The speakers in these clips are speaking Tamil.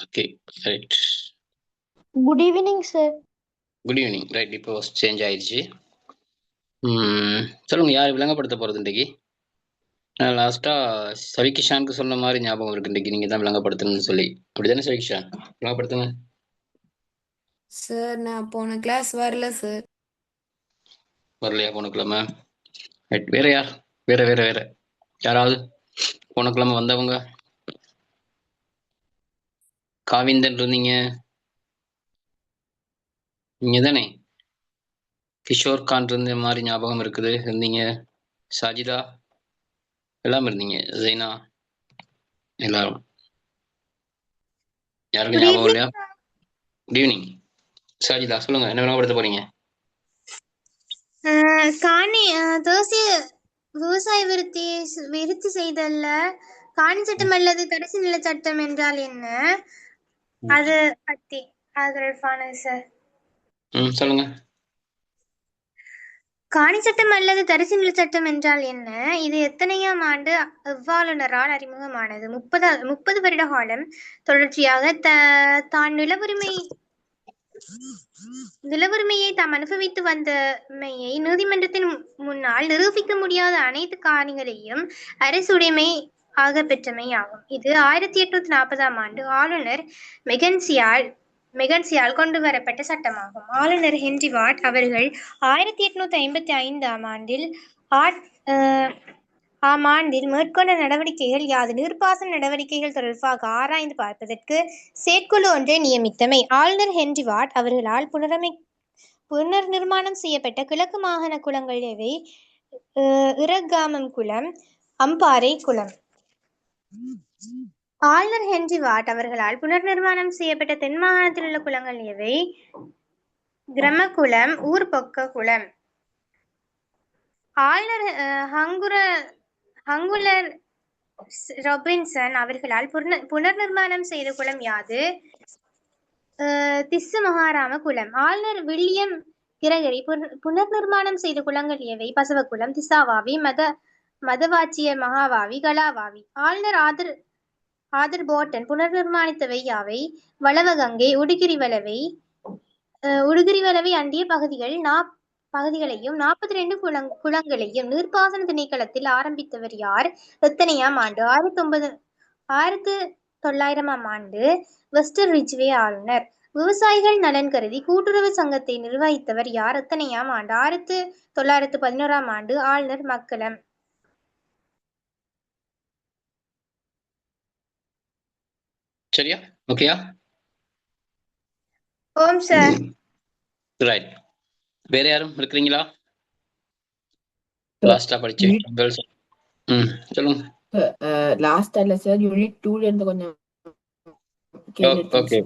Okay, right. Good evening sir. Good evening. Right, இப்போ சேஞ்ச் ஆயிடுச்சு. சொல்லுங்க, யார் விளங்கப்படுத்த போறது இன்றைக்கு? நான் லாஸ்டா சவிகிஷானுக்கு சொன்ன மாதிரி ஞாபகம் இருக்கு, இன்றைக்கு நீங்க தான் விளங்கப்படுத்தணும்னு சொல்லி. அப்படிதானே சவிகிஷான்? விளங்கப்படுத்துங்க சார். நான் போன கிளாஸ் வரல சார். வரலையா போன கிழமை? ரைட். வேற யார்? வேற வேற வேற யாராவது போன கிழமை வந்தவங்க? காவிந்தன் இருந்தீங்க நீங்க தானே? கிஷோர் கான் இருந்த மாதிரி ஞாபகம் இருக்குது, இருந்தீங்க. சாஜிதா எல்லாம் இருந்தீங்க. ஜெய்னா எல்லாரும். யாருக்கும் குட் ஞாபகம் ஈவினிங். இல்லையா? Good evening. சாஜிதா சொல்லுங்க, என்ன விளங்கப்படுத்த போறீங்க? காணி தேசிய விவசாய விருத்தி செய்தல்ல காணி சட்டம் அல்லது தரிசு நில சட்டம் என்றால் என்ன, அது பத்தி சார். சொல்லுங்க. காணி சட்டம் அல்லது தரிசு நில சட்டம் என்றால் என்ன, இது எத்தனையாம் ஆண்டு எவ்வாளுநரால் அறிமுகமானது? 30 வருட காலம் தொடர்ச்சியாக தான் நிலவுரிமையை தாம் அனுபவித்து வந்தமையை நீதிமன்றத்தின் முன்னால் நிரூபிக்க முடியாத அனைத்து காணிகளையும் அரசுடைமை ஆக பெற்றமை ஆகும். இது 1840 ஆண்டு ஆளுநர் மெகன்சியால் கொண்டு வரப்பட்ட சட்டமாகும். ஆளுநர் ஹென்றி வாட் அவர்கள் 1855 ஆண்டில் மேற்கொண்ட நடவடிக்கைகள் யாது? நீர்ப்பாசன நடவடிக்கைகள் தொடர்பாக ஆராய்ந்து பார்ப்பதற்கு செயற்குழு ஒன்றை நியமித்தமை. ஆளுநர் ஹென்றி வாட் அவர்களால் புனர் நிர்மாணம் செய்யப்பட்ட கிழக்கு மாகாண குளங்கள் எவை? இறகாமம் குளம், அம்பாறை குளம். ஆளுநர் ஹென்றி வாட் அவர்களால் புனர் நிர்மாணம் செய்யப்பட்ட தென் மாகாணத்தில் உள்ள குளங்கள் எவை? கிரமகுளம், ஊர்பொக்க குளம். ஆளுநர் ஹங்குலர் ராபின்சன் அவர்களால் புனர் நிர்மாணம் செய்த குளம் யாது? திஸ்ஸு மகாராம குளம். ஆளுநர் வில்லியம் கிரகரி புனர் நிர்மாணம் செய்த குளங்கள் எவை? பசவக்குளம், திசாவாவி, மதவாச்சிய மகாவாவி, கலாவாவி. ஆளுநர் ஆதர் போட்டன் புனர் நிர்மாணித்தவை யாவை? வளவகங்கை, உடுகிரிவலவை அண்டிய பகுதிகளையும் 42 குளங்களையும் நீர்ப்பாசன திணைக்களத்தில் ஆரம்பித்தவர் யார்? எத்தனையாம் ஆண்டு? 1900 ஆண்டு வெஸ்டர் ரிஜ்வே ஆளுநர். விவசாயிகள் நலன் கருதி கூட்டுறவு சங்கத்தை நிர்வகித்தவர் யார்? எத்தனையாம் ஆண்டு? 1911 ஆண்டு ஆளுநர் மக்களம். சரியா? ஓகேயா? ஓம் சார். ரைட். வேற யாரும் இருக்கிறீங்களா? லாஸ்டா படிச்சு சொல்லுங்க. லாஸ்ட் இல்ல சார், யூனிட் 2ல இருந்து கொஞ்சம் ஓகே.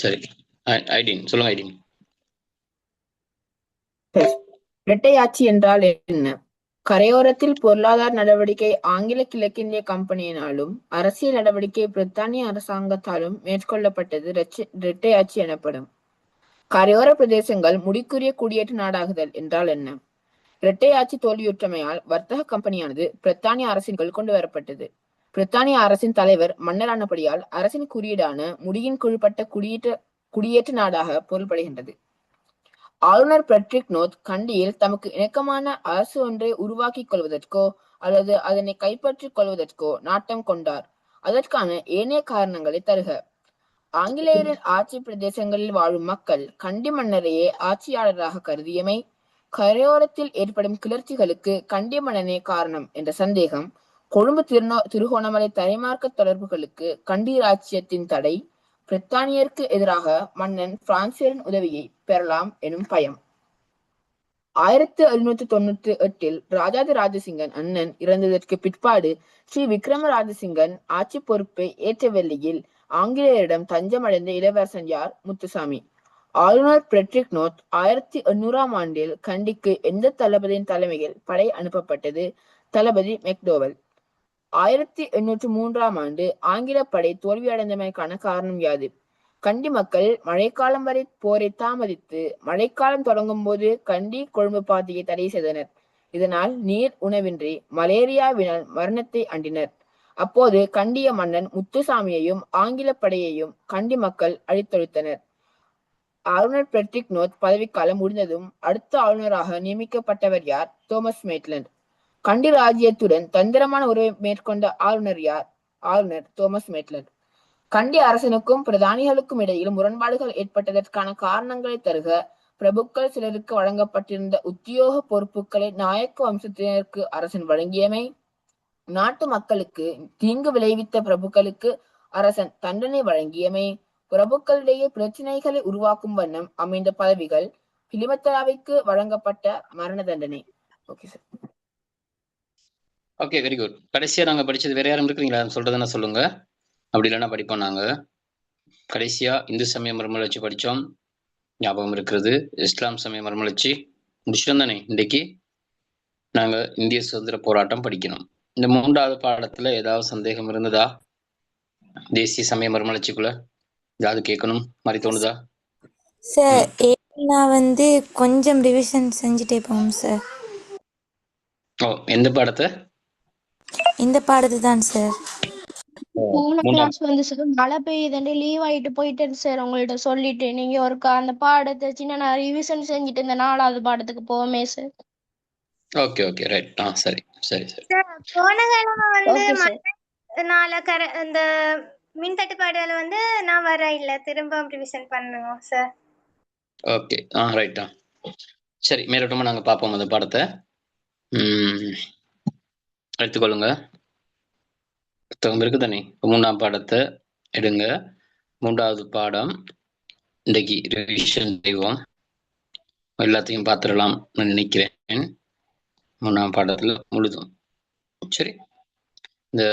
சரி. ஐடின் சொல்லுங்க. ஐடின். இரட்டையாட்சி என்றால் என்ன? கரையோரத்தில் பொருளாதார நடவடிக்கை ஆங்கில கிழக்கிந்திய கம்பெனியினாலும் அரசியல் நடவடிக்கை பிரித்தானிய அரசாங்கத்தாலும் மேற்கொள்ளப்பட்டது இரட்டையாட்சி எனப்படும். கரையோர பிரதேசங்கள் முடிக்குரிய குடியேற்ற நாடாகுதல் என்றால் என்ன? இரட்டையாட்சி தோல்வியுற்றமையால் வர்த்தக கம்பெனியானது பிரித்தானிய அரசின் கொண்டு வரப்பட்டது. பிரித்தானிய அரசின் தலைவர் மன்னரானபடியால் அரசின் குறியீடான முடியின் குழுப்பட்ட குடியேற்ற நாடாக பொருள்படுகின்றது. ஆளுநர் பெட்ரிக் நோத் கண்டியில் தமக்கு இணக்கமான அரசு ஒன்றை உருவாக்கிக் கொள்வதற்கோ அல்லது அதனை கைப்பற்றிக் கொள்வதற்கோ நாட்டம் கொண்டார். அதற்கான ஏனைய காரணங்களை தருக. ஆங்கிலேயரின் ஆட்சி பிரதேசங்களில் வாழும் மக்கள் கண்டி மன்னரையே ஆட்சியாளராக கருதியமை, கரையோரத்தில் ஏற்படும் கிளர்ச்சிகளுக்கு கண்டி மன்னனே காரணம் என்ற சந்தேகம், கொழும்பு திருகோணமலை தரைமார்க்க தொடர்புகளுக்கு கண்டி இராச்சியத்தின் தடை, பிரித்தானியருக்கு எதிராக மன்னன் பிரான்சியரின் உதவியை பெறலாம் எனும் பயம். 1798 ராஜாதி ராஜசிங்கன் அண்ணன் இறந்ததற்கு பிற்பாடு ஸ்ரீ விக்ரம ராஜசிங்கன் ஆட்சி பொறுப்பை ஏற்ற வெள்ளியில் ஆங்கிலேயரிடம் தஞ்சமடைந்த இளவரசன் யார்? முத்துசாமி. ஆளுநர் பெட்ரிக் நோத் 1800 ஆண்டில் கண்டிக்கு எந்த தளபதியின் தலைமையில் படை அனுப்பப்பட்டது? தளபதி மெக்டோவல். 1803 ஆண்டு ஆங்கில படை தோல்வியடைந்தமைக்கான காரணம் யாது? கண்டி மக்கள் மழைக்காலம் வரை போரை தாமதித்து மழைக்காலம் தொடங்கும் போது கண்டி கொழும்பு பாதையை தடை செய்தனர். இதனால் நீர் உணவின்றி மலேரியாவினால் மரணத்தை அண்டினர். அப்போது கண்டிய மன்னன் முத்துசாமியையும் ஆங்கில படையையும் கண்டி மக்கள் அழித்தொழித்தனர். ஆளுநர் பெட்ரிக் நோர்த் பதவிக்காலம் முடிந்ததும் அடுத்த ஆளுநராக நியமிக்கப்பட்டவர் யார்? தோமஸ் மேட்லண்ட். கண்டி ராஜ்யத்துடன் தந்திரமான உறவை மேற்கொண்ட ஆளுநர் யார்? ஆளுநர் தோமஸ் மேட்லண்ட். கண்டி அரசனுக்கும் பிரதானிகளுக்கும் இடையில் முரண்பாடுகள் ஏற்பட்டதற்கான காரணங்களை தருக. பிரபுக்கள் சிலருக்கு வழங்கப்பட்டிருந்த உத்தியோக பொறுப்புகளை நாயக்க வம்சத்தினருக்கு அரசன் வழங்கியமை, நாட்டு மக்களுக்கு தீங்கு விளைவித்த பிரபுக்களுக்கு அரசன் தண்டனை வழங்கியமை, பிரபுக்களிடையே பிரச்சனைகளை உருவாக்கும் வண்ணம் அமைந்த பதவிகள், பிலிமத்தலாவிற்கு வழங்கப்பட்ட மரண தண்டனை. Okay sir. Okay, very good. கடைசியா நாங்க படிச்சது வேற யாரும் இருக்கிறீங்களா? சொல்றதுன்னா சொல்லுங்க, அப்படி இல்லைன்னா படிப்போம். நாங்க கடைசியா இந்து சமய மறுமலர்ச்சி படிச்சோம், ஞாபகம் இருக்கிறது. இஸ்லாம் சமய மறுமலர்ச்சி முடிச்சிட்டோம் தானே. இன்றைக்கு நாங்க இந்திய சுதந்திர போராட்டம் படிக்கணும். இந்த 3வது பாடத்துல ஏதாவது சந்தேகம் இருந்ததா? தேசிய சமய மறுமலர்ச்சிக்குள்ள ஏதாவது கேட்கணும் மாதிரி தோணுதா? சார் நான் கொஞ்சம் ரிவிஷன் செஞ்சுட்டே போவோம் சார். ஓ, எந்த பாடத்தை? இந்த பாடத்து தான் சார். போன கிளாஸ் சார் மழை பெய்யுதுன்னு லீவ் ஆயிட்டு போயிட்டேன் சார். உங்கள்ட்ட சொல்லிட்டு நீங்க ஒருக்கா அந்த பாடத்தை சின்ன ரிவிஷன் செஞ்சுட்டு இந்த 4வது பாடத்துக்கு போவோமே சார். Okay okay, right. சரி சரி சரி. போன கிழமை இந்த மின் தட்டுப்பாடுகள் நான் வர இல்ல, திரும்ப ரிவிஷன் பண்ணுங்க சார். ஓகே, ரைட்டா. சரி, மேலோட்டமா நாங்க பார்ப்போம் அந்த பாடத்தை. எடுத்துக்கொள்ளுங்க, புத்தகம் இருக்கு தானே. 3ஆம் பாடத்தை எடுங்க. 3வது பாடம் இன்றைக்கு ரிவிஷன் செய்வோம். எல்லாத்தையும் பார்த்துடலாம் நினைக்கிறேன். 3ஆம் பாடத்துல முழுதும். சரி, இந்த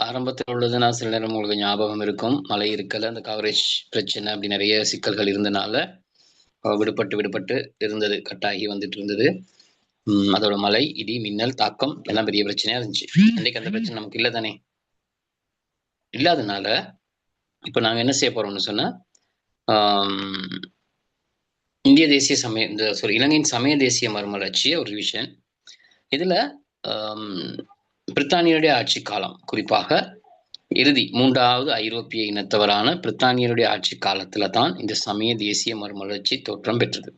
ஆரம்பத்தில் உள்ளது நான் சில நேரம் உங்களுக்கு ஞாபகம் இருக்கும். மழை இருக்கல, அந்த கவரேஜ் பிரச்சனை, அப்படி நிறைய சிக்கல்கள் இருந்தனால விடுபட்டு இருந்தது, கட்டாகி வந்துட்டு இருந்தது. அதோட மழை, இடி, மின்னல் தாக்கம் எல்லாம் பெரிய பிரச்சனையா இருந்துச்சு. இன்னைக்கு அந்த பிரச்சனை நமக்கு இல்லை தானே. இல்லாதனால இப்ப நாங்க என்ன செய்ய போறோம்னு சொன்னா, இந்திய தேசிய சமய இலங்கையின் சமய தேசிய மறுமலர்ச்சிய ஒரு ரிவிஷன். இதுல பிரித்தானியருடைய ஆட்சி காலம், குறிப்பாக இறுதி 3வது ஐரோப்பிய இனத்தவரான பிரித்தானியருடைய ஆட்சி காலத்துல தான் இந்த சமய தேசிய மறுமலர்ச்சி தோற்றம் பெற்றது.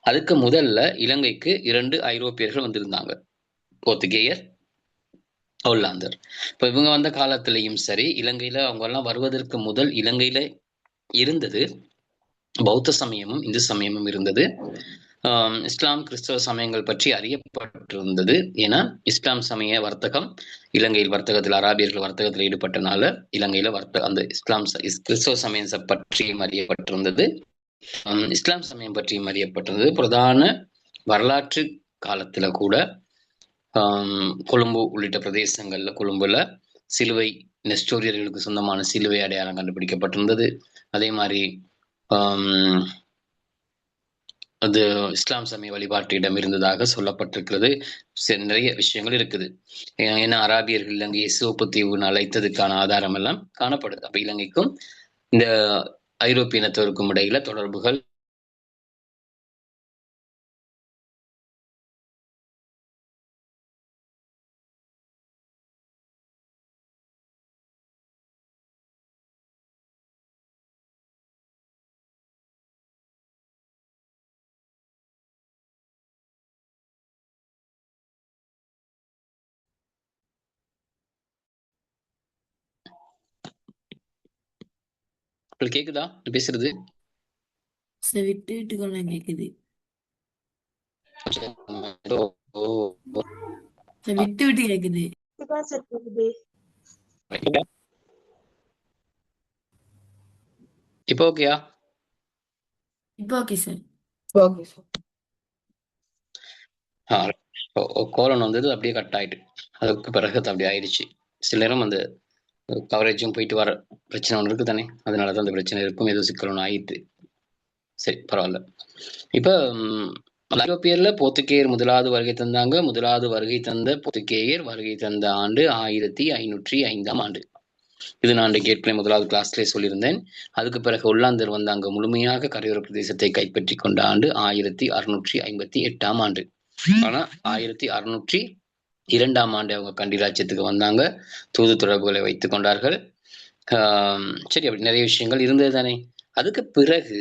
அதுக்கு முதல்ல இலங்கைக்கு 2 ஐரோப்பியர்கள் வந்திருந்தாங்க, போர்த்துகேயர், ஒல்லாந்தர். இப்ப இவங்க வந்த காலத்திலையும் சரி, இலங்கையில அவங்க எல்லாம் வருவதற்கு முதல் இலங்கையில இருந்தது பௌத்த சமயமும் இந்து சமயமும் இருந்தது. இஸ்லாம் கிறிஸ்தவ சமயங்கள் பற்றி அறியப்பட்டிருந்தது. ஏன்னா இஸ்லாம் சமய வர்த்தகம் இலங்கையில் வர்த்தகத்தில், அராபியர்கள் வர்த்தகத்தில் ஈடுபட்டனால இலங்கையில அந்த இஸ்லாம் கிறிஸ்தவ சமயம் பற்றியும் அறியப்பட்டிருந்தது, இஸ்லாம் சமயம் பற்றியும் அறியப்பட்டிருந்தது. பிரதான வரலாற்று காலத்துல கூட கொழும்பு உள்ளிட்ட பிரதேசங்கள்ல, கொழும்புல சிலுவை, நெஸ்டோரியர்களுக்கு சொந்தமான சிலுவை அடையாளம் கண்டுபிடிக்கப்பட்டிருந்தது. அதே மாதிரி அது இஸ்லாம் சமய வழிபாட்டு இடம் இருந்ததாக சொல்லப்பட்டிருக்கிறது. நிறைய விஷயங்கள் இருக்குது. ஏன்னா அராபியர்கள் இலங்கையை சிவப்பு தீவுன்னு அழைத்ததுக்கான ஆதாரம் எல்லாம் காணப்படுது. அப்ப இலங்கைக்கும் இந்த ஐரோப்பிய இனத்தவருக்கும் இடையில தொடர்புகள் கேக்குதா பேசுறது? விட்டு விட்டு கொள்ள கேக்குது. விட்டு விட்டு கேக்குது. இப்போ ஓகேயா? இப்போ okay sir. Okay sir. Colon வந்தது, அப்படியே கட் ஆயிட்டு, அதுக்கு பிறகு அப்படி ஆயிடுச்சு. சில நேரம் அந்த கவரேஜும் போயிட்டு வர பிரச்சனை ஒன்று இருக்கு தானே, அதனாலதான் அந்த பிரச்சனை இருக்கும். ஏதோ சிக்கல் ஒன்று ஆயிட்டு. சரி, பரவாயில்ல. இப்ப ஐரோப்பியர்ல போர்த்துகேயர் முதலாவது வருகை தந்தாங்க. முதலாவது வருகை தந்த போர்த்துகேயர் வருகை தந்த ஆண்டு 1505ஆம் ஆண்டு. இது நான் அன்றைக்கு ஏற்கனவே முதலாவது கிளாஸ்லேயே சொல்லியிருந்தேன். அதுக்கு பிறகு ஒல்லாந்தர் வந்தாங்க. முழுமையாக கரையோர பிரதேசத்தை கைப்பற்றி கொண்ட ஆண்டு 1658ஆம் ஆண்டு. ஆனா 1600 2ஆம் ஆண்டு அவங்க கண்டி ராஜ்யத்துக்கு வந்தாங்க. தூது தொடர்புகளை வைத்துக் கொண்டார்கள். சரி, அப்படி நிறைய விஷயங்கள் இருந்தது தானே. அதுக்கு பிறகு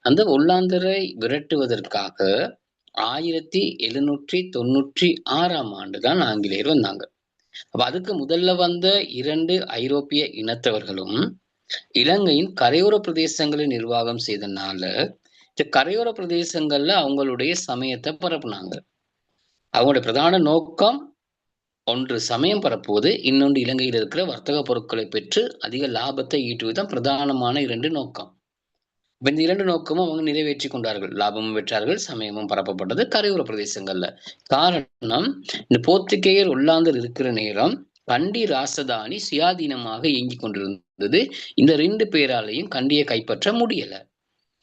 அந்த ஒல்லாந்தரை விரட்டுவதற்காக 1796ஆம் ஆண்டு தான் ஆங்கிலேயர் வந்தாங்க. அப்ப அதுக்கு முதல்ல வந்த 2 ஐரோப்பிய இனத்தவர்களும் இலங்கையின் கரையோர பிரதேசங்களை நிர்வாகம் செய்தனால இந்த கரையோர பிரதேசங்கள்ல அவங்களுடைய சமயத்தை பரப்புனாங்க. அவங்களுடைய பிரதான நோக்கம் ஒன்று சமயம் பரப்புவது, இன்னொன்று இலங்கையில் இருக்கிற வர்த்தக பொருட்களை பெற்று அதிக லாபத்தை ஈட்டுவதுதான் பிரதானமான 2 நோக்கம். இந்த 2 நோக்கமும் அவங்க நிறைவேற்றி கொண்டார்கள். லாபமும் பெற்றார்கள், சமயமும் பரப்பப்பட்டது கரையோர பிரதேசங்கள்ல. காரணம், இந்த போர்த்துகேயர் ஒல்லாந்தர் இருக்கிற நேரம் கண்டி ராசதானி சுயாதீனமாக இயங்கிக் கொண்டிருந்தது. இந்த 2 பேராலையும் கண்டியை கைப்பற்ற முடியல.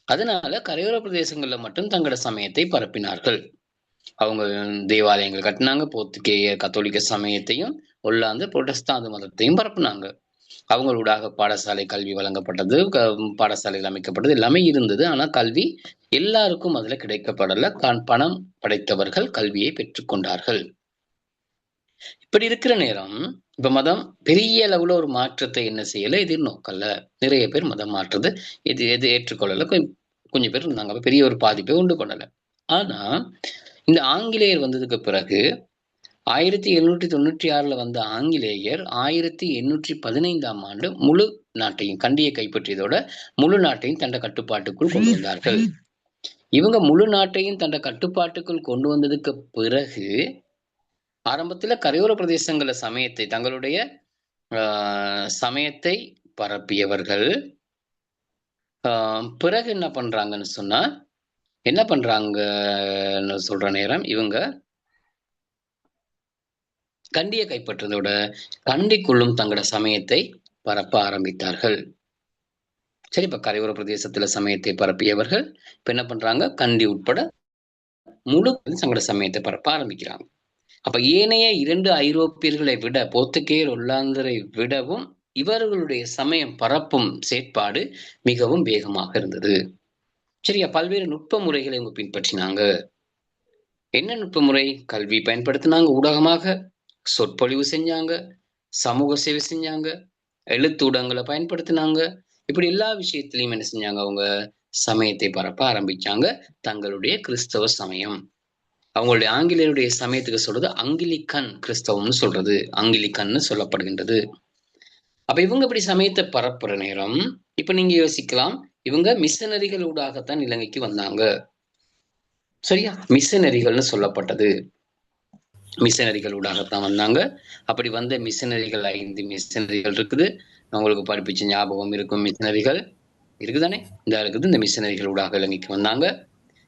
அதனால கரையோர பிரதேசங்கள்ல மட்டும் தங்களோட சமயத்தை பரப்பினார்கள். அவங்க தேவாலயங்கள் கட்டினாங்க. போர்த்துகேய கத்தோலிக்க சமயத்தையும் ஒல்லாந்து புரொட்டஸ்தாந்து மதத்தையும் பரப்புனாங்க. அவங்களூடாக பாடசாலை கல்வி வழங்கப்பட்டது, பாடசாலைகள் அமைக்கப்பட்டது, எல்லாமே இருந்தது. ஆனா கல்வி எல்லாருக்கும் அதுல கிடைக்கப்படல. பணம் படைத்தவர்கள் கல்வியை பெற்றுக்கொண்டார்கள். இப்படி இருக்கிற நேரம் இப்ப மதம் பெரிய அளவுல ஒரு மாற்றத்தை என்ன செய்யல, எதிர்நோக்கல. நிறைய பேர் மதம் மாற்றுறது எது ஏற்றுக்கொள்ளல. கொஞ்சம் பேர் இருந்தாங்க, பெரிய ஒரு பாதிப்பை உண்டு பண்ணல. ஆனா இந்த ஆங்கிலேயர் வந்ததுக்கு பிறகு 1796 வந்த ஆங்கிலேயர் 1815ஆம் ஆண்டு முழு நாட்டையும் கண்டியை கைப்பற்றியதோட முழு நாட்டையும் தண்ட கட்டுப்பாட்டுக்குள் கொண்டு வந்தார்கள். இவங்க முழு நாட்டையும் தண்ட கட்டுப்பாட்டுக்குள் கொண்டு வந்ததுக்கு பிறகு ஆரம்பத்துல கரையோர பிரதேசங்கள சமயத்தை தங்களுடைய சமயத்தை பரப்பியவர்கள் பிறகு என்ன பண்றாங்கன்னு சொல்ற நேரம் இவங்க கண்டியை கைப்பற்றதோட கண்டிக்குள்ளும் தங்களோட சமயத்தை பரப்ப ஆரம்பித்தார்கள். சரி, இப்ப கரையோர பிரதேசத்துல சமயத்தை பரப்பியவர்கள் இப்ப என்ன பண்றாங்க, கண்டி உட்பட முழு தங்களோட சமயத்தை பரப்ப ஆரம்பிக்கிறாங்க. அப்ப ஏனைய 2 ஐரோப்பியர்களை விட, போர்த்துகேயர் ஒல்லாந்தரை விடவும் இவர்களுடைய சமயம் பரப்பும் செயற்பாடு மிகவும் வேகமாக இருந்தது. சரியா, பல்வேறு நுட்ப முறைகளை இவங்க பின்பற்றினாங்க. என்ன நுட்ப முறை? கல்வி பயன்படுத்தினாங்க, ஊடகமாக சொற்பொழிவு செஞ்சாங்க, சமூக சேவை செஞ்சாங்க, எழுத்தூடகங்களை பயன்படுத்தினாங்க. இப்படி எல்லா விஷயத்திலையும் என்ன செஞ்சாங்க, அவங்க சமயத்தை பரப்ப ஆரம்பிச்சாங்க. தங்களுடைய கிறிஸ்தவ சமயம், அவங்களுடைய ஆங்கிலேயருடைய சமயத்துக்கு சொல்றது அங்கிலிக்கன் கிறிஸ்தவம்னு சொல்றது, அங்கிலிக்கன்னு சொல்லப்படுகின்றது. அப்ப இவங்க இப்படி சமயத்தை பரப்புற நேரம் இப்ப நீங்க யோசிக்கலாம், இவங்க மிஷனரிகள் ஊடாகத்தான் இலங்கைக்கு வந்தாங்க. சரியா, மிஷனரிகள்னு சொல்லப்பட்டது மிஷனரிகள் ஊடாகத்தான் வந்தாங்க. அப்படி வந்த மிஷனரிகள் 5 மிஷனரிகள் இருக்குது. அவங்களுக்கு படிப்பிச்ச ஞாபகம் இருக்கும். மிஷனரிகள் இருக்குதானே, இந்த மிஷனரிகள் ஊடாக இலங்கைக்கு வந்தாங்க.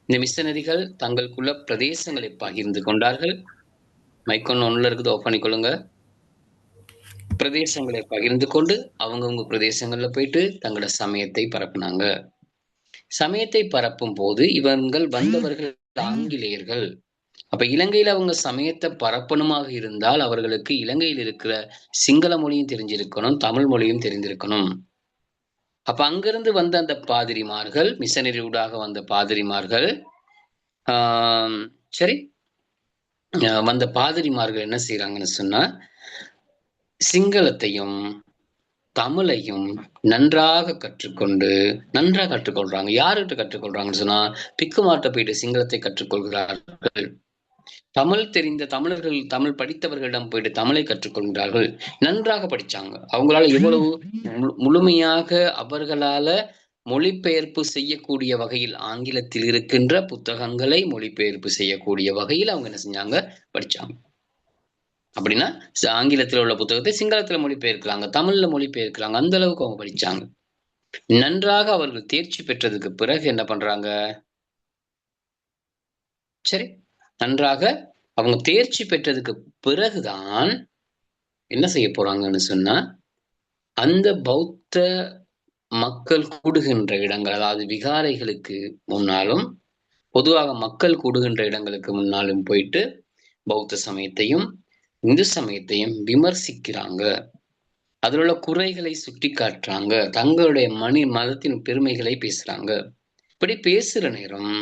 இந்த மிஷனரிகள் தங்களுக்குள்ள பிரதேசங்களை பகிர்ந்து கொண்டார்கள். மைக்கொன்னு ஒண்ணுல இருக்குது, ஆஃப் பண்ணிக்கொள்ளுங்க. பிரதேசங்களை பகிர்ந்து கொண்டு அவங்கவுங்க பிரதேசங்கள்ல போயிட்டு தங்களோட சமயத்தை பரப்புனாங்க. சமயத்தை பரப்பும் போது இவங்கள் வந்தவர்கள் ஆங்கிலேயர்கள். அப்ப இலங்கையில அவங்க சமயத்தை பரப்பணுமாக இருந்தால் அவர்களுக்கு இலங்கையில் இருக்கிற சிங்கள மொழியும் தெரிஞ்சிருக்கணும், தமிழ் மொழியும் தெரிந்திருக்கணும். அப்ப அங்கிருந்து வந்த அந்த பாதிரிமார்கள், மிஷனரி ஊடாக வந்த பாதிரிமார்கள், சரி, வந்த பாதிரிமார்கள் என்ன செய்யறாங்கன்னு சொன்னா, சிங்களத்தையும் தமிழையும் நன்றாக கற்றுக்கொள்றாங்க. யார்கிட்ட கற்றுக்கொள்றாங்கன்னு சொன்னா, பிக்குமார்ட்ட போயிட்டு சிங்களத்தை கற்றுக்கொள்கிறார்கள். தமிழ் தெரிந்த தமிழர்கள், தமிழ் படித்தவர்களிடம் போயிட்டு தமிழை கற்றுக்கொள்கிறார்கள். நன்றாக படிச்சாங்க. அவங்களால எவ்வளவு முழுமையாக அவர்களால மொழிபெயர்ப்பு செய்யக்கூடிய வகையில், ஆங்கிலத்தில் இருக்கின்ற புத்தகங்களை மொழிபெயர்ப்பு செய்யக்கூடிய வகையில் அவங்க என்ன செஞ்சாங்க, படிச்சாங்க. அப்படின்னா ஆங்கிலத்தில் உள்ள புத்தகத்தை சிங்களத்துல மொழிபெயர்க்கிறாங்க, தமிழ்ல மொழிபெயர்க்கிறாங்க. அந்த அளவுக்கு அவங்க படிச்சாங்க. நன்றாக அவர்கள் தேர்ச்சி பெற்றதுக்கு பிறகு என்ன பண்றாங்க, சரி, நன்றாக அவங்க தேர்ச்சி பெற்றதுக்கு பிறகுதான் என்ன செய்ய போறாங்கன்னு சொன்னா, அந்த பௌத்த மக்கள் கூடுகின்ற இடங்கள், அதாவது விகாரைகளுக்கு முன்னாலும் பொதுவாக மக்கள் கூடுகின்ற இடங்களுக்கு முன்னாலும் போயிட்டு பௌத்த சமயத்தையும் இந்து சமயத்தையும் விமர்சிக்கிறாங்க. அதில் உள்ள குறைகளை சுட்டி காட்டுறாங்க. தங்களுடைய மதத்தின் பெருமைகளை பேசுறாங்க. இப்படி பேசுற நேரம்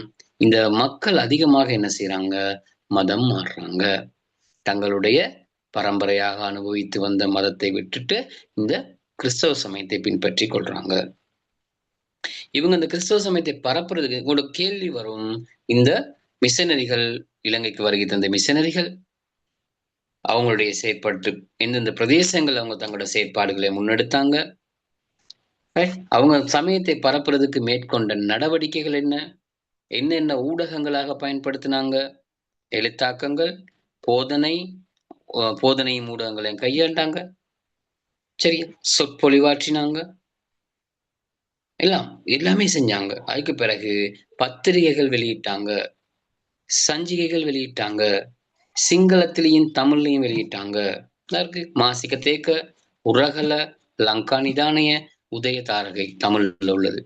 இந்த மக்கள் அதிகமாக என்ன செய்யறாங்க, மதம் மாறுறாங்க. தங்களுடைய பரம்பரையாக அனுபவித்து வந்த மதத்தை விட்டுட்டு இந்த கிறிஸ்தவ சமயத்தை பின்பற்றி கொள்றாங்க. இவங்க இந்த கிறிஸ்தவ சமயத்தை பரப்புறதுக்கு உங்களுக்கு கேள்வி வரும். இந்த மிஷனரிகள், இலங்கைக்கு வருகை தந்த மிஷனரிகள் அவங்களுடைய செயற்பாட்டு எந்தெந்த பிரதேசங்கள் அவங்க தங்களோட செயற்பாடுகளை முன்னெடுத்தாங்க, அவங்க சமயத்தை பரப்புறதுக்கு மேற்கொண்ட நடவடிக்கைகள் என்ன, என்னென்ன ஊடகங்களாக பயன்படுத்தினாங்க, எழுத்தாக்கங்கள், போதனையும் ஊடகங்களையும் கையாண்டாங்க, சரியா, சொற்பொழிவாற்றினாங்க, எல்லாமே செஞ்சாங்க. அதுக்கு பிறகு பத்திரிகைகள் வெளியிட்டாங்க, சஞ்சிகைகள் வெளியிட்டாங்க, சிங்களத்திலையும் தமிழ்லையும் வெளியிட்டாங்க. மாசிக்க தேக்க, உரகல, லங்கா நிதானய, உதய தாரகை தமிழ்ல உள்ளது.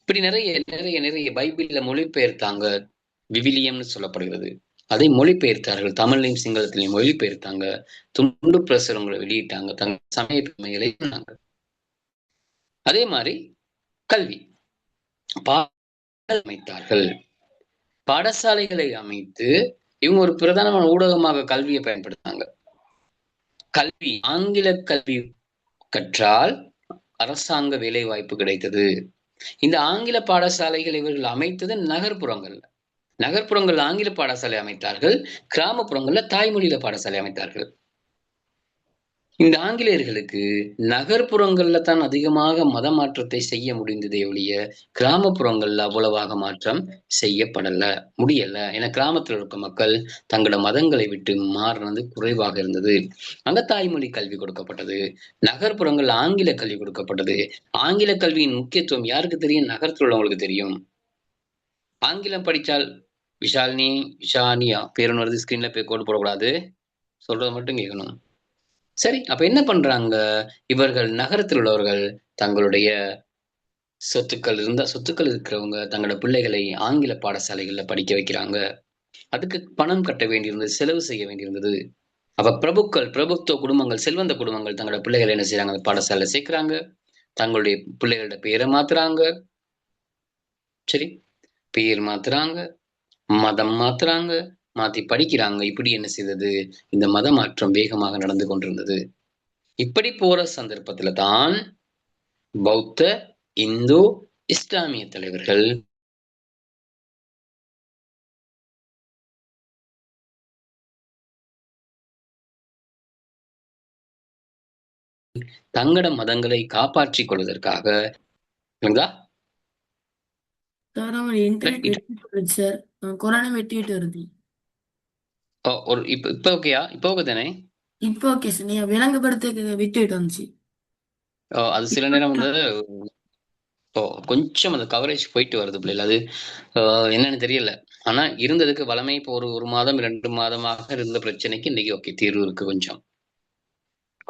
இப்படி நிறைய நிறைய நிறைய பைபிள்ல மொழிபெயர்த்தாங்க. விவிலியம்னு சொல்லப்படுகிறது. அதை மொழிபெயர்த்தார்கள். தமிழ்லையும் சிங்களத்திலையும் மொழிபெயர்த்தாங்க. துண்டு பிரசுரங்களை வெளியிட்டாங்க. தங்கள் சமய பெருமைகளை சொன்னாங்க. அதே மாதிரி கல்வி அமைத்தார்கள். பாடசாலைகளை அமைத்து இவங்க ஒரு பிரதானமான ஊடகமாக கல்வியை பயன்படுத்தாங்க. கல்வி, ஆங்கில கல்வி கற்றால் அரசாங்க வேலை வாய்ப்பு கிடைத்தது. இந்த ஆங்கில பாடசாலைகளை இவர்கள் அமைத்தது நகர்ப்புறங்கள் ஆங்கில பாடசாலை அமைத்தார்கள். கிராமப்புறங்கள்ல தாய்மொழியில பாடசாலை அமைத்தார்கள். இந்த ஆங்கிலேயர்களுக்கு நகர்ப்புறங்கள்ல தான் அதிகமாக மத மாற்றத்தை செய்ய முடிந்ததே ஒழிய கிராமப்புறங்கள்ல அவ்வளவாக மாற்றம் முடியல. ஏன்னா கிராமத்தில் இருக்க மக்கள் தங்களோட மதங்களை விட்டு மாறினது குறைவாக இருந்தது. அங்க தாய்மொழி கல்வி கொடுக்கப்பட்டது. நகர்ப்புறங்கள் ஆங்கில கல்வி கொடுக்கப்பட்டது. ஆங்கில கல்வியின் முக்கியத்துவம் யாருக்கு தெரியும்? நகரத்தில் உள்ளவங்களுக்கு தெரியும். ஆங்கிலம் படித்தால் விஷானியா பேருன்னு வருது, ஸ்கிரீன்ல போய் கோடு போடக்கூடாது, சொல்றது மட்டும் கேட்கணும். சரி, அப்ப என்ன பண்றாங்க இவர்கள்? நகரத்தில் உள்ளவர்கள் தங்களுடைய சொத்துக்கள் இருக்கிறவங்க தங்களோட பிள்ளைகளை ஆங்கில பாடசாலைகள்ல படிக்க வைக்கிறாங்க. அதுக்கு பணம் கட்ட வேண்டியிருந்தது, செலவு செய்ய வேண்டியிருந்தது. அப்ப பிரபுத்துவ குடும்பங்கள், செல்வந்த குடும்பங்கள் தங்களோட பிள்ளைகளை என்ன செய்யறாங்க? பாடசாலை சேர்க்கிறாங்க. தங்களுடைய பிள்ளைகளோட பேரை மாத்துறாங்க. சரி, பேர் மாத்துறாங்க, மதம் மாத்துறாங்க, மாத்தி படிக்கிறாங்க. இப்படி என்ன செய்தது? இந்த மத மாற்றம் வேகமாக நடந்து கொண்டிருந்தது. இப்படி போற சந்தர்ப்பத்துல தான் பௌத்த, இந்து, இஸ்லாமிய தலைவர்கள் தங்கட மதங்களை காப்பாற்றிக் கொள்வதற்காக இப்ப ஓகேயா? இப்ப ஓகே தானே? இப்போ ஓகே சார். நீங்க விளங்குபடுத்த விட்டுட்டு வந்துச்சு. அது சில நேரம் வந்து கொஞ்சம் அந்த கவரேஜ் போயிட்டு வருது பிள்ளைல. அது என்னன்னு தெரியல. ஆனா இருந்ததுக்கு வளமை இப்போ ஒரு மாதம் 2 மாதமாக இருந்த பிரச்சனைக்கு இன்னைக்கு ஓகே தீர்வு இருக்கு.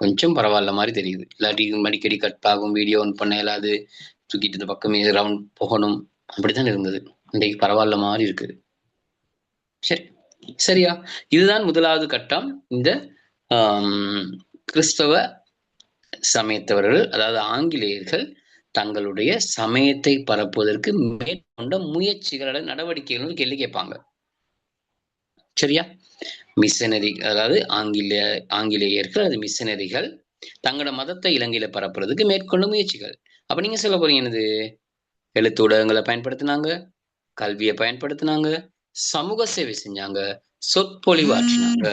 கொஞ்சம் பரவாயில்ல மாதிரி தெரியுது. இல்லாட்டி அடிக்கடி கட் ஆகும், வீடியோ ஒன் பண்ண இயலாது, தூக்கிட்டு இந்த பக்கமே ரவுண்ட் போகணும், அப்படித்தான் இருந்தது. இன்னைக்கு பரவாயில்ல மாதிரி இருக்குது. சரியா? இதுதான் முதலாவது கட்டம். இந்த கிறிஸ்தவ சமயத்தவர்கள், அதாவது ஆங்கிலேயர்கள் தங்களுடைய சமயத்தை பரப்புவதற்கு மேற்கொண்ட முயற்சிகளோட நடவடிக்கைகள் கேள்வி கேட்பாங்க. சரியா? மிஷனரி, அதாவது ஆங்கிலேயர்கள் அது மிஷனரிகள் தங்களோட மதத்தை இலங்கையில பரப்புறதுக்கு மேற்கொண்ட முயற்சிகள். அப்ப நீங்க சொல்ல போறீங்க என்னது? எழுத்து ஊடகங்களை பயன்படுத்தினாங்க, கல்வியை பயன்படுத்தினாங்க, சமூக சேவை செஞ்சாங்க, சொற்பொழிவாற்றினாங்க.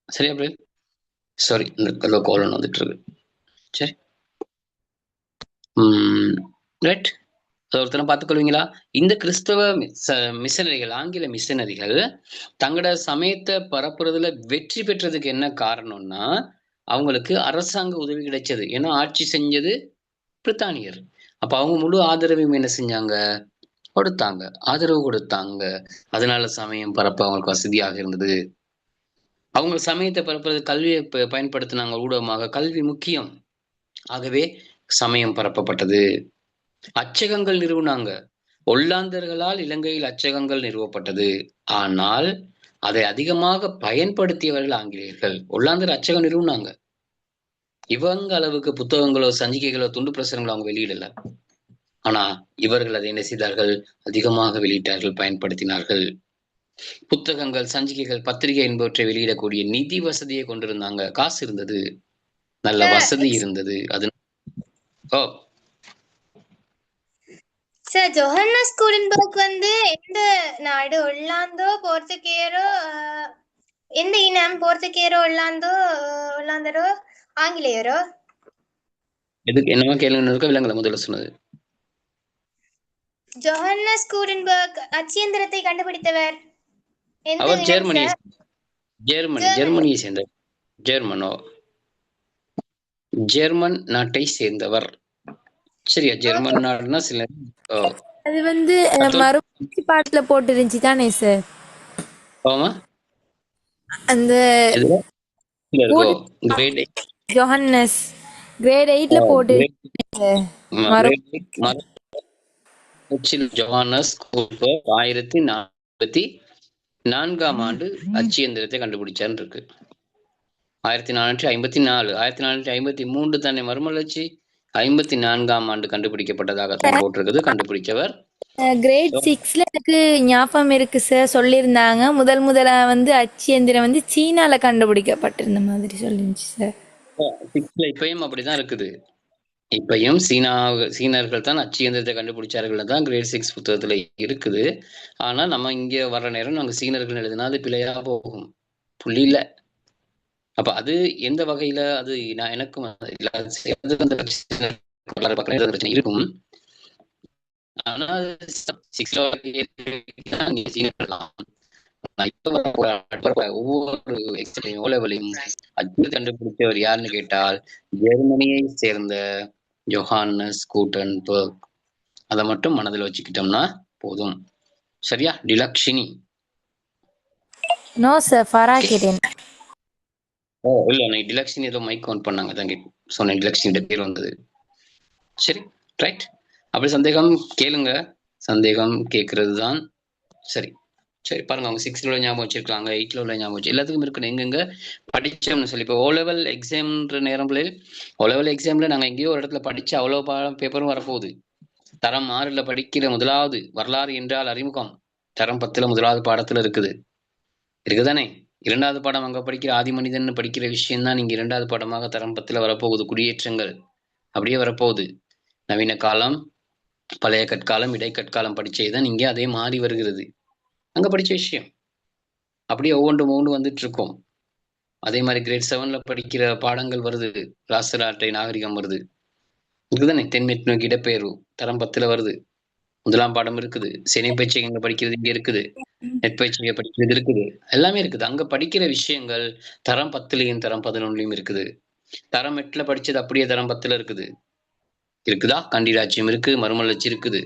சரியா பிரேல்? சாரி, இந்த கோல் ஒன்று வந்துட்டு இருக்கு. சரி, ரைட். ஒருத்தனை பார்த்துக்கொள்வீங்களா? இந்த கிறிஸ்தவ மிஷனரிகள், ஆங்கில மிஷனரிகள் தங்களோட சமயத்தை பரப்புறதுல வெற்றி பெற்றதுக்கு என்ன காரணம்னா, அவங்களுக்கு அரசாங்க உதவி கிடைச்சது. ஏன்னா ஆட்சி செஞ்சது பிரித்தானியர். அப்ப அவங்க முழு ஆதரவையும் என்ன செஞ்சாங்க? ஆதரவு கொடுத்தாங்க. அதனால சமயம் பரப்ப அவங்களுக்கு வசதியாக இருந்தது. அவங்க சமயத்தை பரப்புறது கல்வியை பயன்படுத்தினாங்க ஊடகமாக. கல்வி முக்கியம். ஆகவே சமயம் பரப்பப்பட்டது. அச்சகங்கள் நிறுவனாங்க. ஒல்லாந்தர்களால் இலங்கையில் அச்சகங்கள் நிறுவப்பட்டது. ஆனால் அதை அதிகமாக பயன்படுத்தியவர்கள் ஆங்கிலேயர்கள். ஒல்லாந்தர் அச்சகம் நிறுவனாங்க. இவங்க அளவுக்கு புத்தகங்களோ சஞ்சிகைகளோ துண்டு பிரசுரங்களோ அவங்க வெளியிடல. ஆனா இவர்கள் அதை என்ன செய்தார்கள்? அதிகமாக வெளியிட்டார்கள், பயன்படுத்தினார்கள். புத்தகங்கள், சஞ்சிகைகள், பத்திரிகை என்பவற்றை வெளியிடக்கூடிய நிதி வசதியை கொண்டிருந்தாங்க. காசு இருந்தது, நல்ல வசதி இருந்தது. அது சார் ஜொஹன்னஸ் கூடன்பர்க் வந்து எந்த நாடு? ஒல்லாந்தோ, போர்த்துகேயரோ, எந்த இனம்? போர்த்துகேயரோ, ஒல்லாந்தரோ, ஆங்கிலேயரோ? எதுக்கு என்னமா கேளுங்க இருக்க விலங்குல முதல்ல சொன்னது? ஜொஹன்னஸ் கூடன்பர்க் அச்சியந்திரத்தை கண்டுபிடித்தவர் எந்த அவர் இனம் சார்? ஜெர்மனியை சேர்ந்தவர். ஜெர்மன் நாட்டை சேர்ந்தவர். சரியா? ஜெர்மன் நாடுனா சில அது வந்து மறுபடியும் பாட்டுல போட்டு இருந்துச்சு தானே சார்? அந்த ஜொஹன்னஸ் கிரேட் 8ல போட்டு ஜொஹன்னஸ் கூல்பர்க் 1454ஆம் ஆண்டு அச்சியந்திரத்தை கண்டுபிடிச்சான்னு இருக்கு. 1454 1453 தானே மறுமலர்ச்சி. 54ஆம் ஆண்டு கண்டுபிடிக்கப்பட்டதாகத்தான் போட்டிருக்குது. கண்டுபிடிச்சவர் கிரேட் 6ல எனக்கு ஞாபகம் இருக்கு சார், சொல்லியிருந்தாங்க முதலா வந்து அச்சியந்திரம் வந்து சீனால கண்டுபிடிக்கப்பட்டிருந்த மாதிரி சொல்லிருந்துச்சு சார். 6ல இப்பயும் அப்படிதான் இருக்குது. இப்பயும் சீனர்கள் தான் அச்சியந்திரத்தை கண்டுபிடிச்சார்கள் தான் கிரேட் 6 புத்தகத்துல இருக்குது. ஆனா நம்ம இங்க வர்ற நேரம் நாங்க சீனர்கள் எழுதினா அது பிழையா போகும், புள்ளி இல்ல. அப்ப அது எந்த வகையில அது நான் எனக்கும் இருக்கும். ஆனா ஒவ்வொரு ஓலவலையும் கண்டுபிடிச்சவர் யாருன்னு கேட்டால் ஜெர்மனியை சேர்ந்த ஜொஹன்னஸ் கூட்டன்பர்க். அதை மட்டும் மனதில் வச்சுக்கிட்டோம்னா போதும். சரியா? டிலக்ஷினி. நோ சார், ஃபராகிதேன். இல்ல நான் டிலக்ஷினி ஏதோ மைக் கவுண்ட் பண்ணாங்க தான் சொன்னேன். டிலக்ஷினி பேர் வந்தது. சரி, ரைட். அப்படி சந்தேகம் கேளுங்க, சந்தேகம் கேட்கறது தான் சரி. சரி பாருங்க, அவங்க 6ல உள்ள ஞாபகம் வச்சிருக்காங்க, 8ல உள்ள ஞாபகம் வச்சு எல்லாத்துக்கும் இருக்கணும் எங்கெங்க படிச்சோம்னு சொல்லி. இப்போ ஓலெவல் எக்ஸாம்ன்ற நேரங்களில் ஓலெவல் எக்ஸாம்ல நாங்க எங்கேயோ ஒரு இடத்துல படிச்சு அவ்வளோ பேப்பரும் வரப்போகுது. தரம் 6ல படிக்கிற முதலாவது வரலாறு என்றால் அறிமுகம் தரம் 10ல முதலாவது பாடத்துல இருக்குதானே. 2வது பாடம் அங்க படிக்கிற ஆதிமனிதன் படிக்கிற விஷயம் தான் நீங்க 2வது பாடமாக தரம் 10ல வரப்போகுது. குடியேற்றங்கள் அப்படியே வரப்போகுது. நவீன காலம், பழைய கற்காலம், இடைக்கற்காலம் படிச்சதுதான் இங்கே அதே மாறி வருகிறது. அங்க படிச்ச விஷயம் அப்படியே ஒவ்வொன்று வந்துட்டு இருக்கோம். அதே மாதிரி கிரேட் 7ல படிக்கிற பாடங்கள் வருது. ராசராட்டை நாகரிகம் வருது, இருக்குதானே. தென்மேற்கு நோக்கி இடப்பெயர்வு தரம் 10ல வருது. முதலாம் பாடம் இருக்குது. சேனை பயிற்சிகளை படிக்கிறது இங்க இருக்குது. நெற்பயிற்சியை படிக்கிறது இருக்குது. எல்லாமே இருக்குது. அங்க படிக்கிற விஷயங்கள் தரம் 10லயும் தரம் 11லயும் இருக்குது. தரம் 8ல படிச்சது அப்படியே தரம் 10ல இருக்குதா? கண்டிராட்சியம் இருக்கு, மறுமலர்ச்சி இருக்குது,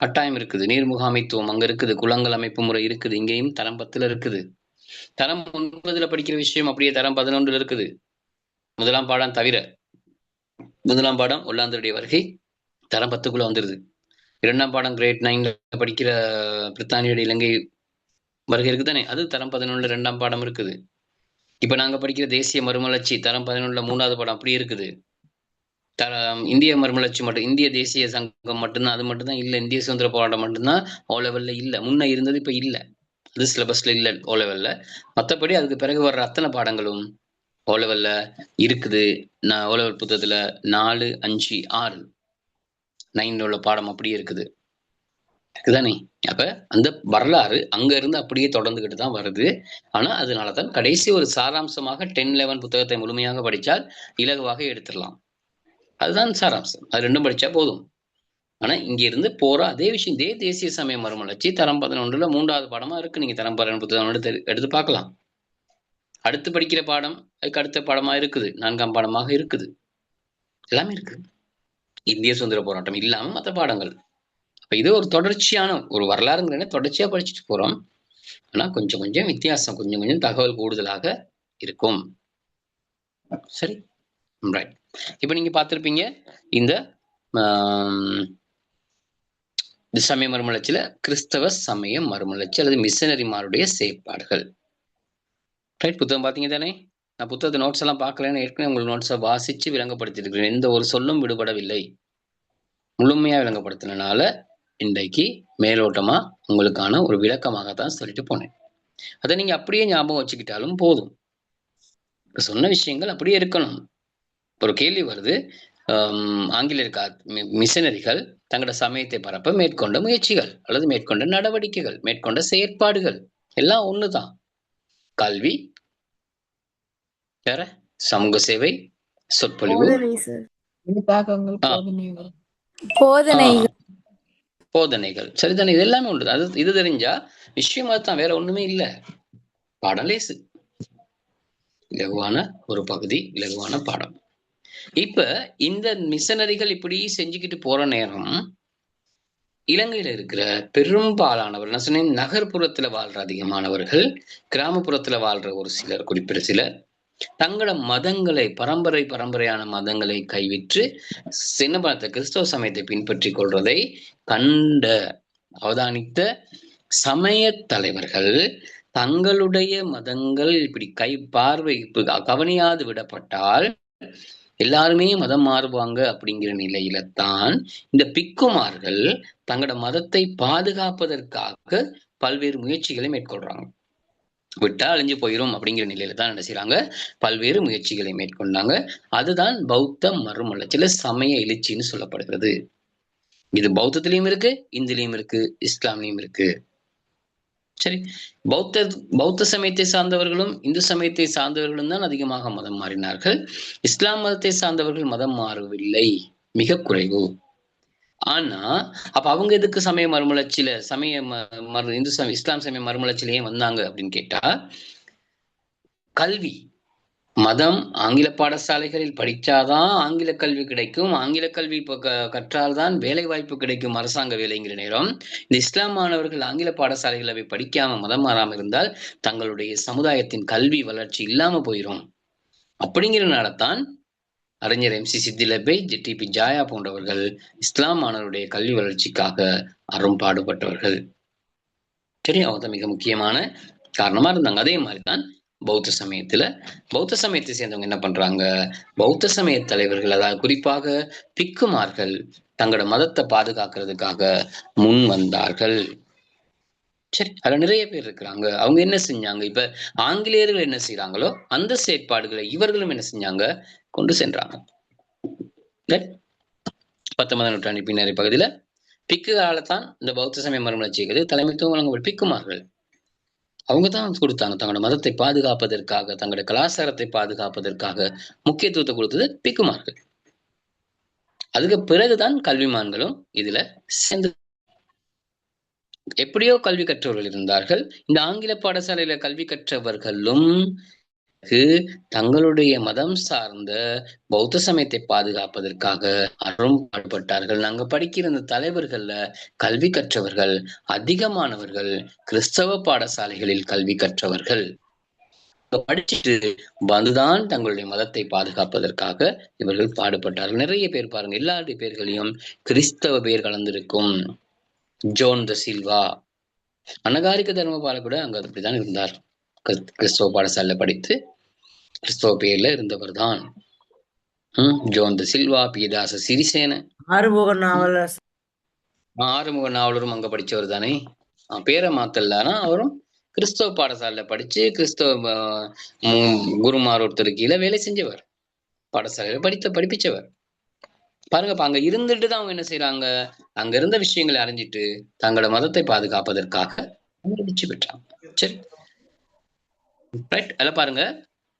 கட்டாயம் இருக்குது, நீர் முகாமைத்துவம் அங்க இருக்குது, குளங்கள் அமைப்பு முறை இருக்குது, இங்கேயும் தரம் 10ல இருக்குது. தரம் 9ல படிக்கிற விஷயம் அப்படியே தரம் 11ல இருக்குது. முதலாம் பாடம் தவிர. முதலாம் பாடம் ஒல்லாந்தருடைய வருகை தரம் 10க்குள்ள வந்துருது. 2ஆம் பாடம் கிரேட் 9ல படிக்கிற பிரித்தானியோட இலங்கை வருகை இருக்குதானே, அது தரம் 11ல 2ஆம் பாடம் இருக்குது. இப்ப நாங்க படிக்கிற தேசிய மறுமலர்ச்சி தரம் 11ல 3வது பாடம் அப்படியே இருக்குது. இந்திய மறுமலர்ச்சி மட்டும், இந்திய தேசிய சங்கம் மட்டும்தான், அது மட்டும்தான் இல்ல. இந்திய சுதந்திர போராட்டம் மட்டும்தான் ஓ லெவல்ல இல்ல. முன்ன இருந்தது, இப்ப இல்ல, அது சிலபஸ்ல இல்ல ஓ லெவல்ல. மற்றபடி அதுக்கு பிறகு வர்ற அத்தனை பாடங்களும் ஓ லெவல்ல இருக்குது. நான் ஓ லெவல் புத்தகத்துல 4, 5, 6 9ல உள்ள பாடம் அப்படியே இருக்குதானே. அப்ப அந்த வரலாறு அங்க இருந்து அப்படியே தொடர்ந்துகிட்டு தான் வருது. ஆனா அதனாலதான் கடைசி ஒரு சாராம்சமாக 10, 11 புத்தகத்தை முழுமையாக படிச்சால் இலகுவாக எடுத்துடலாம். அதுதான் சாராம்சம். அது 2ம் படிச்சா போதும். ஆனா இங்க இருந்து போற அதே விஷயம், இதே தேசிய சமய மறுமலர்ச்சி தரம் 11ல 3வது பாடமா இருக்கு. நீங்க தரம் 12 புத்தகம் எடுத்து பார்க்கலாம். அடுத்து படிக்கிற பாடம் அதுக்கு அடுத்த பாடமா இருக்குது, 4ஆம் பாடமாக இருக்குது, எல்லாமே இருக்கு. இந்திய சுதந்திர போராட்டம் இல்லாம மற்ற பாடங்கள். அப்ப இது ஒரு தொடர்ச்சியான ஒரு வரலாறுங்கிற தொடர்ச்சியா படிச்சுட்டு போறோம். ஆனா கொஞ்சம் கொஞ்சம் வித்தியாசம், கொஞ்சம் கொஞ்சம் தகவல் கூடுதலாக இருக்கும். சரி, ரைட். இப்ப நீங்க பார்த்திருப்பீங்க இந்த இந்த சமய மறுமலர்ச்சியில கிறிஸ்தவ சமய மறுமலர்ச்சி அல்லது மிஷனரிமாருடைய செயற்பாடுகள். ரைட், புத்தகம் பாத்தீங்க தானே? நான் புத்தகத்தை நோட்ஸ் எல்லாம் பார்க்கலன்னு ஏற்கனவே உங்களுக்கு நோட்ஸை வாசிச்சு விளங்கப்படுத்திருக்கிறேன். எந்த ஒரு சொல்லும் விடுபடவில்லை, முழுமையா விளங்கப்படுத்தினால இன்றைக்கு மேலோட்டமா உங்களுக்கான ஒரு விளக்கமாகத்தான் சொல்லிட்டு போனேன். அதை நீங்க அப்படியே ஞாபகம் வச்சுக்கிட்டாலும் போதும். சொன்ன விஷயங்கள் அப்படியே இருக்கணும். ஒரு கேள்வி வருது, ஆங்கிலேயர் மிஷனரிகள் தங்களோட சமயத்தை பரப்ப மேற்கொண்ட முயற்சிகள் அல்லது மேற்கொண்ட நடவடிக்கைகள், மேற்கொண்ட செயற்பாடுகள் எல்லாம் ஒண்ணுதான். கல்வி, வேற சமூக சேவை, சொற்பொழிவு, போதனைகள், சரிதானே? இது எல்லாமே உண்டு. அது இது தெரிஞ்சா விஷயம் அதுதான், வேற ஒண்ணுமே இல்லை. பாடம் லேசு, இலகுவான ஒரு பகுதி, இலகுவான பாடம். இப்ப இந்த மிஷனரிகள் இப்படி செஞ்சுக்கிட்டு போற நேரம் இலங்கையில இருக்கிற பெரும்பாலானவர், நான் சொன்னேன் நகர்ப்புறத்துல வாழ்ற அதிகமானவர்கள், கிராமப்புறத்துல வாழ்ற ஒரு சிலர், குறிப்பிட்ட சிலர் தங்களோட மதங்களை, பரம்பரையான மதங்களை கைவிற்று சின்னபாத்த கிறிஸ்தவ சமயத்தை பின்பற்றி கொள்வதை கண்ட அவதானித்த சமய தலைவர்கள் தங்களுடைய மதங்கள் இப்படி பார்வை கவனியாது விடப்பட்டால் எல்லாருமே மதம் மாறுவாங்க அப்படிங்கிற நிலையில தான் இந்த பிக்குமார்கள் தங்களோட மதத்தை பாதுகாப்பதற்காக பல்வேறு முயற்சிகளை மேற்கொள்றாங்க. விட்டா அழிஞ்சு போயிரும் அப்படிங்கிற நிலையில தான் என்ன செய்யறாங்க, பல்வேறு முயற்சிகளை மேற்கொண்டாங்க. அதுதான் பௌத்த மறுமலர்ச்சியில சமய எழுச்சின்னு சொல்லப்படுகிறது. இது பௌத்தத்திலையும் இருக்கு, இந்துலையும் இருக்கு, இஸ்லாம்லையும் இருக்கு. சரி, பௌத்த சமயத்தை சார்ந்தவர்களும் இந்து சமயத்தை சார்ந்தவர்களும் தான் அதிகமாக மதம் மாறினார்கள். இஸ்லாம் மதத்தை சார்ந்தவர்கள் மதம் மாறவில்லை, மிக குறைவு. ஆனா அப்ப அவங்க எதுக்கு சமய மறுமலர்ச்சியில இஸ்லாம் சமய மறுமலர்ச்சியிலேயே வந்தாங்க அப்படின்னு கேட்டா, கல்வி, மதம் ஆங்கில பாடசாலைகளில் படிச்சாதான் ஆங்கில கல்வி கிடைக்கும், ஆங்கில கல்வி கற்றால்தான் வேலை வாய்ப்பு கிடைக்கும், அரசாங்க வேலைங்கிற நேரம் இந்த இஸ்லாம் மாணவர்கள் ஆங்கில பாடசாலைகளை போய் படிக்காம மதம் மாறாம இருந்தால் தங்களுடைய சமுதாயத்தின் கல்வி வளர்ச்சி இல்லாம போயிடும். அப்படிங்கிறனால்தான் அறிஞர் MC சித்திலபை, JTP ஜாயா போன்றவர்கள் இஸ்லாம் மாணவருடைய கல்வி வளர்ச்சிக்காக அரும்பாடுபட்டவர்கள். சரி, அவங்க மிக முக்கியமான காரணமா இருந்தாங்க. அதே மாதிரிதான் பௌத்த சமயத்தை சேர்ந்தவங்க என்ன பண்றாங்க, பௌத்த சமய தலைவர்கள், அதாவது குறிப்பாக பிக்குமார்கள் தங்களோட மதத்தை பாதுகாக்கிறதுக்காக முன் வந்தார்கள். சரி, அதுல நிறைய பேர் இருக்கிறாங்க. அவங்க என்ன செஞ்சாங்க, இப்ப ஆங்கிலேயர்கள் என்ன செய்யறாங்களோ அந்த செயற்பாடுகளை இவர்களும் என்ன செஞ்சாங்க, கொண்டு சென்றாங்க. 19ஆம் நூற்றாண்டு பின்னரை பகுதியில பிக்குகளால்தான் இந்த பௌத்த சமய மறுமலர்ச்சிக்கு தலைமைத்துவம் வழங்கப்பட்ட பிக்குமார்கள் அவங்க தான் கொடுத்தாங்க. தங்களோட மதத்தை பாதுகாப்பதற்காக, தங்களோட கலாச்சாரத்தை பாதுகாப்பதற்காக முக்கியத்துவத்தை கொடுத்தது பிக்குமார்கள். அதுக்கு பிறகுதான் கல்விமான்களும் இதுல சேர்ந்து. எப்படியோ கல்வி கற்றவர்கள் இருந்தார்கள். இந்த ஆங்கில பாடசாலையில கல்வி கற்றவர்களும் தங்களுடைய மதம் சார்ந்த பௌத்த சமயத்தை பாதுகாப்பதற்காக அரும்பாடுபட்டார்கள். நாங்க படிக்கிற இந்த தலைவர்கள்ல கல்வி கற்றவர்கள் அதிகமானவர்கள் கிறிஸ்தவ பாடசாலைகளில் கல்வி கற்றவர்கள். படிச்சுட்டு வந்துதான் தங்களுடைய மதத்தை பாதுகாப்பதற்காக இவர்கள் பாடுபட்டார்கள். நிறைய பேர் பாருங்க, எல்லாருடைய பேர்களையும் கிறிஸ்தவ பேர் கலந்திருக்கும். ஜோன் த சில்வா, அனகாரிக தர்மபால கூட அங்க அப்படித்தான் இருந்தார். கிறிஸ்தவ பாடசாலையில படித்து கிறிஸ்தவ பேர்ல இருந்தவர் தான் ஜோன் த சில்வா. பியதாச சிறிசேன, ஆறுமுக நாவலரும் அங்க படிச்சவர் தானே. பேரை மாத்தலானா அவரும் கிறிஸ்தவ பாடசாலையில படிச்சு கிறிஸ்தவ குருமார் ஒருத்தர் கீழே வேலை செஞ்சவர், பாடசாலையில படிப்பிச்சவர். பாருங்க, அங்க இருந்துட்டு தான் அவங்க என்ன செய்யறாங்க, அங்க இருந்த விஷயங்களை அறிஞ்சிட்டு தங்களோட மதத்தை பாதுகாப்பதற்காக வெற்றி பெற்றாங்க. சரி, ரைட். அதில் பாருங்க,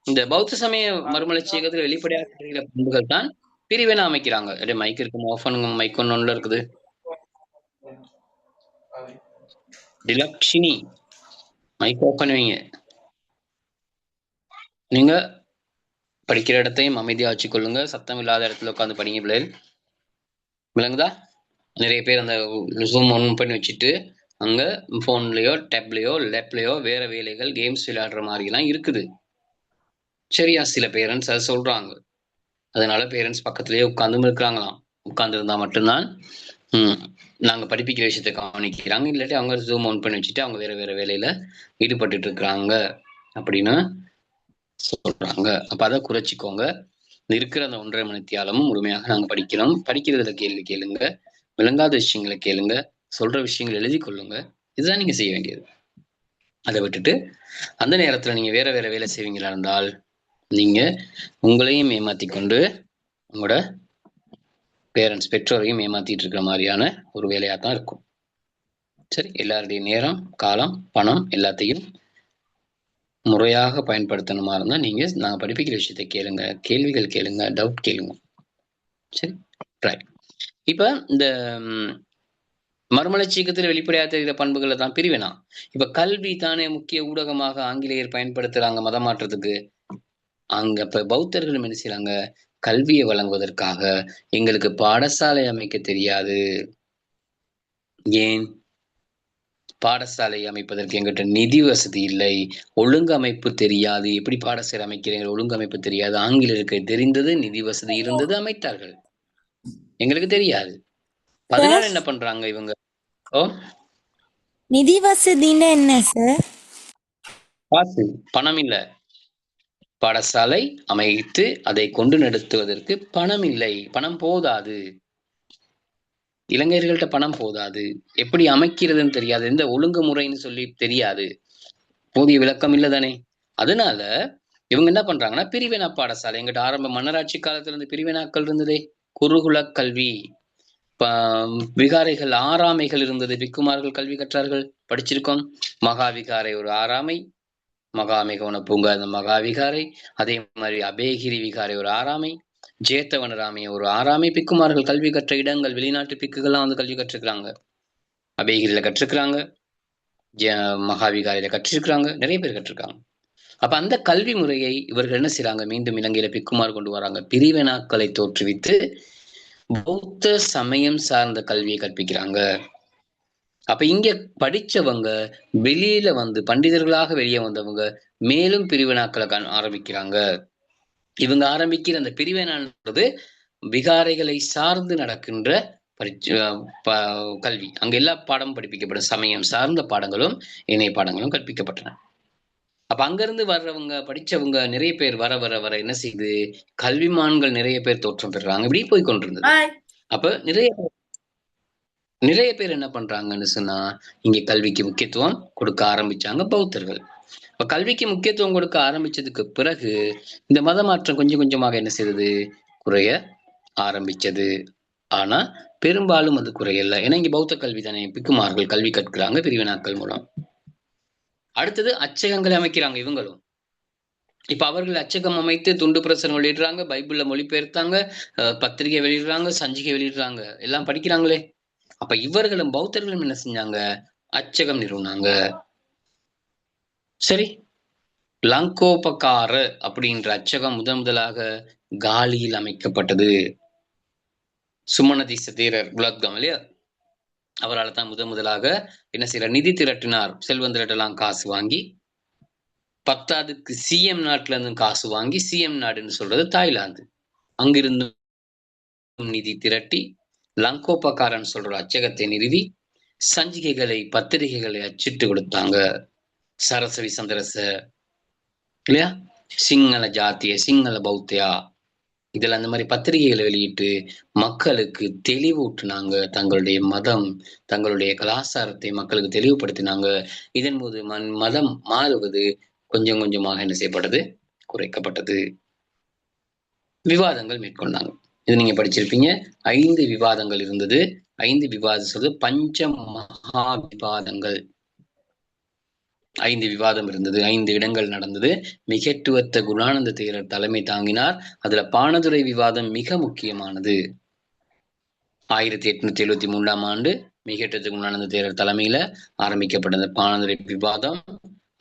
இந்த பௌத்த சமய மறுமலர்ச்சி இயக்கத்தில் வெளிப்படையாக தெரிகிற பண்புகள் தான் பிரிவினை அமைக்கிறாங்க. மைக் இருக்கு, ஆஃப் பண்ணுங்க, மைக் ஒன்று இருக்குது. டிலக்ஷினி, மைக் ஆஃப் பண்ணுவீங்க. நீங்க படிக்கிற இடத்தையும் அமைதியா வச்சுக்கொள்ளுங்க, சத்தம் இல்லாத இடத்துல உட்காந்து படிங்க பிள்ளைகள். விளங்குதா? நிறைய பேர் அந்த ஜூம் ஒன் பண்ணி வச்சுட்டு அங்க போன்லயோ டேப்லயோ லேப்லயோ வேற வேலைகள் கேம்ஸ் விளையாடுற மாதிரி எல்லாம் இருக்குது. சரியா? சில பேரண்ட்ஸ் அதை சொல்றாங்க. அதனால பேரண்ட்ஸ் பக்கத்திலேயே உட்கார்ந்தும் இருக்கிறாங்களாம். உட்கார்ந்து இருந்தா மட்டும்தான் நாங்க படிப்பிக்கிற விஷயத்த கவனிக்கிறாங்க, இல்லாட்டி அவங்க ஜூம் ஆன் பண்ணி வச்சுட்டு அவங்க வேற வேற வேலையில ஈடுபட்டு இருக்கிறாங்க அப்படின்னு சொல்றாங்க. அப்ப அதை குறைச்சிக்கோங்க. இருக்கிற அந்த 1.5 மணித்தியாலமும் முழுமையாக நாங்க படிக்கிறோம். படிக்கிறதுல கேள்வி கேளுங்க, விளங்காத விஷயங்களை கேளுங்க, சொல்ற விஷயங்கள் எழுதி கொள்ளுங்க. இதுதான் நீங்க செய்ய வேண்டியது. அதை விட்டுட்டு அந்த நேரத்துல நீங்க வேற வேற வேலை செய்வீங்களா இருந்தால் நீங்க உங்களையும் ஏமாத்தி கொண்டு உங்களோட பேரண்ட்ஸ் பெற்றோரையும் ஏமாத்திட்டு இருக்கிற மாதிரியான ஒரு வேலையா தான் இருக்கும். சரி, எல்லாருடைய நேரம், காலம், பணம் எல்லாத்தையும் முறையாக பயன்படுத்தணுமா இருந்தா நீங்க நாங்க படிப்பிக்கிற விஷயத்தை கேளுங்க, கேள்விகள் கேளுங்க, டவுட் கேளுங்க. சரி, ரைட். இப்ப இந்த மறுமலர்ச்சி இயக்கத்தில் வெளிப்படையாக தெரிகிற பண்புகளை தான் பிரிவினா. இப்ப கல்வி தானே முக்கிய ஊடகமாக ஆங்கிலேயர் பயன்படுத்துறாங்க மதமாற்றத்துக்கு. அங்க இப்ப பௌத்தர்களும் என்ன செய்யறாங்க, கல்வியை வழங்குவதற்காக எங்களுக்கு பாடசாலை அமைக்க தெரியாது. ஏன்? பாடசாலை அமைப்பதற்கு எங்கிட்ட நிதி வசதி இல்லை, ஒழுங்கமைப்பு தெரியாது. எப்படி பாடசாலை அமைக்கிறீங்க, ஒழுங்கமைப்பு தெரியாது. ஆங்கிலேயருக்கு தெரிந்தது, நிதி வசதி இருந்தது, அமைத்தார்கள். எங்களுக்கு தெரியாது. அதனால என்ன பண்றாங்க இவங்க, நிதி வசதின்னா என்ன சார்? காசு, பணம் இல்ல. பாடசாலை அமைத்து அதை கொண்டு நடத்துவதற்கு பணம் இல்லை, பணம் போதாது. இளைஞர்கள்ட்ட பணம் போதாது, எப்படி அமைக்கிறதுன்னு தெரியாது, எந்த ஒழுங்குமுறைன்னு சொல்லி தெரியாது, போதிய விளக்கம் இல்லதானே. அதனால இவங்க என்ன பண்றாங்கன்னா பிரிவினா பாடசாலை, எங்கிட்ட ஆரம்ப மன்னராட்சி காலத்துல இருந்து பிரிவினாக்கள் இருந்ததே, குருகுல கல்வி, விகாரைகள், ஆறாமைகள் இருந்தது, பிக்குமார்கள் கல்வி கற்றார்கள், படிச்சிருக்கோம். மகாவிகாரை ஒரு ஆறாமை, மகாமிகவன பூங்கா இந்த மகாவிகாரை, அதே மாதிரி அபேகிரி விகாரை ஒரு ஆறாமை, ஜேத்தவனராமைய ஒரு ஆறாமை. பிக்குமார்கள் கல்வி கற்ற இடங்கள், வெளிநாட்டு பிக்குகள்லாம் வந்து கல்வி கற்றுக்கிறாங்க, அபேகிரியில கற்றுக்கிறாங்க, மகாவிகாரியில கற்றிருக்கிறாங்க, நிறைய பேர் கற்றிருக்காங்க. அப்ப அந்த கல்வி முறையை இவர்கள் என்ன செய்யறாங்க, மீண்டும் இலங்கையில பிக்குமார் கொண்டு வராங்க. பிரிவினாக்களை தோற்றுவித்து பௌத்த சமயம் சார்ந்த கல்வியை கற்பிக்கிறாங்க. அப்ப இங்க படிச்சவங்க வெளியில வந்து பண்டிதர்களாக வெளியே வந்தவங்க மேலும் பிரிவினாக்களை ஆரம்பிக்கிறாங்க. இவங்க ஆரம்பிக்கிற அந்த பிரிவினான்றது விகாரைகளை சார்ந்து நடக்கின்ற கல்வி. அங்க எல்லா பாடமும் படிப்பிக்கப்படும், சமயம் சார்ந்த பாடங்களும் இணைய பாடங்களும் கற்பிக்கப்பட்டன. அப்ப அங்கிருந்து வர்றவங்க படிச்சவங்க நிறைய பேர் வர வர வர என்ன செய்யுது, கல்விமான்கள் நிறைய பேர் தோற்றம் பெறுறாங்க. இப்படி போய் கொண்டிருந்தது. அப்ப நிறைய பேர் என்ன பண்றாங்கன்னு சொன்னா இங்க கல்விக்கு முக்கியத்துவம் கொடுக்க ஆரம்பிச்சாங்க பௌத்தர்கள். இப்ப கல்விக்கு முக்கியத்துவம் கொடுக்க ஆரம்பிச்சதுக்கு பிறகு இந்த மதமாற்றம் கொஞ்சம் கொஞ்சமாக என்ன செய்தது, குறைய ஆரம்பிச்சது. ஆனா பெரும்பாலும் அது குறையல. ஏன்னா இங்க பௌத்த கல்வி தானே, பிக்குமார்கள் கல்வி கற்கிறாங்க பிரிவினாக்கள் மூலம். அடுத்தது அச்சகங்களை அமைக்கிறாங்க இவங்களும். இப்ப அவர்கள் அச்சகம் அமைத்து துண்டு பிரசுரம் வெளியிடுறாங்க, பைபிள்ல மொழிபெயர்த்தாங்க, பத்திரிகை வெளியிடுறாங்க, சஞ்சிகை வெளியிடுறாங்க, எல்லாம் படிக்கிறாங்களே. அப்ப இவர்களும் பௌத்தர்களும் என்ன செஞ்சாங்க, அச்சகம் நிறுவனாங்க. சரி, லங்கோபகார அப்படின்ற அச்சகம் முதலாக காலியில் அமைக்கப்பட்டது. சுமணதீச தேரர் உலகம் இல்லையா, அவரால் தான் முதலாக என்ன செய்யற, நிதி திரட்டினார். செல்வம் திரட்டலாம் காசு வாங்கி, பத்தாவதுக்கு சிஎம் நாட்டுல இருந்து காசு வாங்கி, சிஎம் நாடுன்னு சொல்றது தாய்லாந்து, அங்கிருந்து நிதி திரட்டி லங்கோபகாரன் சொல்ற அச்சகத்தை நிறுவி சஞ்சிகைகளை பத்திரிகைகளை அச்சிட்டு கொடுத்தாங்க. சரஸ்வதி சந்திரச இல்லையா, சிங்கள ஜாத்திய, சிங்கள பௌத்தியா, இதுல அந்த மாதிரி பத்திரிகைகளை வெளியிட்டு மக்களுக்கு தெளிவூட்டினாங்க. தங்களுடைய மதம், தங்களுடைய கலாச்சாரத்தை மக்களுக்கு தெளிவுபடுத்தினாங்க. இதன் போது மதம் மாறுவது கொஞ்சம் கொஞ்சமாக என்ன செய்யப்பட்டது, குறைக்கப்பட்டது. விவாதங்கள் மேற்கொண்டாங்க. இது நீங்க படிச்சிருப்பீங்க. 5 விவாதங்கள் இருந்தது. 5 விவாதம் சொல்றது பஞ்ச மகா விவாதங்கள். 5 விவாதம் இருந்தது, 5 இடங்கள் நடந்தது. மிகட்டுவத்த குணானந்த தேரர் தலைமை தாங்கினார். அதுல பாணதுரை விவாதம் மிக முக்கியமானது. 1873ஆம் ஆண்டு மிகட்டுவத்த குணானந்த தேரர் தலைமையில ஆரம்பிக்கப்பட்ட பாணதுரை விவாதம்.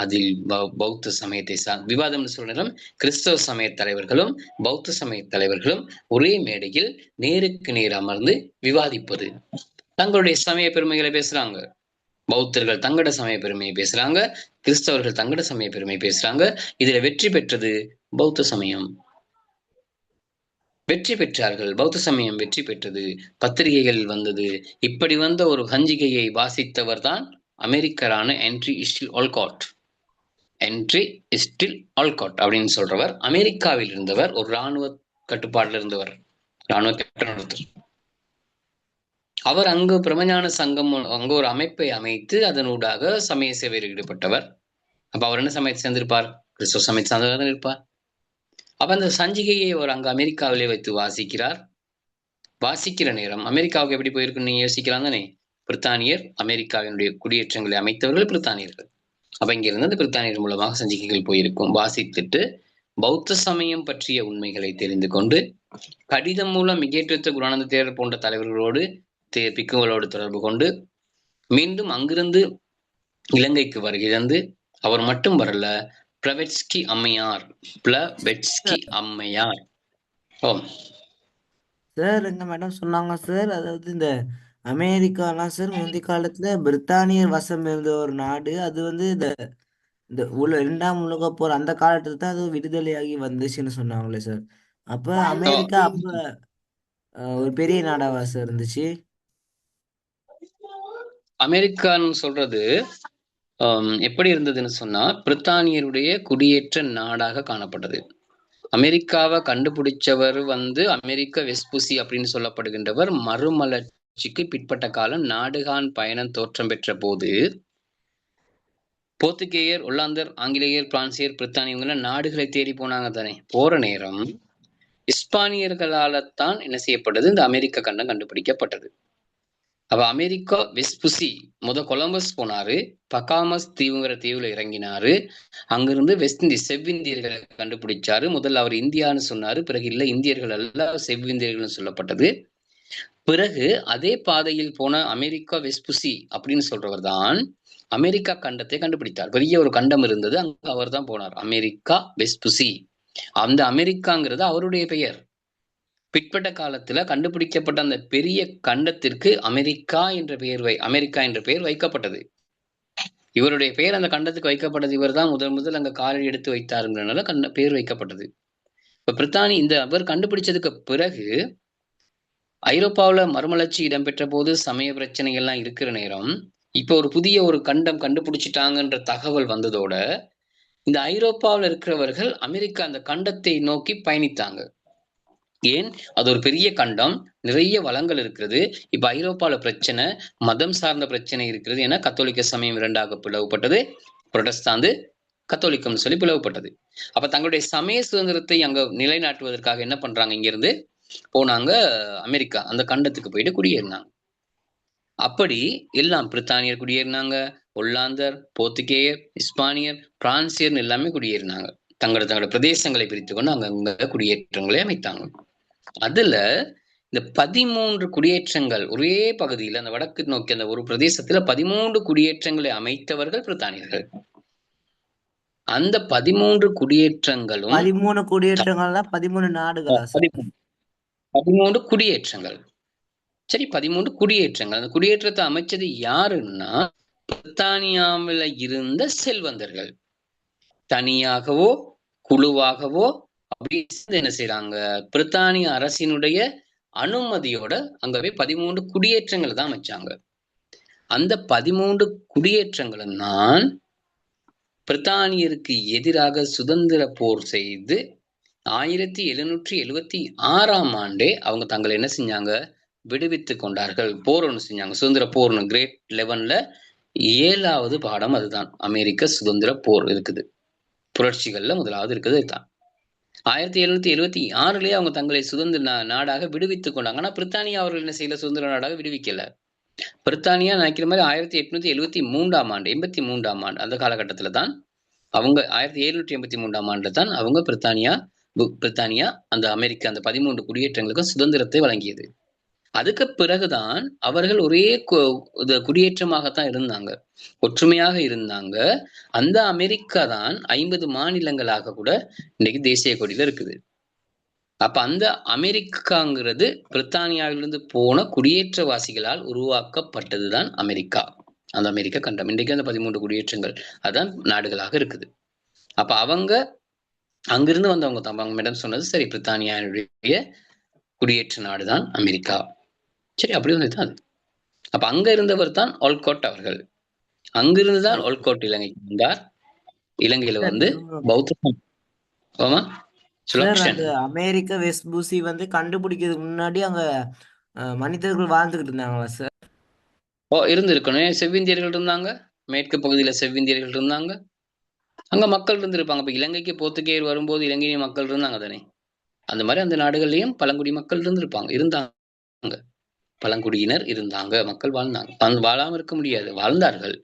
அதில் பௌத்த சமயத்தை விவாதம் சொல்ற நேரம் கிறிஸ்தவ சமய தலைவர்களும் பௌத்த சமய தலைவர்களும் ஒரே மேடையில் நேருக்கு நேர் அமர்ந்து விவாதிப்பது. தங்களுடைய சமய பெருமைகளை பேசுறாங்க. பௌத்தர்கள் தங்கட சமய பெருமையை பேசுறாங்க, கிறிஸ்தவர்கள் தங்கட சமய பெருமை பேசுறாங்க. இதுல வெற்றி பெற்றது பௌத்த சமயம். வெற்றி பெற்றார்கள். பௌத்த சமயம் வெற்றி பெற்றது. பத்திரிகைகள் வந்தது. இப்படி வந்த ஒரு சஞ்சிகையை வாசித்தவர் தான் அமெரிக்கரான Henry Steel Olcott. Henry Steel Olcott அப்படின்னு சொல்றவர் அமெரிக்காவில் இருந்தவர், ஒரு இராணுவ கட்டுப்பாடுல இருந்தவர், இராணுவ கேப்டன் ஒருத்தர். அவர் அங்கு பிரம்மஞான சங்கம் அங்கு ஒரு அமைப்பை அமைத்து அதனூடாக சமய சேவையில் ஈடுபட்டவர். அப்ப அவர் என்ன சமயத்தை சேர்ந்திருப்பார்? கிறிஸ்துவ சமயத்தை சார்ந்தவர் இருப்பார். அப்ப அந்த சஞ்சிகையை அவர் அங்கு அமெரிக்காவிலே வைத்து வாசிக்கிறார். வாசிக்கிற நேரம் அமெரிக்காவுக்கு எப்படி போயிருக்குன்னு நீங்க யோசிக்கலாம் தானே. பிரித்தானியர் அமெரிக்காவினுடைய குடியேற்றங்களை அமைத்தவர்கள் பிரித்தானியர்கள். அப்ப இங்கிருந்து அந்த பிரித்தானியர் மூலமாக சஞ்சிகைகள் போயிருக்கும். வாசித்துட்டு பௌத்த சமயம் பற்றிய உண்மைகளை தெரிந்து கொண்டு கடிதம் மூலம் மிகேற்றத்த குருவானந்த தேரர் போன்ற தலைவர்களோடு பிக்குகளோடு தொடர்பு கொண்டு மீண்டும் அங்கிருந்து இலங்கைக்கு வருகை தந்து அவர் மட்டும் வரல, பிளவெட்ஸ்கி அம்மையார் சார் எங்க மேடம் சொன்னாங்க சார், அதாவது இந்த அமெரிக்காலாம் சார் முந்தைய காலத்துல பிரித்தானியர் வசம் இருந்த ஒரு நாடு. அது வந்து இந்த இந்த 2ஆம் உலக போர் அந்த காலத்துல தான் அது விடுதலையாகி வந்துச்சுன்னு சொன்னாங்களே சார். அப்ப அமெரிக்கா அப்ப ஒரு பெரிய நாடாவா சார் இருந்துச்சு? அமெரிக்கான்னு சொல்றது எப்படி இருந்ததுன்னு சொன்னா பிரித்தானியருடைய குடியேற்ற நாடாக காணப்பட்டது. அமெரிக்காவை கண்டுபிடிச்சவர் அமெரிக்க வெஸ்புசி அப்படின்னு சொல்லப்படுகின்றவர் மறுமலர்ச்சிக்கு பிற்பட்ட காலம் நாடுகான் பயணம் தோற்றம் பெற்ற போது போர்த்துகேயர், ஒல்லாந்தர், ஆங்கிலேயர், பிரான்சியர், பிரித்தானியவங்க நாடுகளை தேடி போனாங்க தானே. போற நேரம் இஸ்பானியர்களால்தான் என்ன செய்யப்பட்டது, இந்த அமெரிக்க கண்டம் கண்டுபிடிக்கப்பட்டது. அப்ப அமெரிக்கா வெஸ்புசி கொலம்பஸ் போனாரு, பகாமஸ் தீவுங்கிற தீவுல இறங்கினாரு. அங்கிருந்து வெஸ்ட் இந்திய செவ்விந்தியர்களை கண்டுபிடிச்சாரு. முதல்ல அவர் இந்தியான்னு சொன்னாரு, பிறகு இல்ல இந்தியர்கள் அல்ல செவ்விந்தியர்கள் சொல்லப்பட்டது. பிறகு அதே பாதையில் போன அமெரிக்கா வெஸ்புசி அப்படின்னு சொல்றவர் தான் அமெரிக்கா கண்டத்தை கண்டுபிடித்தார். பெரிய ஒரு கண்டம் இருந்தது, அங்க அவர் தான் போனார். அமெரிக்கா வெஸ்புசி, அந்த அமெரிக்காங்கிறது அவருடைய பெயர். பிற்பட்ட காலத்துல கண்டுபிடிக்கப்பட்ட அந்த பெரிய கண்டத்திற்கு அமெரிக்கா என்ற பெயர் வைக்கப்பட்டது. இவருடைய பெயர் அந்த கண்டத்துக்கு வைக்கப்பட்டது. இவர் தான் முதல் அங்க காலடி எடுத்து வைத்தாருங்கிறனால பெயர் வைக்கப்பட்டது. இப்ப பிரித்தானி அவர் கண்டுபிடிச்சதுக்கு பிறகு ஐரோப்பாவில மறுமலர்ச்சி இடம்பெற்ற போது சமய பிரச்சனைகள்லாம் இருக்கிற நேரம் இப்ப ஒரு புதிய ஒரு கண்டம் கண்டுபிடிச்சிட்டாங்கன்ற தகவல் வந்ததோட இந்த ஐரோப்பாவில் இருக்கிறவர்கள் அமெரிக்கா அந்த கண்டத்தை நோக்கி பயணித்தாங்க. ஏன்? அது ஒரு பெரிய கண்டம், நிறைய வளங்கள் இருக்கிறது. இப்ப ஐரோப்பால பிரச்சனை, மதம் சார்ந்த பிரச்சனை இருக்கிறது. ஏன்னா கத்தோலிக்க சமயம் 2ஆக பிளவுபட்டது, புரொட்டஸ்தாந்து கத்தோலிக்கம் சொல்லி பிளவுபட்டது. அப்ப தங்களுடைய சமய சுதந்திரத்தை அங்க நிலைநாட்டுவதற்காக என்ன பண்றாங்க, இங்க இருந்து போனாங்க அமெரிக்கா, அந்த கண்டத்துக்கு போயிட்டு குடியேறினாங்க. அப்படி எல்லாம் பிரித்தானியர் குடியேறினாங்க, ஒல்லாந்தர், போர்த்துகேயர், இஸ்பானியர், பிரான்சியர் எல்லாமே குடியேறினாங்க. தங்களோட பிரதேசங்களை பிரித்து கொண்டு அங்கங்க குடியேற்றங்களை அமைத்தாங்க. அதுல இந்த 13 குடியேற்றங்கள் ஒரே பகுதியில் அந்த வடக்கு நோக்கி அந்த ஒரு பிரதேசத்துல 13 குடியேற்றங்களை அமைத்தவர்கள் பிரித்தானியர்கள். அந்த 13 குடியேற்றங்களும் 13 குடியேற்றங்கள் 13 நாடுகளா? 13 குடியேற்றங்கள். சரி, 13 குடியேற்றங்கள். அந்த குடியேற்றத்தை அமைச்சது யாருன்னா பிரித்தானியாவில் இருந்த செல்வந்தர்கள். தனியாகவோ குழுவாகவோ அப்படி என்ன செய்யறாங்க, பிரித்தானிய அரசினுடைய அனுமதியோட அங்கவே 13 குடியேற்றங்களை தான் அமைச்சாங்க. அந்த 13 குடியேற்றங்களும் தான் பிரித்தானியருக்கு எதிராக சுதந்திர போர் செய்து 1776ஆம் ஆண்டே அவங்க தங்களை என்ன செஞ்சாங்க, விடுவித்து கொண்டார்கள். போர் ஒன்று செஞ்சாங்க, சுதந்திர போர். கிரேட் 11ல 7வது பாடம் அதுதான். அமெரிக்க சுதந்திர போர் இருக்குது, புரட்சிகள்ல முதலாவது இருக்குது இதுதான். 1776லயே அவங்க தங்களை சுதந்திர நாடாக விடுவித்துக் கொண்டாங்க. ஆனா பிரித்தானியா அவர்கள் என்ன செய்யல, சுதந்திர நாடாக விடுவிக்கல. பிரித்தானியா நினைக்கிற மாதிரி 1873ஆம் ஆண்டு 83ஆம் ஆண்டு அந்த காலகட்டத்துல தான் அவங்க 1783ஆம் ஆண்டுல தான் அவங்க பிரித்தானியா அந்த அமெரிக்கா அந்த 13 குடியேற்றங்களுக்கும் சுதந்திரத்தை வழங்கியது. அதுக்கு பிறகுதான் அவர்கள் ஒரே குடியேற்றமாகத்தான் இருந்தாங்க, ஒற்றுமையாக இருந்தாங்க. அந்த அமெரிக்கா தான் 50 மாநிலங்களாக கூட இன்னைக்கு தேசிய கொடியில இருக்குது. அப்ப அந்த அமெரிக்காங்கிறது பிரித்தானியாவிலிருந்து போன குடியேற்றவாசிகளால் உருவாக்கப்பட்டதுதான் அமெரிக்கா. அந்த அமெரிக்க கண்டம் இன்றைக்கு அந்த 13 குடியேற்றங்கள் அதான் நாடுகளாக இருக்குது. அப்ப அவங்க அங்கிருந்து வந்தவங்க தான். அவங்க மேடம் சொன்னது சரி, பிரித்தானியாவுடைய குடியேற்ற நாடுதான் அமெரிக்கா. சரி, அப்படி வந்து தான். அப்ப அங்க இருந்தவர் தான் ஒல்கோட் அவர்கள். அங்கிருந்துதான் சார் ஒல்கோட் இலங்கைக்கு வந்தார். இலங்கையில சார் வந்து பௌத்தம். ஆமா, சார் சுலக்ஷன். அந்த அமெரிக்க வெஸ்பூசி வந்து கண்டுபிடிக்கிறதுக்கு முன்னாடி அங்க மனிதர்கள் வாழ்ந்துகிட்டு இருந்தாங்களா சார்? இருந்திருக்கணும். செவ்விந்தியர்கள் இருந்தாங்க. மேற்கு பகுதியில செவ்விந்தியர்கள் இருந்தாங்க. அங்க மக்கள் இருந்திருப்பாங்க. இப்ப இலங்கைக்கு போர்த்துகேயர் வரும்போது இலங்கையில மக்கள் இருந்தாங்க தானே. அந்த மாதிரி அந்த நாடுகள்லயும் பழங்குடி மக்கள் இருந்தாங்க. பழங்குடியினர் இருந்தாங்க. மக்கள் வாழ்ந்தாங்க. வாழாம இருக்க முடியாது, வாழ்ந்தார்கள்.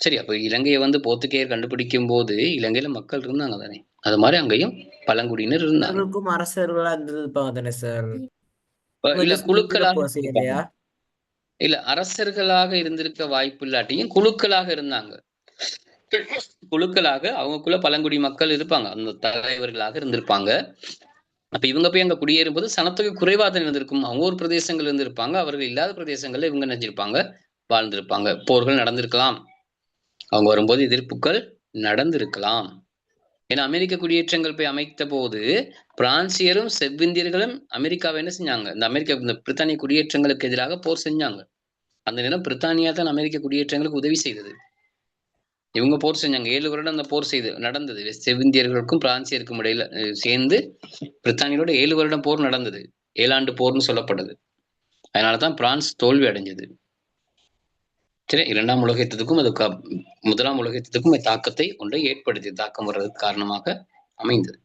சரி, அப்ப இலங்கையை வந்து போர்த்துகேயர் கண்டுபிடிக்கும் போது இலங்கையில மக்கள் இருந்தாங்க தானே. அது மாதிரி அங்கேயும் பழங்குடியினர் இருந்தாங்க. அவர்களுக்கும் அரசர்களா இருந்திருப்பாங்க தானே சார்? இல்ல, குழுக்களாக இருந்திருப்போம் இருந்திருப்பாங்க. இல்லையா? இல்ல, அரசர்களாக இருந்திருக்க வாய்ப்பு இல்லாட்டியும் குழுக்களாக இருந்தாங்க. குழுக்களாக அவங்களுக்குள்ள பழங்குடி மக்கள் இருப்பாங்க. அந்த தலைவர்களாக இருந்திருப்பாங்க. அப்ப இவங்க போய் அங்க குடியேறும் போது சனத்தொகை குறைவா தான் இருந்திருக்கும். அவங்க ஒரு பிரதேசங்கள் இருந்திருப்பாங்க. அவர்கள் இல்லாத பிரதேசங்கள்ல இவங்க நினைச்சிருப்பாங்க, வாழ்ந்திருப்பாங்க. போர்கள் நடந்திருக்கலாம். அவங்க வரும்போது எதிர்ப்புகள் நடந்திருக்கலாம். ஏன்னா அமெரிக்க குடியேற்றங்கள் போய் அமைத்த போது பிரான்சியரும் செவ்விந்தியர்களும் அமெரிக்காவை என்ன செஞ்சாங்க? இந்த பிரித்தானிய குடியேற்றங்களுக்கு எதிராக போர் செஞ்சாங்க. அந்த நேரம் பிரித்தானியா தான் அமெரிக்க குடியேற்றங்களுக்கு உதவி செய்தது. இவங்க போர் செஞ்சாங்க. 7 வருடம் அந்த போர் நடந்தது. செவ்விந்தியர்களுக்கும் பிரான்சியருக்கும் இடையில சேர்ந்து பிரித்தானியோட 7 வருடம் போர் நடந்தது. 7 ஆண்டு போர்னு சொல்லப்படுது. அதனாலதான் பிரான்ஸ் தோல்வி அடைஞ்சது. சரி, 2ஆம் உலக யுத்தத்துக்கும் அதுக்கு 1ஆம் உலக யுத்தத்துக்கும் தாக்கத்தை ஒன்றை ஏற்படுத்தி தாக்கம் வர்றதுக்கு காரணமாக அமைந்தது.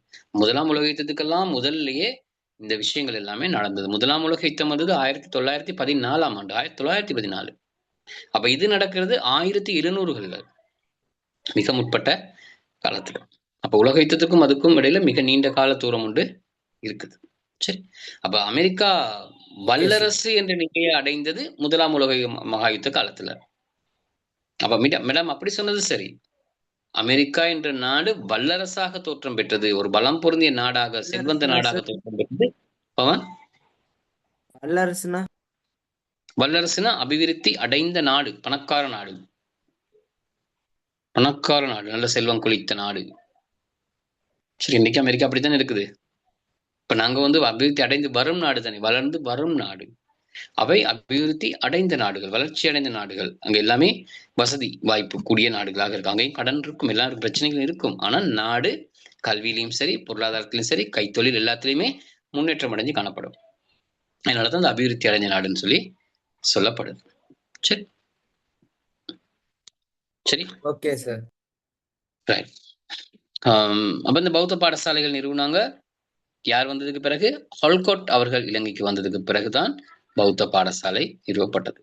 1ஆம் உலக யுத்தத்துக்கெல்லாம் முதல்லயே இந்த விஷயங்கள் எல்லாமே நடந்தது. 1ஆம் உலக யுத்தம் வந்தது 1914ஆம் ஆண்டு, 1914. அப்ப இது நடக்கிறது 1700கள்ல, மிக முற்பட்ட காலத்துல. அப்ப உலக யுத்தத்துக்கும் அதுக்கும் இடையில மிக நீண்ட கால தூரம் உண்டு இருக்குது. சரி, அப்ப அமெரிக்கா வல்லரசு என்ற நிலையை அடைந்தது 1ஆம் உலக மகாயுத்த காலத்துல. அப்ப மேடம் அப்படி சொன்னது சரி. அமெரிக்கா என்ற நாடு வல்லரசாக தோற்றம் பெற்றது, ஒரு பலம் பொருந்திய நாடாக, செல்வந்த நாடாக தோற்றம் பெற்றது. வல்லரசுனா வல்லரசுனா அபிவிருத்தி அடைந்த நாடு, பணக்கார நாடு, பணக்கார நாடு, நல்ல செல்வம் கொளித்த நாடு. சரி, இன்னைக்கு அமெரிக்கா அப்படித்தானே இருக்குது. இப்ப நாங்க வந்து அபிவிருத்தி அடைந்து வரும் நாடு தானே, வளர்ந்து வரும் நாடு. அவை அபிவிருத்தி அடைந்த நாடுகள், வளர்ச்சி அடைந்த நாடுகள். அங்க எல்லாமே வசதி வாய்ப்பு கூடிய நாடுகளாக இருக்கு. அங்கேயும் கடன் இருக்கும், எல்லாருக்கும் பிரச்சனைகள் இருக்கும். ஆனா நாடு கல்வியிலையும் சரி, பொருளாதாரத்திலும் சரி, கைத்தொழில் எல்லாத்திலையுமே முன்னேற்றம் அடைஞ்சு காணப்படும். அதனாலதான் அந்த அபிவிருத்தி அடைஞ்ச நாடுன்னு சொல்லி சொல்லப்படுது. சரி சரி, ஓகே சார். ரைட். அப்ப இந்த பௌத்த பாடசாலைகள் நிறுவனாங்க. யார் வந்ததுக்கு பிறகு? ஒல்கோட் அவர்கள் இலங்கைக்கு வந்ததுக்கு பிறகுதான் பௌத்த பாடசாலை நிறுவப்பட்டது.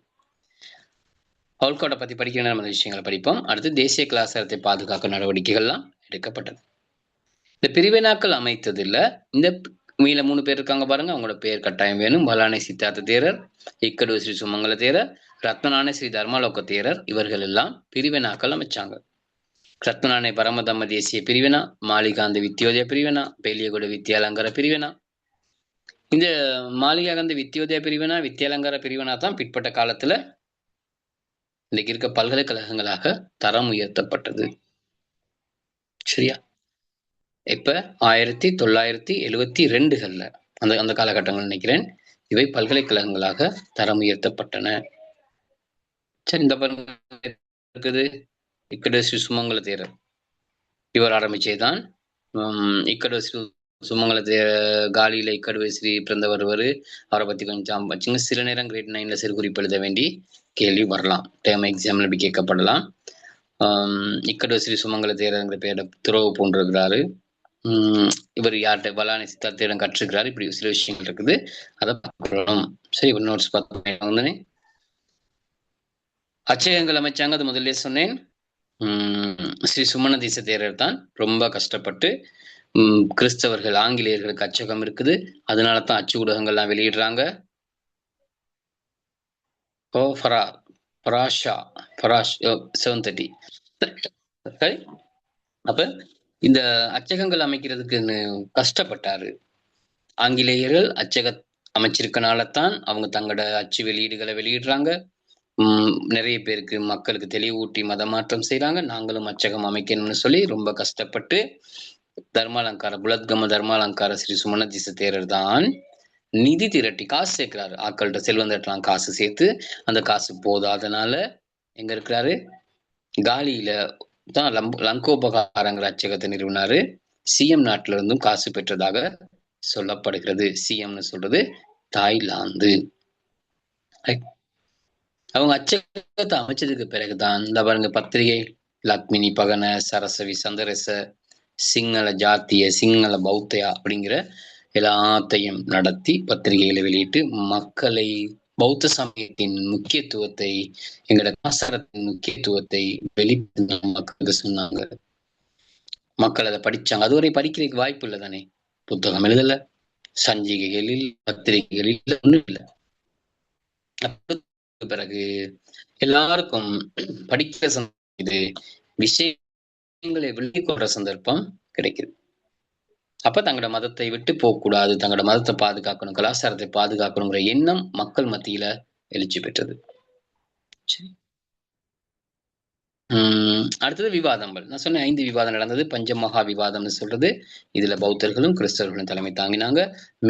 ஒல்கோட்டை பத்தி படிக்கிற நம்ம விஷயங்களை படிப்போம். அடுத்து தேசிய கலாச்சாரத்தை பாதுகாக்கும் நடவடிக்கைகள்லாம் எடுக்கப்பட்டது. இந்த பிரிவினாக்கள் அமைத்ததில்ல. இந்த மீள 3 பேர் இருக்காங்க பாருங்க, அவங்களோட பேர் கட்டாயம் வேணும். பலானை சித்தார்த்த தேரர், இக்கடு ஸ்ரீ சுமங்கல தேரர், ரத்னானை ஸ்ரீ தர்மாலோக தேரர், இவர்கள் எல்லாம் பிரிவினாக்கள் அமைச்சாங்க. ரத்னானை பரமதம்ம தேசிய பிரிவினா, மாளிகாந்த வித்தியோதய பிரிவினா, பேலியகுட வித்யாலங்கர பிரிவினா. இந்த மாளிகாந்த வித்தியோதய பிரிவினா, வித்யாலங்கர பிரிவினா தான் பிற்பட்ட காலத்துல இன்னைக்கு இருக்க பல்கலைக்கழகங்களாக தரம் உயர்த்தப்பட்டது. சரியா? இப்ப 1972கள்ல அந்த காலகட்டங்கள் நினைக்கிறேன், இவை பல்கலைக்கழகங்களாக தரம் உயர்த்தப்பட்டன. சரி, இந்த இருக்குது இக்கடு ஸ்ரீ சுமங்கல தேரர். இவர் ஆரம்பிச்சேதான் இக்கடு ஸ்ரீ சுமங்கல காலியில இக்கடுவை ஸ்ரீ பிறந்தவர். அவரை பத்தி கொஞ்சம் வச்சுங்க. சில நேரம் கிரேட் 9ல சிறு குறிப்பு எழுத வேண்டி கேள்வி வரலாம், டேர்ம் எக்ஸாம்ல இப்படி கேட்கப்படலாம். இக்கடு ஸ்ரீ சுமங்கல தேரங்கிற பேரை துறவு போன்றிருக்கிறாரு. இவர் யார்கிட்ட பலானை சித்தார்த்திடம் கற்றுக்கிறாரு. இப்படி சில விஷயங்கள் இருக்குது, அதை பார்க்கணும். சரி, ஒரு நோட்ஸ் பார்த்தேன். அச்சகங்கள் அமைச்சாங்க, அது முதல்ல சொன்னேன். ஸ்ரீ சுமணதீச தேரர் தான் ரொம்ப கஷ்டப்பட்டு கிறிஸ்தவர்கள் ஆங்கிலேயர்களுக்கு அச்சகம் இருக்குது, அதனால தான் அச்சு ஊடகங்கள்லாம் வெளியிடுறாங்க. அப்ப இந்த அச்சகங்கள் அமைக்கிறதுக்கு கஷ்டப்பட்டாரு. ஆங்கிலேயர்கள் அச்சக அமைச்சிருக்கனாலதான் அவங்க தங்களோட அச்சு வெளியீடுகளை வெளியிடுறாங்க. நிறைய பேருக்கு மக்களுக்கு தெளிவூட்டி மதமாற்றம் செய்யறாங்க. நாங்களும் அச்சகம் அமைக்கணும்னு சொல்லி ரொம்ப கஷ்டப்பட்டு தர்மாலங்கார புலத்கம தர்மாலங்கார ஸ்ரீ சுமணதீச தேரர் தான் நிதி திரட்டி காசு சேர்க்கிறாரு. ஆக்கள்கிட்ட செல்வந்தட்டெல்லாம் காசு சேர்த்து அந்த காசு போதாதனால எங்க இருக்கிறாரு? காலியில தான் லங்கோபகாரங்கிற அச்சகத்தை நிறுவினாரு. சிஎம் நாட்டில இருந்தும் காசு பெற்றதாக சொல்லப்படுகிறது. சிஎம்னு சொல்றது தாய்லாந்து. அவங்க அச்சகத்தை அமைச்சதுக்கு பிறகுதான் இந்த பாருங்க பத்திரிகை லக்மினி பகன சரசவி சந்தரச சிங்கள ஜாத்திய சிங்கள பௌத்தையா அப்படிங்கிற எல்லாத்தையும் நடத்தி பத்திரிகைகளை வெளியிட்டு மக்களை பௌத்த சமயத்தின் முக்கியத்துவத்தை எங்களோட கலாச்சாரத்தின் முக்கியத்துவத்தை வெளிப்படுத்த மக்களுக்கு சொன்னாங்க. மக்கள் அதை படிச்சாங்க. அதுவரை படிக்கிறதுக்கு வாய்ப்பு இல்லை தானே. புத்தகம் எழுதல, சஞ்சிகைகளில் பத்திரிகைகளில் ஒண்ணும் இல்லை. பிறகு எல்லாருக்கும் படிக்கிற இது விஷயங்களை வெளிக்கொள்ற சந்தர்ப்பம் கிடைக்குது. அப்ப தங்களோட மதத்தை விட்டு போகக்கூடாது, தங்களோட மதத்தை பாதுகாக்கணும், கலாச்சாரத்தை பாதுகாக்கணுங்கிற எண்ணம் மக்கள் மத்தியில எழுச்சி பெற்றது. சரி. அடுத்தது விவாதங்கள். நான் சொன்ன 5 விவாதம் நடந்தது. பஞ்சமகா விவாதம்னு சொல்றது. இதுல பௌத்தர்களும் கிறிஸ்தவர்களும் தலைமை தாங்கினாங்க.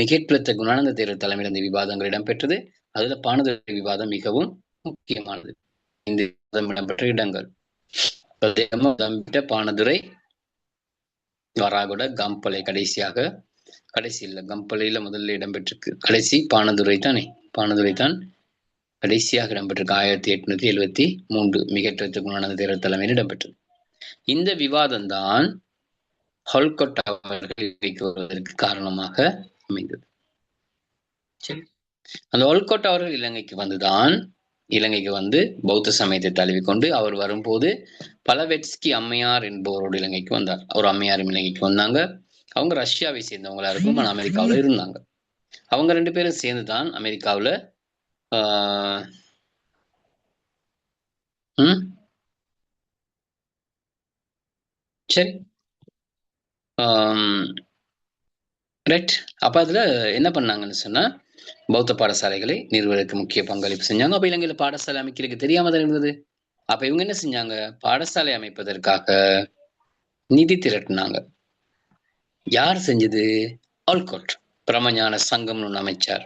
மிகட்பிளத்த குணானந்த தேரர் தலைமையில் இந்த விவாதங்கள் இடம்பெற்றது. அதுல பானதுரை விவாதம் மிகவும் முக்கியமானது. இந்த விவாதம் இடம்பெற்ற இடங்கள் பானதுரை, வராகுட, கம்பளை, கடைசி இல்ல கம்பளையில முதல்ல இடம்பெற்றிருக்கு. கடைசி பானதுரை தானே. பானதுரை தான் கடைசியாக இடம்பெற்றிருக்கு. 1873 மிகற்ற குணானந்த தேரர் தலைமையில் இடம்பெற்றது. இந்த விவாதம் தான் ஹொல்கொட் அவர்கள் வருவதற்கு காரணமாக அமைந்தது. சரி. அந்த ஹொல்கொட் அவர்கள் இலங்கைக்கு வந்து பௌத்த சமயத்தை தழுவிக்கொண்டு அவர் வரும்போது பலவெட்ஸ்கி அம்மையார் என்பவரோடு இலங்கைக்கு வந்தார். அவர் அம்மையாரும் இலங்கைக்கு வந்தாங்க. அவங்க ரஷ்யாவை சேர்ந்தவங்களா இருக்கும், ஆனால் அமெரிக்காவில் இருந்தாங்க. அவங்க 2 பேரும் சேர்ந்துதான் அமெரிக்காவில் சரி ரைட். அப்ப அதுல என்ன பண்ணாங்கன்னு சொன்னா பௌத்த பாடசாலைகளை நிறுவனத்துக்கு முக்கிய பங்களிப்பு செஞ்சாங்க. அப்ப இலங்கையில பாடசாலை அமைக்கிறதுக்கு தெரியாம தான் இருந்தது. அப்ப இவங்க என்ன செஞ்சாங்க? பாடசாலை அமைப்பதற்காக நிதி திரட்டினாங்க. யார் செஞ்சது? ஆல்கோட் பிரமஞான சங்கம்னு ஒண்ணு அமைச்சார்.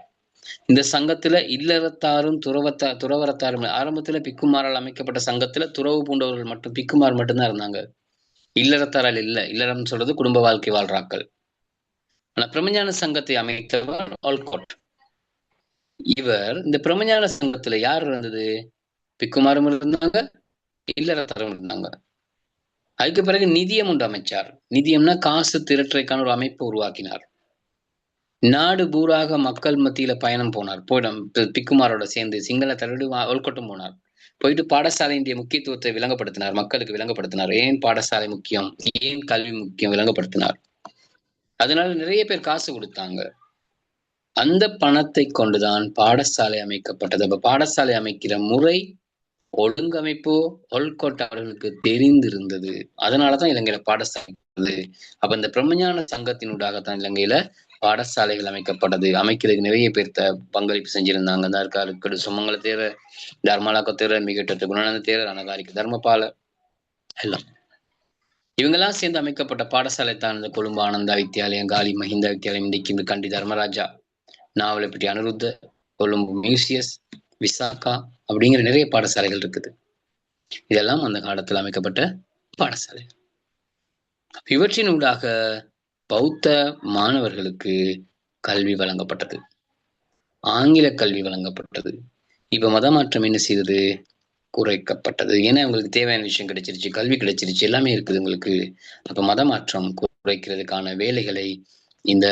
இந்த சங்கத்துல இல்லறத்தாரும் துறவரத்தாரும் ஆரம்பத்துல பிக்குமாரால் அமைக்கப்பட்ட சங்கத்துல துறவு பூண்டவர்கள் மட்டும், பிக்குமார் மட்டும்தான் இருந்தாங்க. இல்லறத்தாரால் இல்ல. இல்லறம் சொல்றது குடும்ப வாழ்க்கை வாழ்றாக்கள். ஆனா பிரமஞான சங்கத்தை அமைத்தவர் ஆல்கோட். இவர் இந்த பிரமஞான சங்கத்துல யார் இருந்தது? பிக்குமாரும் இருந்தாங்க, இல்லறத்தாரும் இருந்தாங்க. அதுக்கு பிறகு நிதியம் ஒன்று அமைச்சார். நிதியம்னா காசு திரட்டுறதுக்கான ஒரு அமைப்பை உருவாக்கினார். நாடு பூராக மக்கள் மத்தியில பயணம் போனார். பிக்குமாரோட சேர்ந்து சிங்கள தரடு ஒல்கொட்டும் போனார். போயிட்டு பாடசாலையினுடைய முக்கியத்துவத்தை விளங்கப்படுத்தினார், மக்களுக்கு விளங்கப்படுத்தினார். ஏன் பாடசாலை முக்கியம், ஏன் கல்வி முக்கியம் விளங்கப்படுத்தினார். அதனால நிறைய பேர் காசு கொடுத்தாங்க. அந்த பணத்தை கொண்டுதான் பாடசாலை அமைக்கப்பட்டது. அப்ப பாடசாலை அமைக்கிற முறை, ஒழுங்கமைப்பு ஒல்கொட் அவர்களுக்கு தெரிந்திருந்தது. அதனாலதான் இலங்கையில பாடசாலை. அப்ப இந்த பிரம்மஞான சங்கத்தினூடாகத்தான் இலங்கையில பாடசாலைகள் அமைக்கப்பட்டது. அமைக்கிறதுக்கு நிறைய பேர் பங்களிப்பு செஞ்சிருந்தாங்க. தான் இருக்காரு சுமங்கல தேரர், தர்மலாக்க தேரர், மிகட்ட குணானந்த தேரர், அனகாரிக்கு தர்மபால எல்லாம் இவங்கெல்லாம் சேர்ந்து அமைக்கப்பட்ட பாடசாலை தான் இந்த கொழும்பு ஆனந்தா வித்தியாலயம், காலி மஹிந்தா வித்தியாலயம், இன்றைக்கு இந்த கண்டி தர்மராஜா, நாவலப்பட்டி அனுருத்த, கொழும்பு மியூசியஸ், விசாகா அப்படிங்கிற நிறைய பாடசாலைகள் இருக்குது. இதெல்லாம் அந்த காலத்தில் அமைக்கப்பட்ட பாடசாலை. இவற்றினூடாக பௌத்த மாணவர்களுக்கு கல்வி வழங்கப்பட்டது, ஆங்கில கல்வி வழங்கப்பட்டது. இப்ப மதமாற்றம் என்ன செய்தது? குறைக்கப்பட்டது. ஏன்னா உங்களுக்கு தேவையான விஷயம் கிடைச்சிருச்சு, கல்வி கிடைச்சிருச்சு, எல்லாமே இருக்குது உங்களுக்கு. அப்ப மதமாற்றம் குறைக்கிறதுக்கான வேலைகளை இந்த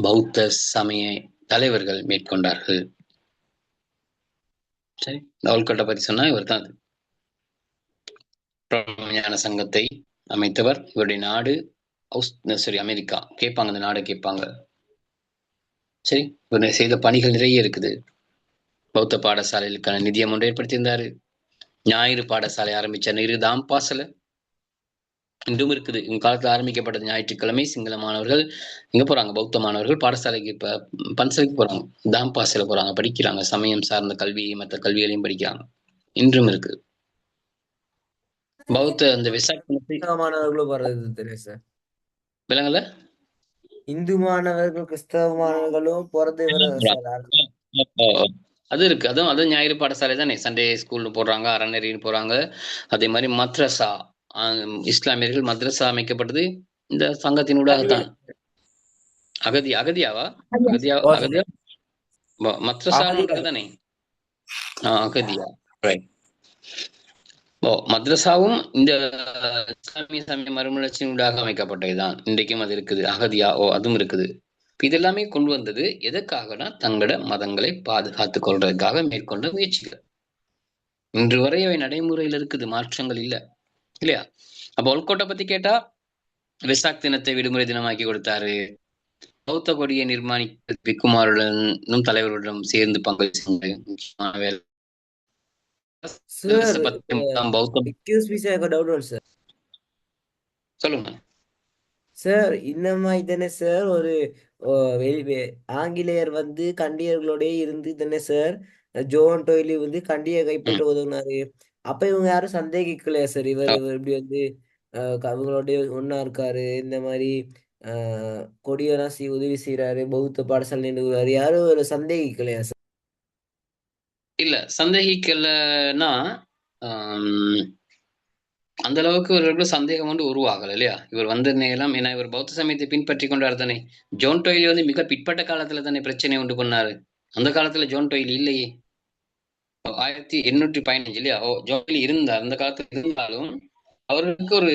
பௌத்த சமய தலைவர்கள் மேற்கொண்டார்கள். சரி, நவல்கட்டை பத்தி சொன்னா இவர் தான் அது. பிரம்மஞான சங்கத்தை அமைத்தவர். இவருடைய நாடு அமெரிக்கா. கேட்பாங்க, அந்த நாடை கேட்பாங்க. சரி, இவர் செய்த பணிகள் நிறைய இருக்குது. பௌத்த பாடசாலைகளுக்கான நிதியம் ஒன்று ஏற்படுத்தியிருந்தாரு. ஞாயிறு பாடசாலை ஆரம்பிச்சார். இரு தாம்பாசல இன்றும் இருக்குது. இந்த காலத்துல ஆரம்பிக்கப்பட்டது. ஞாயிற்றுக்கிழமை சிங்கள மாணவர்கள் எங்க போறாங்க? பௌத்த மாணவர்கள் பாடசாலைக்கு இப்ப பன்சலைக்கு போறாங்க, தாம்பாசல போறாங்க, படிக்கிறாங்க. சமயம் சார்ந்த கல்வி, மற்ற கல்விகளையும் படிக்கிறாங்க. இன்றும் இருக்கு. பௌத்த அந்த விசாக மாணவர்களும் வர்றது தெரியும் சார். விலங்குல இந்து மாணவர்கள் கிறிஸ்தவ மாணவர்களும் போறது வர சார். ஓ, ஓ. அது இருக்கு. அதுவும் ஞாயிறு பாடசாலை தானே. சண்டே ஸ்கூல்னு போடுறாங்க, அறநெறின்னு போறாங்க. அதே மாதிரி மத்ரசா, இஸ்லாமியர்கள் மத்ரசா அமைக்கப்பட்டது இந்த சங்கத்தினூடாகத்தான். அகதியாவா? அகதியா ஓ சார். அகதியா மத்ரசாவும் அகதிகள். தானே. அகதியா, ரைட். மத்ரசாவும் இந்த இஸ்லாமிய சமய மறுமலர்ச்சியினூடாக அமைக்கப்பட்டதுதான். இன்றைக்கும் அது இருக்குது. அகதியா, அதுவும் இருக்குது. இதெல்லாமே கொண்டு வந்தது எதற்காகனா தங்களோட மதங்களை பாதுகாத்துக் கொள்றதுக்காக மேற்கொண்ட முயற்சிகள். இன்று வரை அவை நடைமுறையில் இருக்குது, மாற்றங்கள் இல்லை, இல்லையா? அப்ப ஒல்கோட்டை பத்தி கேட்டா வெசாக் தினத்தை விடுமுறை தினமாக்கி கொடுத்தாரு. பௌத்த கொடியை நிர்மாணிக்க பிக்குமாருடனும் தலைவருடன் சேர்ந்து பங்களிச்சு முக்கியமான வேலை. சார் பௌத்தம் excuse me sir, doubt one sir. சொல்லுங்க சார் இந்த மாதிரி தானே சார் ஒரு ஆங்கிலேயர் வந்து கண்டியர்களோட இருந்து தானே சார் ஜோன் டொய்லி வந்து கண்டியை கைப்பற்ற உதவுனாரு. அப்ப இவங்க யாரும் சந்தேகிக்கலையா சார் இவர் இப்படி வந்து அவங்களோட ஒன்னா இருக்காரு, இந்த மாதிரி கொடியெல்லாம் உதவி செய்யறாரு, பௌத்த பாடசாலை நிறுவுறாரு, யாரும் ஒரு சந்தேகிக்கலையா சார்? இல்ல, சந்தேகிக்கலன்னா அந்த அளவுக்கு இவர்களுக்கு சந்தேகம் வந்து உருவாகல, இல்லையா? இவர் வந்த நேரம், ஏன்னா இவர் பௌத்த சமயத்தை பின்பற்றி கொண்டார் தானே. ஜோன் டொய்லி வந்து மிக பிற்பட்ட காலத்துல தானே பிரச்சனை உண்டு பண்ணாரு. அந்த காலத்துல ஜோன் டொய்லி இல்லையே. 1815 இல்லையா? ஜோன் டொய்லி இருந்தார் அந்த காலத்துல. இருந்தாலும் அவருக்கு ஒரு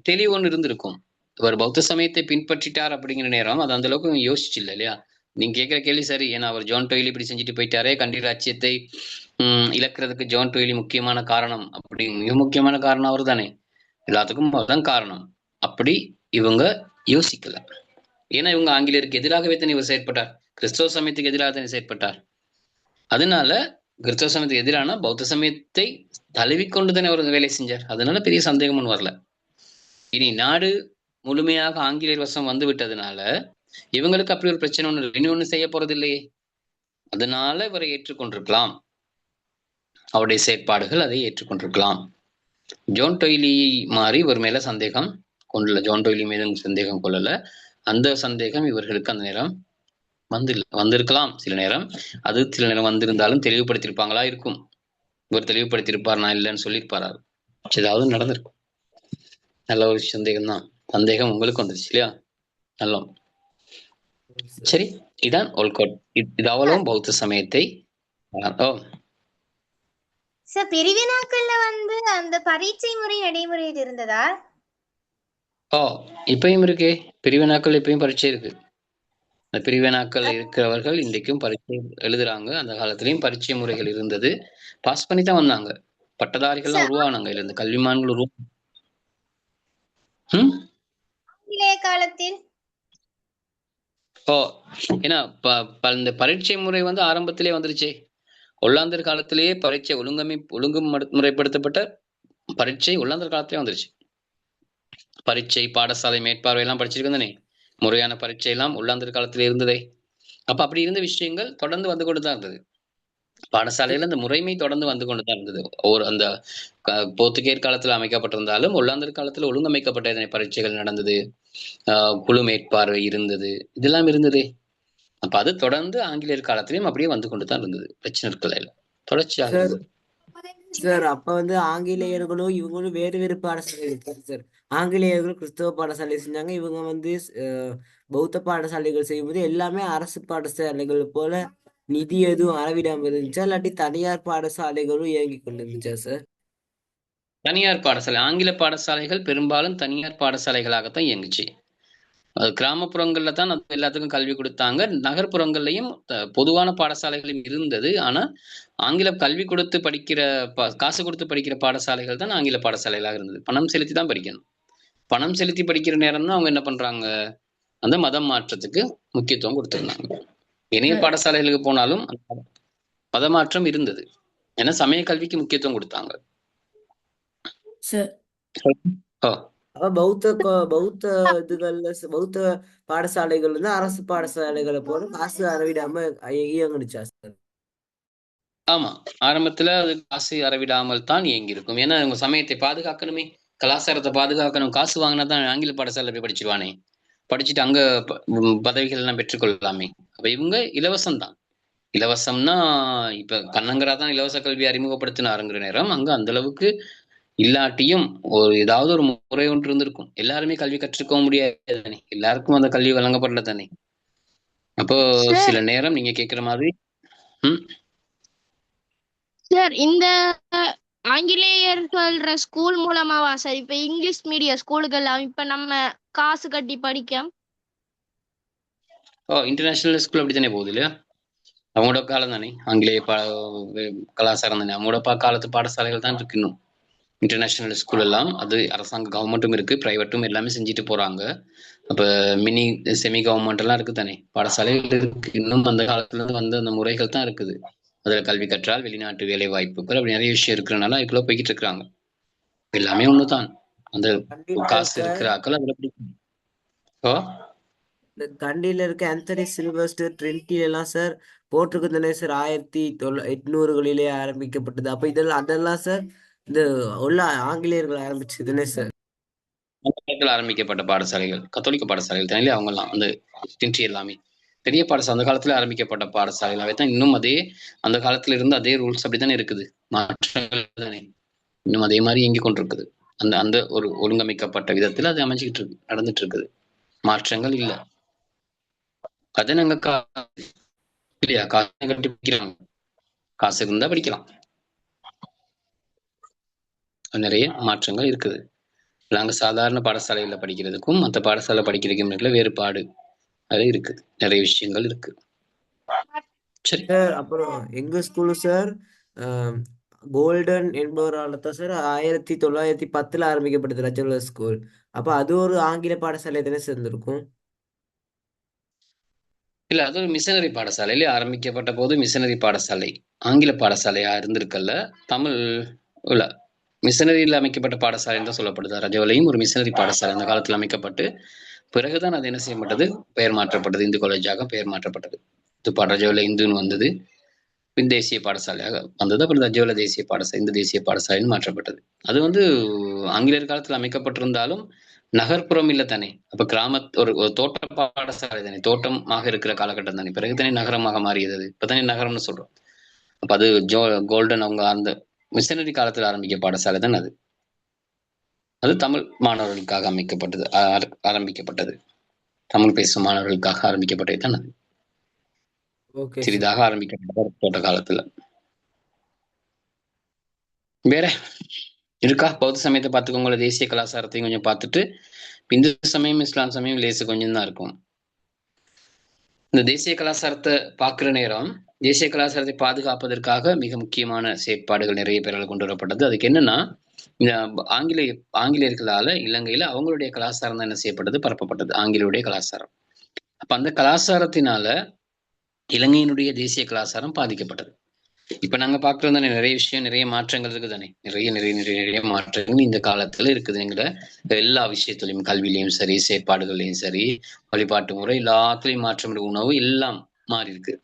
தெளிவு ஒன்று இருந்திருக்கும். இவர் பௌத்த சமயத்தை பின்பற்றிட்டார் அப்படிங்கிற நேரம் அது அந்த அளவுக்கு யோசிச்சு இல்லை, இல்லையா? நீங்க கேட்கிற கேள்வி சரி. ஏன்னா அவர் ஜோன் டொய்லி இப்படி செஞ்சுட்டு போயிட்டாரே, கண்டி ராஜ்யத்தை இழக்கிறதுக்கு ஜோன் டொய்லி முக்கியமான காரணம். அப்படி மிக முக்கியமான காரணம் அவர் தானே. எல்லாத்துக்கும் அதுதான் காரணம். அப்படி இவங்க யோசிக்கல. ஏன்னா இவங்க ஆங்கிலேயருக்கு எதிராகவே தானே இவர் செயற்பட்டார். கிறிஸ்தவ சமயத்துக்கு எதிராக தானே செயற்பட்டார். அதனால கிறிஸ்தவ சமயத்துக்கு எதிரான பௌத்த சமயத்தை தழுவிக்கொண்டு தானே அவர் வேலை செஞ்சார். அதனால பெரிய சந்தேகம் ஒன்றும் வரல. இனி நாடு முழுமையாக ஆங்கிலேயர் வசம் வந்து விட்டதுனால இவங்களுக்கு அப்படி ஒரு பிரச்சனை ஒண்ணு இல்லை. இனி ஒண்ணு செய்ய போறது இல்லையே. அதனால இவரை ஏற்றுக்கொண்டிருக்கலாம். அவருடைய செயற்பாடுகள் அதை ஏற்றுக்கொண்டிருக்கலாம். ஜோன் டொய்லி மாதிரி இவர் மேல சந்தேகம் கொள்ளல. ஜோன் டொய்லி மீதும் சந்தேகம் கொள்ளல. அந்த சந்தேகம் இவர்களுக்கு அந்த நேரம் வந்திருக்கலாம். சில நேரம் அது சில நேரம் வந்திருந்தாலும் தெளிவுபடுத்தியிருப்பாங்களா இருக்கும். இவர் தெளிவுபடுத்தியிருப்பார், நான் இல்லைன்னு சொல்லியிருப்பாரு. ஏதாவது நடந்திருக்கும். நல்ல ஒரு சந்தேகம் தான். சந்தேகம் உங்களுக்கு வந்துருச்சு இல்லையா? நல்ல சரி. இதான் ஒல்கோட். இது அவ்வளவும் பௌத்த சமயத்தை பிரிவினாக்கள்ல வந்து அந்த பரீட்சை முறை நடைமுறையில் இருந்ததா? இப்பயும் இருக்கே. பிரிவினாக்கள் இப்பயும் பரீட்சை இருக்கு. அந்த பிரிவினாக்கள் இருக்கிறவர்கள் இன்றைக்கும் பரீட்சை எழுதுறாங்க. அந்த காலத்திலயும் பரீட்சை முறைகள் இருந்தது. பாஸ் பண்ணி தான் வந்தாங்க. பட்டதாரிகள்லாம் உருவானாங்க. இல்ல இந்த கல்விமான்கள் காலத்தில் ஏன்னா இந்த பரீட்சை முறை வந்து ஆரம்பத்திலே வந்துருச்சே. ஒல்லாந்தர் காலத்திலேயே பரீட்சை ஒழுங்கு முறைப்படுத்தப்பட்ட பரீட்சை ஒல்லாந்தர் காலத்திலே வந்துருச்சு. பரீட்சை, பாடசாலை மேற்பார்வை எல்லாம் படிச்சிருக்கோம் தானே. முறையான பரீட்சை எல்லாம் ஒல்லாந்தர் காலத்திலே இருந்ததே. அப்ப அப்படி இருந்த விஷயங்கள் தொடர்ந்து வந்து கொண்டுதான் இருந்தது. பாடசாலையில அந்த முறைமை தொடர்ந்து வந்து கொண்டுதான் இருந்தது. அந்த போர்த்துகேயர் காலத்துல அமைக்கப்பட்டிருந்தாலும் ஒல்லாந்தர் காலத்துல ஒழுங்கமைக்கப்பட்ட பரீட்சைகள் நடந்தது. குழு மேற்பார்வை இருந்தது. இதெல்லாம் இருந்தது. அப்ப அது தொடர்ந்து ஆங்கிலேயர் காலத்திலயும் அப்படியே வந்து கொண்டுதான் இருந்தது. பிரச்சனை இருக்கல, தொடர்ச்சியாக. சார் அப்ப வந்து ஆங்கிலேயர்களும் இவங்களும் வேறு வேறு பாடசாலை இருக்காரு சார். ஆங்கிலேயர்களும் கிறிஸ்தவ பாடசாலை செஞ்சாங்க. இவங்க வந்து பௌத்த பாடசாலைகள் செய்யும்போது எல்லாமே அரசு பாடசாலைகள் போல நிதி எதுவும் அளவிடாம இருந்துச்சா, இல்லாட்டி தனியார் பாடசாலைகளும் இயங்கி கொண்டு இருந்துச்சா சார்? தனியார் பாடசாலை, ஆங்கில பாடசாலைகள் பெரும்பாலும் தனியார் பாடசாலைகளாகத்தான் இயங்குச்சு. அது கிராமப்புறங்கள்ல தான் எல்லாத்துக்கும் கல்வி கொடுத்தாங்க. நகர்ப்புறங்கள்லையும் பொதுவான பாடசாலைகளும் இருந்தது. ஆனா ஆங்கில கல்வி கொடுத்து படிக்கிற காசு கொடுத்து படிக்கிற பாடசாலைகள் தான் ஆங்கில பாடசாலைகளாக இருந்தது. பணம் செலுத்தி தான் படிக்கணும். பணம் செலுத்தி படிக்கிற நேரம் தான் அவங்க என்ன பண்றாங்க, அந்த மதம் மாற்றத்துக்கு முக்கியத்துவம் கொடுத்திருந்தாங்க. இணைய பாடசாலைகளுக்கு போனாலும் மத மாற்றம் இருந்தது. ஏன்னா சமய கல்விக்கு முக்கியத்துவம் கொடுத்தாங்க. பௌத்த இதுகள்ல பௌத்த பாடசாலைகள் வந்து அரசு பாடசாலைகளை போல காசு அறவிடாம இயங்குனுச்சா சார்? ஆமா, ஆரம்பத்துல அது காசு அறவிடாமல் தான் இயங்கி இருக்கும். ஏன்னா உங்க சமயத்தை பாதுகாக்கணுமே, கலாச்சாரத்தை பாதுகாக்கணும். காசு வாங்கினா தான் ஆங்கில பாடசாலை போய் படிச்சிருவானே. படிச்சுட்டு அங்க பதவிகள் எல்லாம் பெற்றுக்கொள்ளலாமே. அப்ப இவங்க இலவசம்தான். இலவசம்னா இப்ப கண்ணங்கரா தான் இலவச கல்வி அறிமுகப்படுத்தினாருங்கிற நேரம் அங்க அந்த அளவுக்கு இல்லாட்டியும் ஏதாவது ஒரு முறை ஒன்று இருந்திருக்கும். எல்லாருமே கல்வி கற்றுக்கவும் முடியாது தானே, எல்லாருக்கும் அந்த கல்வி வழங்கப்படல தானே. அப்போ சில நேரம் நீங்க கேக்குற மாதிரி சார் இந்த ஆங்கிலேயர்கள் ஸ்கூல் மூலமாவா சார் இப்ப இங்கிலீஷ் மீடியம் ஸ்கூலுகள் இப்ப நம்ம காசு கட்டி படிக்க? இன்டர்நேஷனல் ஸ்கூல் அப்படித்தானே போகுது இல்லையா? அவங்களோட காலம் தானே, ஆங்கிலேய கலாச்சாரம் தானே, அவங்களோட காலத்து பாடசாலைகள் தான் இருக்கு இன்னும். இன்டர்நேஷனல் ஸ்கூல் எல்லாம் அது அரசாங்க கவர்மெண்ட்டும் இருக்கு, பிரைவேட்டும் எல்லாமே செஞ்சுட்டு போறாங்க. அப்ப மினி செமி கவர்மெண்ட் எல்லாம் இருக்கு தானே, பாடசாலைகள் இருக்கு இன்னும். அந்த காலத்துல இருந்து வந்த அந்த முறைகள் தான் இருக்குது. அதுல கல்வி கற்றால் வெளிநாட்டு வேலை வாய்ப்புகள் அப்படி நிறைய விஷயம் இருக்கிறனால அதுக்குள்ள போய்கிட்டு இருக்கிறாங்க. எல்லாமே ஒண்ணுதான். அந்த காசு இருக்கிற ஆக்கள் அதுல பிடிக்கும். கண்டியில இருக்க ஆந்தனி சில்வஸ்டர் ட்ரினிட்டில எல்லாம் சார் போட்டிருக்கு தானே சார், 1800களிலே ஆரம்பிக்கப்பட்டது. அப்ப அதெல்லாம் சார் இந்த உள்ள ஆங்கிலேயர்கள் ஆரம்பிச்சதுன்னே சார். அந்த காலத்துல ஆரம்பிக்கப்பட்ட பாடசாலைகள் கத்தோலிக்க பாடசாலைகள் தானே அவங்க எல்லாம். அந்த ட்ரினிட்டி எல்லாமே பெரிய பாடசாலை அந்த காலத்துல ஆரம்பிக்கப்பட்ட பாடசாலைகளாவே தான் இன்னும் அதே அந்த காலத்துல இருந்து அதே ரூல்ஸ் அப்படித்தானே இருக்குது. மாற்றங்கள் தானே இன்னும் அதே மாதிரி இயங்கி கொண்டிருக்குது. அந்த அந்த ஒரு ஒழுங்கமைக்கப்பட்ட விதத்துல அது அமைஞ்சுக்கிட்டு இருக்கு, நடந்துட்டு இருக்குது. மாற்றங்கள் இல்லை. அதை நாங்க இல்லையா, காசு கட்டி படிக்கிறாங்க, காசு இருந்தா படிக்கலாம். நிறைய மாற்றங்கள் இருக்குது. நாங்க சாதாரண பாடசாலையில படிக்கிறதுக்கும் மற்ற பாடசாலை படிக்கிறதுக்கும் வேறுபாடு அது இருக்குது. நிறைய விஷயங்கள் இருக்கு. சரி சார், அப்புறம் எங்க ஸ்கூலு சார் கோல்டன் என்பவரால் தான் சார் 1910 ஆரம்பிக்கப்பட்டது ரஜோல ஸ்கூல். அப்ப அது ஒரு ஆங்கில பாடசாலை தானே சேர்ந்திருக்கும்? இல்ல, அது ஒரு மிஷனரி பாடசாலையில ஆரம்பிக்கப்பட்ட போது மிஷனரி பாடசாலை, ஆங்கில பாடசாலையா இருந்திருக்கல்ல. தமிழ் இல்ல, மிஷனரியில் அமைக்கப்பட்ட பாடசாலை தான் சொல்லப்படுது. ரஜோலையும் ஒரு மிஷனரி பாடசாலை அந்த காலத்தில் அமைக்கப்பட்டு பிறகுதான் அது என்ன செய்யப்பட்டது, பெயர் மாற்றப்பட்டது, இந்து காலேஜாக பெயர் மாற்றப்பட்டது. ரஜோல இந்துன்னு வந்தது, பின் தேசிய பாடசாலையாக வந்தது. அப்புறம் ரஜோல தேசிய பாடசாலை, இந்த தேசிய பாடசாலைன்னு மாற்றப்பட்டது. அது ஆங்கிலேயர் காலத்தில் அமைக்கப்பட்டிருந்தாலும் நகர்ப்புறம் இல்லை தானே. அப்ப ஒரு தோட்ட பாடசாலை தானே, தோட்டமாக இருக்கிற காலகட்டம் தானே. பிறகு தானே நகரமாக மாறியது. அது இப்பதானே நகரம்னு சொல்றோம். அப்ப அது கோல்டன் அவங்க அந்த மிஷனரி காலத்தில் ஆரம்பிக்க பாடசாலை தான் அது. அது தமிழ் மாணவர்களுக்காக ஆரம்பிக்கப்பட்டது. தமிழ் பேசும் மாணவர்களுக்காக ஆரம்பிக்கப்பட்டது தான் அது. சிறிதாக ஆரம்பிக்கப்பட்ட தோட்ட காலத்துல. வேற இருக்கா? பௌத்த சமயத்தை பார்த்துக்கோங்கள, தேசிய கலாச்சாரத்தையும் கொஞ்சம் பார்த்துட்டு, இந்து சமயம் இஸ்லாம் சமயம் லேசு கொஞ்சம் தான் இருக்கும். இந்த தேசிய கலாச்சாரத்தை பார்க்குற நேரம் தேசிய கலாச்சாரத்தை பாதுகாப்பதற்காக மிக முக்கியமான செயற்பாடுகள் நிறைய பேரால் கொண்டு வரப்பட்டது. அதுக்கு என்னன்னா, இந்த ஆங்கிலேயர்களால இலங்கையில அவங்களுடைய கலாச்சாரம் தான் என்ன செய்யப்பட்டது, பரப்பப்பட்டது, ஆங்கிலேயருடைய கலாச்சாரம். அப்ப அந்த கலாச்சாரத்தினால இலங்கையினுடைய தேசிய கலாச்சாரம் பாதிக்கப்பட்டது. இப்ப நாங்க பாக்குறது தானே, நிறைய விஷயம், நிறைய மாற்றங்கள் இருக்குது தானே, நிறைய நிறைய நிறைய நிறைய மாற்றங்கள் இந்த காலத்துல இருக்குதுங்கிற எல்லா விஷயத்திலையும், கல்வியிலையும் சரி, செயற்பாடுகள்லையும் சரி, வழிபாட்டு முறை எல்லாத்துலயும் மாற்றம், உணவு எல்லாம் மாறி இருக்கு.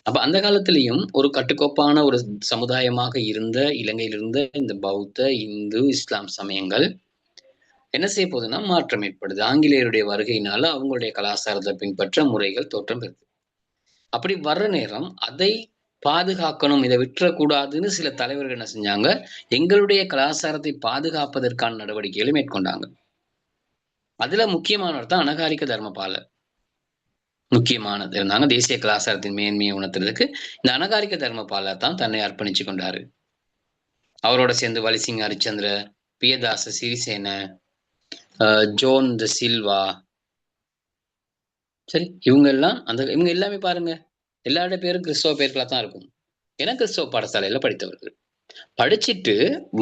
அப்ப அந்த காலத்திலையும் ஒரு கட்டுக்கோப்பான ஒரு சமுதாயமாக இருந்த இலங்கையில் இருந்த இந்த பௌத்த, இந்து, இஸ்லாம் சமயங்கள் என்ன செய்ய போகுதுன்னா மாற்றம் ஏற்படுது. ஆங்கிலேயருடைய வருகையினால அவங்களுடைய கலாச்சாரத்தை பின்பற்ற முறைகள் தோற்றம் பெறுது. அப்படி வர்ற நேரம் அதை பாதுகாக்கணும், இதை விட்டுறக்கூடாதுன்னு சில தலைவர்கள் என்ன செஞ்சாங்க, எங்களுடைய கலாச்சாரத்தை பாதுகாப்பதற்கான நடவடிக்கைகளை மேற்கொண்டாங்க. அதுல முக்கியமானவர் தான் அனகாரிக தர்மபாலர். முக்கியமானது இருந்தாங்க. தேசிய கலாச்சாரத்தின் மேன்மையை உணர்த்துறதுக்கு இந்த அனகாரிக தர்மபாலர் தான் தன்னை அர்ப்பணிச்சு கொண்டாரு. அவரோட சேர்ந்து வலிசிங்க ஹரிச்சந்திர, பியதாச சிறிசேன, ஜோன் த சில்வா, சரி, இவங்க எல்லாமே பாருங்க, எல்லாருடைய பேரும் கிறிஸ்தவ பேர்களா தான் இருக்கும். ஏன்னா கிறிஸ்தவ பாடசாலையில படித்தவர்கள் படிச்சுட்டு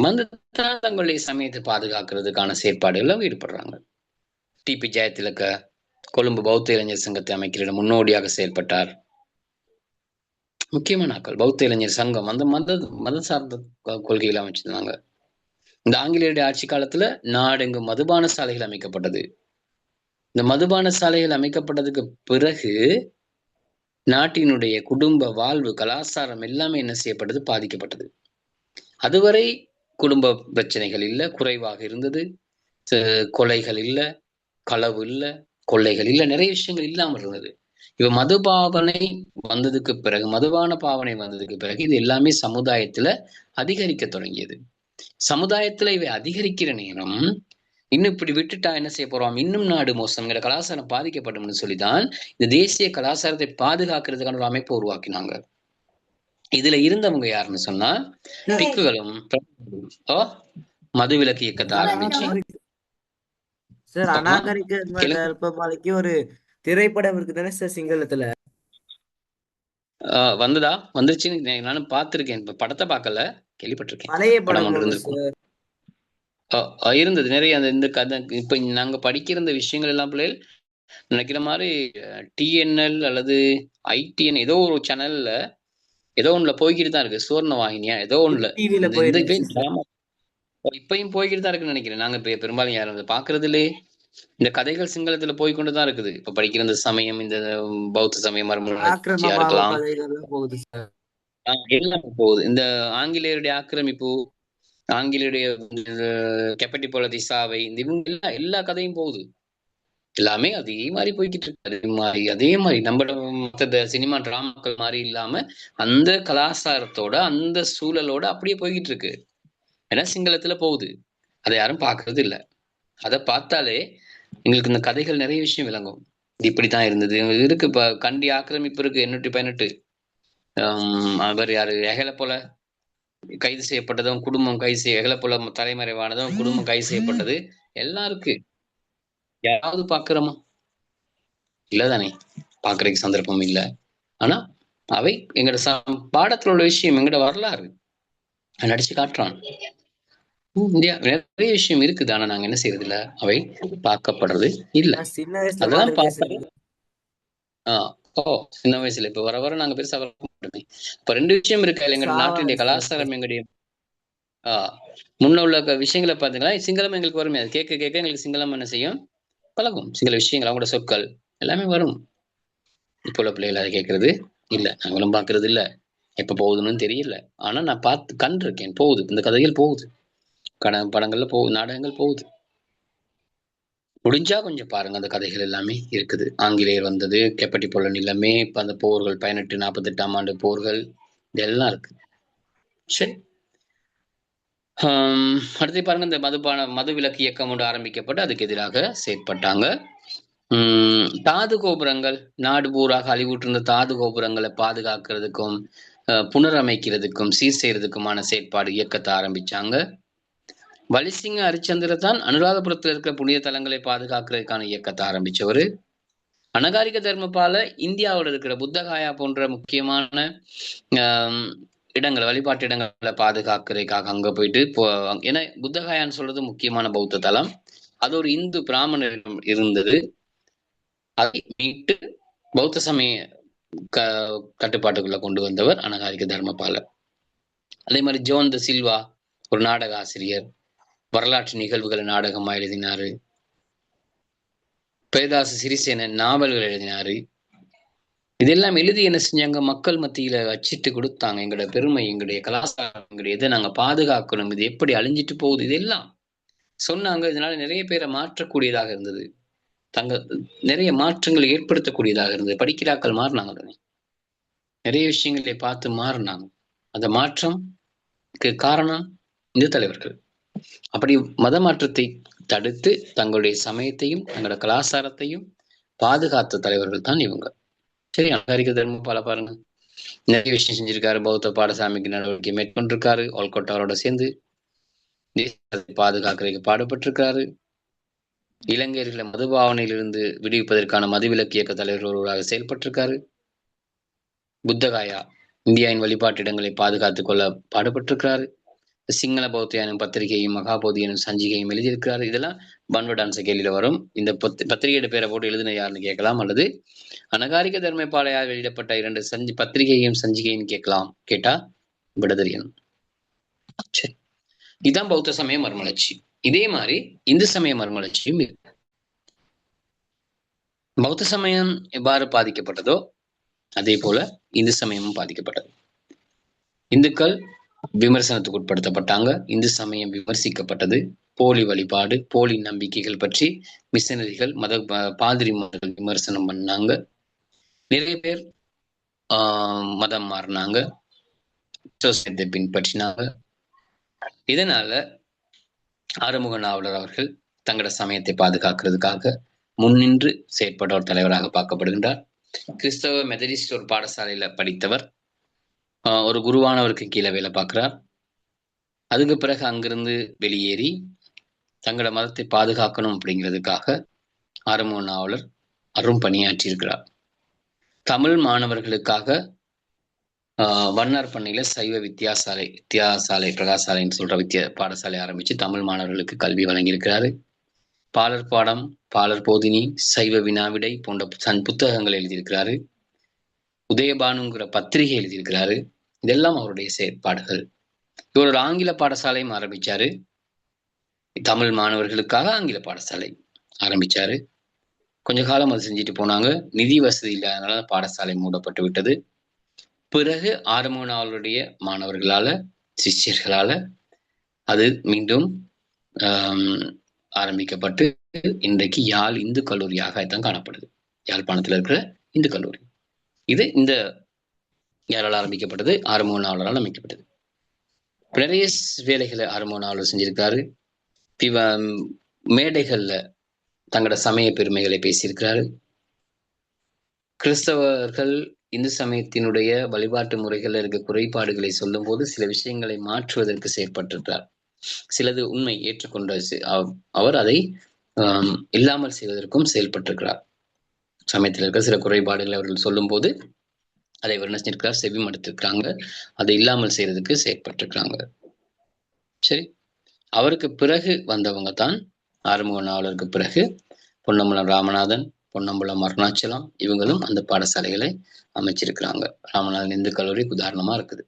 வந்து தங்களுடைய சமயத்தை பாதுகாக்கிறதுக்கான செயற்பாடுகள் அவங்க ஈடுபடுறாங்க. டிபி ஜெயதிலக கொழும்பு பௌத்த இளைஞர் சங்கத்தை அமைக்கிற முன்னோடியாக செயல்பட்டார். முக்கியமான ஆக்கள். பௌத்த இளைஞர் சங்கம் அந்த மத சார்ந்த கொள்கைகளை அமைச்சிருந்தாங்க. இந்த ஆங்கிலேயருடைய ஆட்சி காலத்துல நாடெங்கும் மதுபான சாலைகள் அமைக்கப்பட்டது. இந்த மதுபான சாலைகள் அமைக்கப்பட்டதுக்கு பிறகு நாட்டினுடைய குடும்ப வாழ்வு, கலாச்சாரம் எல்லாமே என்ன செய்யப்பட்டது, பாதிக்கப்பட்டது. அதுவரை குடும்ப பிரச்சனைகள் இல்லை, குறைவாக இருந்தது, கொலைகள் இல்லை, களவு இல்லை, கொள்ளைகள் இல்ல, நிறைய விஷயங்கள் இல்லாமல் இருந்தது. இப்ப மதுபான பாவனை வந்ததுக்கு பிறகு இது எல்லாமே சமுதாயத்துல அதிகரிக்க தொடங்கியது. சமுதாயத்துல இவை அதிகரிக்கிற நேரம் இன்னும் இப்படி விட்டுட்டா என்ன செய்ய போறோம், இன்னும் நாடு மோசம்ங்கிற கலாச்சாரம் பாதிக்கப்படும் சொல்லிதான் இந்த தேசிய கலாச்சாரத்தை பாதுகாக்கிறதுக்கான ஒரு அமைப்பை உருவாக்கினாங்க. இதுல இருந்தவங்க யாருன்னு சொன்னா பிக்குகளும் மதுவிலக்கு இயக்கத்தை ஆரம்பிச்சு சார் அநாகரிக தர்மபாலைக்கு ஒரு திரைப்படம் இருக்குதானே சார் சிங்களத்துல? வந்துருச்சுன்னு நானும் பார்த்திருக்கேன். இப்ப படத்தை பார்க்கல, கேள்விப்பட்டிருக்கேன். பழைய படம் படம் ஒன்று இருந்திருக்கும். இருந்தது நிறைய. அந்த இந்த கதை இப்ப நாங்க படிக்கிற இந்த விஷயங்கள் எல்லாம் பிள்ளைகள் நினைக்கிற மாதிரி டிஎன்எல் அல்லது ஐடிஎன் ஏதோ ஒரு சேனல்ல ஏதோ ஒண்ணுல போய்கிட்டு தான் இருக்கு. சுவர்ண வாகினியா ஏதோ ஒண்ணுல இப்பயும் போய்கிட்டு தான் இருக்குன்னு நினைக்கிறேன். நாங்க பெரும்பாலும் யாரும் பாக்குறது இல்லையே. இந்த கதைகள் சிங்களத்துல போய்கொண்டுதான் இருக்குது. இப்ப படிக்கிற இந்த சமயம், இந்த பௌத்த சமயம் இருக்கலாம், எல்லாம் போகுது. இந்த ஆங்கிலேயருடைய ஆக்கிரமிப்பு, ஆங்கிலேயருடைய கெப்பட்டி போல திசாவை, இந்த இவங்க எல்லா கதையும் போகுது. எல்லாமே அதே மாதிரி போய்கிட்டு இருக்கு. அதே மாதிரி நம்ம சினிமா டிராமாக்கள் மாதிரி இல்லாம அந்த கலாச்சாரத்தோட அந்த சூழலோட அப்படியே போய்கிட்டு இருக்கு. ஏன்னா சிங்களத்துல போகுது, அதை யாரும் பாக்குறது இல்லை. அதை பார்த்தாலே எங்களுக்கு இந்த கதைகள் நிறைய விஷயம் விளங்கும். இது இப்படித்தான் இருந்தது இருக்கு. இப்ப கண்டி ஆக்கிரமிப்பு இருக்கு 818. அவர் யாரு எகலை போல கைது செய்யப்பட்டதும், குடும்பம் எகலை போல தலைமறைவானதும், குடும்பம் கைது செய்யப்பட்டது எல்லாம் இருக்கு. யாராவது பாக்குறோமா? இல்லதானே, பாக்குறதுக்கு சந்தர்ப்பம் இல்லை. ஆனா அவை எங்கட பாடத்துல உள்ள விஷயம், எங்கட வரலாறு நடிச்சு காட்டுறான். நிறைய விஷயம் இருக்குது. ஆனா நாங்க என்ன செய்யறது இல்ல, அவை பார்க்கப்படுறது இல்ல. அதெல்லாம் பார்த்தா சின்ன வயசுல இப்ப வர வர நாங்க பெருசா இப்ப ரெண்டு விஷயம் இருக்கு. எங்க நாட்டினுடைய கலாச்சாரம், எங்களுடைய முன்ன உள்ள விஷயங்களை பாத்தீங்கன்னா சிங்களம் எங்களுக்கு வரும். அது கேட்க கேட்க எங்களுக்கு சிங்களம் என்ன செய்யும், பழகும். சிங்கள விஷயங்கள், அவங்களோட சொற்கள் எல்லாமே வரும். இப்போ உள்ள பிள்ளைகள் அதை கேட்கறது இல்ல, நாங்களும் பாக்குறது இல்ல. எப்ப போகுதுன்னு தெரியல. ஆனா நான் கண்டிருக்கேன், போகுது. இந்த கதைகள் போகுது, படங்கள்ல போகுது, நாடகங்கள் போகுது. முடிஞ்சா கொஞ்சம் பாருங்க, அந்த கதைகள் எல்லாமே இருக்குது. ஆங்கிலேயர் வந்தது, கெப்பட்டி போல நிலைமை, இப்ப அந்த போர்கள் 1848ஆம் ஆண்டு போர்கள் இதெல்லாம் இருக்கு. சரி, அடுத்து பாருங்க, இந்த மது விலக்கு இயக்கம் ஒன்று ஆரம்பிக்கப்பட்டு அதுக்கு எதிராக செயற்பட்டாங்க. தாது கோபுரங்கள், நாடு பூராக அழிவுற்றிருந்த தாது கோபுரங்களை பாதுகாக்கிறதுக்கும் புனரமைக்கிறதுக்கும் சீர் செய்யறதுக்குமான செயற்பாடு இயக்கத்தை ஆரம்பிச்சாங்க. வலிசிங்க ஹரிச்சந்திர தான் அனுராதபுரத்தில் இருக்கிற புனித தலங்களை பாதுகாக்கிறதுக்கான இயக்கத்தை ஆரம்பிச்சவர். அனகாரிக தர்மபால இந்தியாவோட இருக்கிற புத்தகாயா போன்ற முக்கியமான இடங்களை, வழிபாட்டு இடங்களை பாதுகாக்கிறதுக்காக அங்க போயிட்டு ஏன்னா புத்தகாயான்னு சொல்றது முக்கியமான பௌத்த தலம். அது ஒரு இந்து பிராமணரிடம் இருந்தது. அதை மீட்டு பௌத்த சமய கட்டுப்பாட்டுக்குள்ள கொண்டு வந்தவர் அனகாரிக தர்மபாலர். அதே மாதிரி ஜோன் த சில்வா ஒரு நாடக ஆசிரியர், வரலாற்று நிகழ்வுகளை நாடகமா எழுதினாரு. பேதாசு சிறிசேனன் நாவல்கள் எழுதினாரு. இதெல்லாம் எழுதி என்ன செஞ்சாங்க, மக்கள் மத்தியில வச்சிட்டு கொடுத்தாங்க. எங்களோட பெருமை, எங்களுடைய கலாச்சாரம், எங்களுடைய இதை நாங்க பாதுகாக்கணும், இது எப்படி அழிஞ்சிட்டு போகுது, இதெல்லாம் சொன்னாங்க. இதனால நிறைய பேரை மாற்றக்கூடியதாக இருந்தது, நிறைய மாற்றங்களை ஏற்படுத்தக்கூடியதாக இருந்தது. படிக்கிறாக்கள் மாறினாங்க, தானே நிறைய விஷயங்களை பார்த்து மாறினாங்க. அந்த மாற்றம்க்கு காரணம் இந்த தலைவர்கள். அப்படி மத மாற்றத்தை தடுத்து தங்களுடைய சமயத்தையும் தங்களோட கலாச்சாரத்தையும் பாதுகாத்த தலைவர்கள் தான் இவங்க. சரி, அனகாரிக தர்மபால பாருங்க, நிறைய விஷயம் செஞ்சிருக்காரு. பௌத்த பாடசாமிக்கு நடவடிக்கை மேற்கொண்டிருக்காரு. ஆல்கோட்டாரோட சேர்ந்து தேசத்தை பாதுகாக்கிறதுக்கு பாடுபட்டிருக்காரு. இலங்கையர்களை மதுபாவனையிலிருந்து விடுவிப்பதற்கான மதுவிலக்கு இயக்க தலைவர் ஒருவராக செயல்பட்டிருக்காரு. புத்தகாயா இந்தியாவின் வழிபாட்டு இடங்களை பாதுகாத்துக் கொள்ள பாடுபட்டிருக்கிறாரு. சிங்கள பௌத்தியானும் பத்திரிகையும் மகாபோதியனும் சஞ்சிகையும் எழுதியிருக்கிறாரு. இதெல்லாம் பன்வடான்ச கேள்வியில வரும். இந்த பத்திரிகையோட பேரை போட்டு எழுதின யாருன்னு கேட்கலாம், அல்லது அனகாரிக தர்மபாலையால் வெளியிடப்பட்ட 2 பத்திரிகையும் சஞ்சிகையும் கேட்கலாம். கேட்டா விட தெரியணும். சரி, இதுதான் பௌத்த சமய மறுமலர்ச்சி. இதே மாதிரி இந்து சமய மறுமலர்ச்சியும் இருக்கு. பௌத்த சமயம் எவ்வாறு பாதிக்கப்பட்டதோ அதே போல இந்து சமயமும் பாதிக்கப்பட்டது. இந்துக்கள் விமர்சனத்துக்கு உட்படுத்தப்பட்டாங்க. இந்து சமயம் விமர்சிக்கப்பட்டது, போலி வழிபாடு, போலி நம்பிக்கைகள் பற்றி மிஷனரிகள் பாதிரிமார்கள் விமர்சனம் பண்ணாங்க. நிறைய பேர் மதம் மாறினாங்க, பின்பற்றினாங்க. இதனால ஆறுமுக நாவலர் அவர்கள் தங்களோட சமயத்தை பாதுகாக்கிறதுக்காக முன்னின்று செயற்பட்ட ஒரு தலைவராக பார்க்கப்படுகின்றார். கிறிஸ்தவ மெதடிஸ்ட் ஒரு பாடசாலையில படித்தவர். ஒரு குருவானவருக்கு கீழே வேலை பார்க்கிறார். அதுக்கு பிறகு அங்கிருந்து வெளியேறி தங்களோட மதத்தை பாதுகாக்கணும் அப்படிங்கிறதுக்காக ஆறுமுக நாவலர் அரும் பணியாற்றி இருக்கிறார். தமிழ் மாணவர்களுக்காக வண்ணார் பண்ணையில சைவ வித்தியாசாலை பிரகாசாலைன்னு சொல்ற பாடசாலை ஆரம்பிச்சு தமிழ் மாணவர்களுக்கு கல்வி வழங்கியிருக்கிறாரு. பாலர் பாடம், பாலர் போதினி, சைவ வினாவிடை போன்ற புத்தகங்கள் எழுதியிருக்கிறாரு. உதயபானுங்கிற பத்திரிகை எழுதியிருக்கிறாரு. இதெல்லாம் அவருடைய செயற்பாடுகள். இவர் ஒரு ஆங்கில பாடசாலையும் ஆரம்பிச்சாரு. தமிழ் மாணவர்களுக்காக ஆங்கில பாடசாலை ஆரம்பிச்சாரு. கொஞ்ச காலம் அது செஞ்சுட்டு போனாங்க. நிதி வசதி இல்லாதனால பாடசாலை மூடப்பட்டு விட்டது. பிறகு ஆறுமுக நாவலருடைய மாணவர்களால, சிஷ்யர்களால அது மீண்டும் ஆரம்பிக்கப்பட்டு இன்றைக்கு யாழ் இந்து கல்லூரியாக தான் காணப்படுது. யாழ்ப்பாணத்தில் இருக்கிற இந்து கல்லூரி இது இந்த யாரால் ஆரம்பிக்கப்பட்டது? ஆறுமுக நாவலரால் அமைக்கப்பட்டது. நிறைய வேலைகளை ஆறுமுக நாவலர் செஞ்சிருக்காரு. மேடைகள்ல தங்களோட சமய பெருமைகளை பேசியிருக்கிறாரு. கிறிஸ்தவர்கள் இந்து சமயத்தினுடைய வழிபாட்டு முறைகள்ல இருக்க குறைபாடுகளை சொல்லும் போது சில விஷயங்களை மாற்றுவதற்கு செயற்பட்டிருக்கிறார். சிலது உண்மை ஏற்றுக்கொண்ட அவர் அதை இல்லாமல் செய்வதற்கும் செயல்பட்டிருக்கிறார். சமயத்தில் இருக்க சில குறைபாடுகளை அவர்கள் சொல்லும் போது அதை வர்ணிச்சிருக்கிறார், செவி மடுத்திருக்கிறாங்க, அதை இல்லாமல் செய்யறதுக்கு செயற்பட்டிருக்கிறாங்க. சரி, அவருக்கு பிறகு வந்தவங்க தான் ஆறுமுக நாவலருக்கு பிறகு பொன்னம்பலம் ராமநாதன், பொன்னம்பலம் அருணாச்சலம், இவங்களும் அந்த பாடசாலைகளை அமைச்சிருக்கிறாங்க. ராமநாதன் இந்து கல்லூரி உதாரணமா இருக்குது.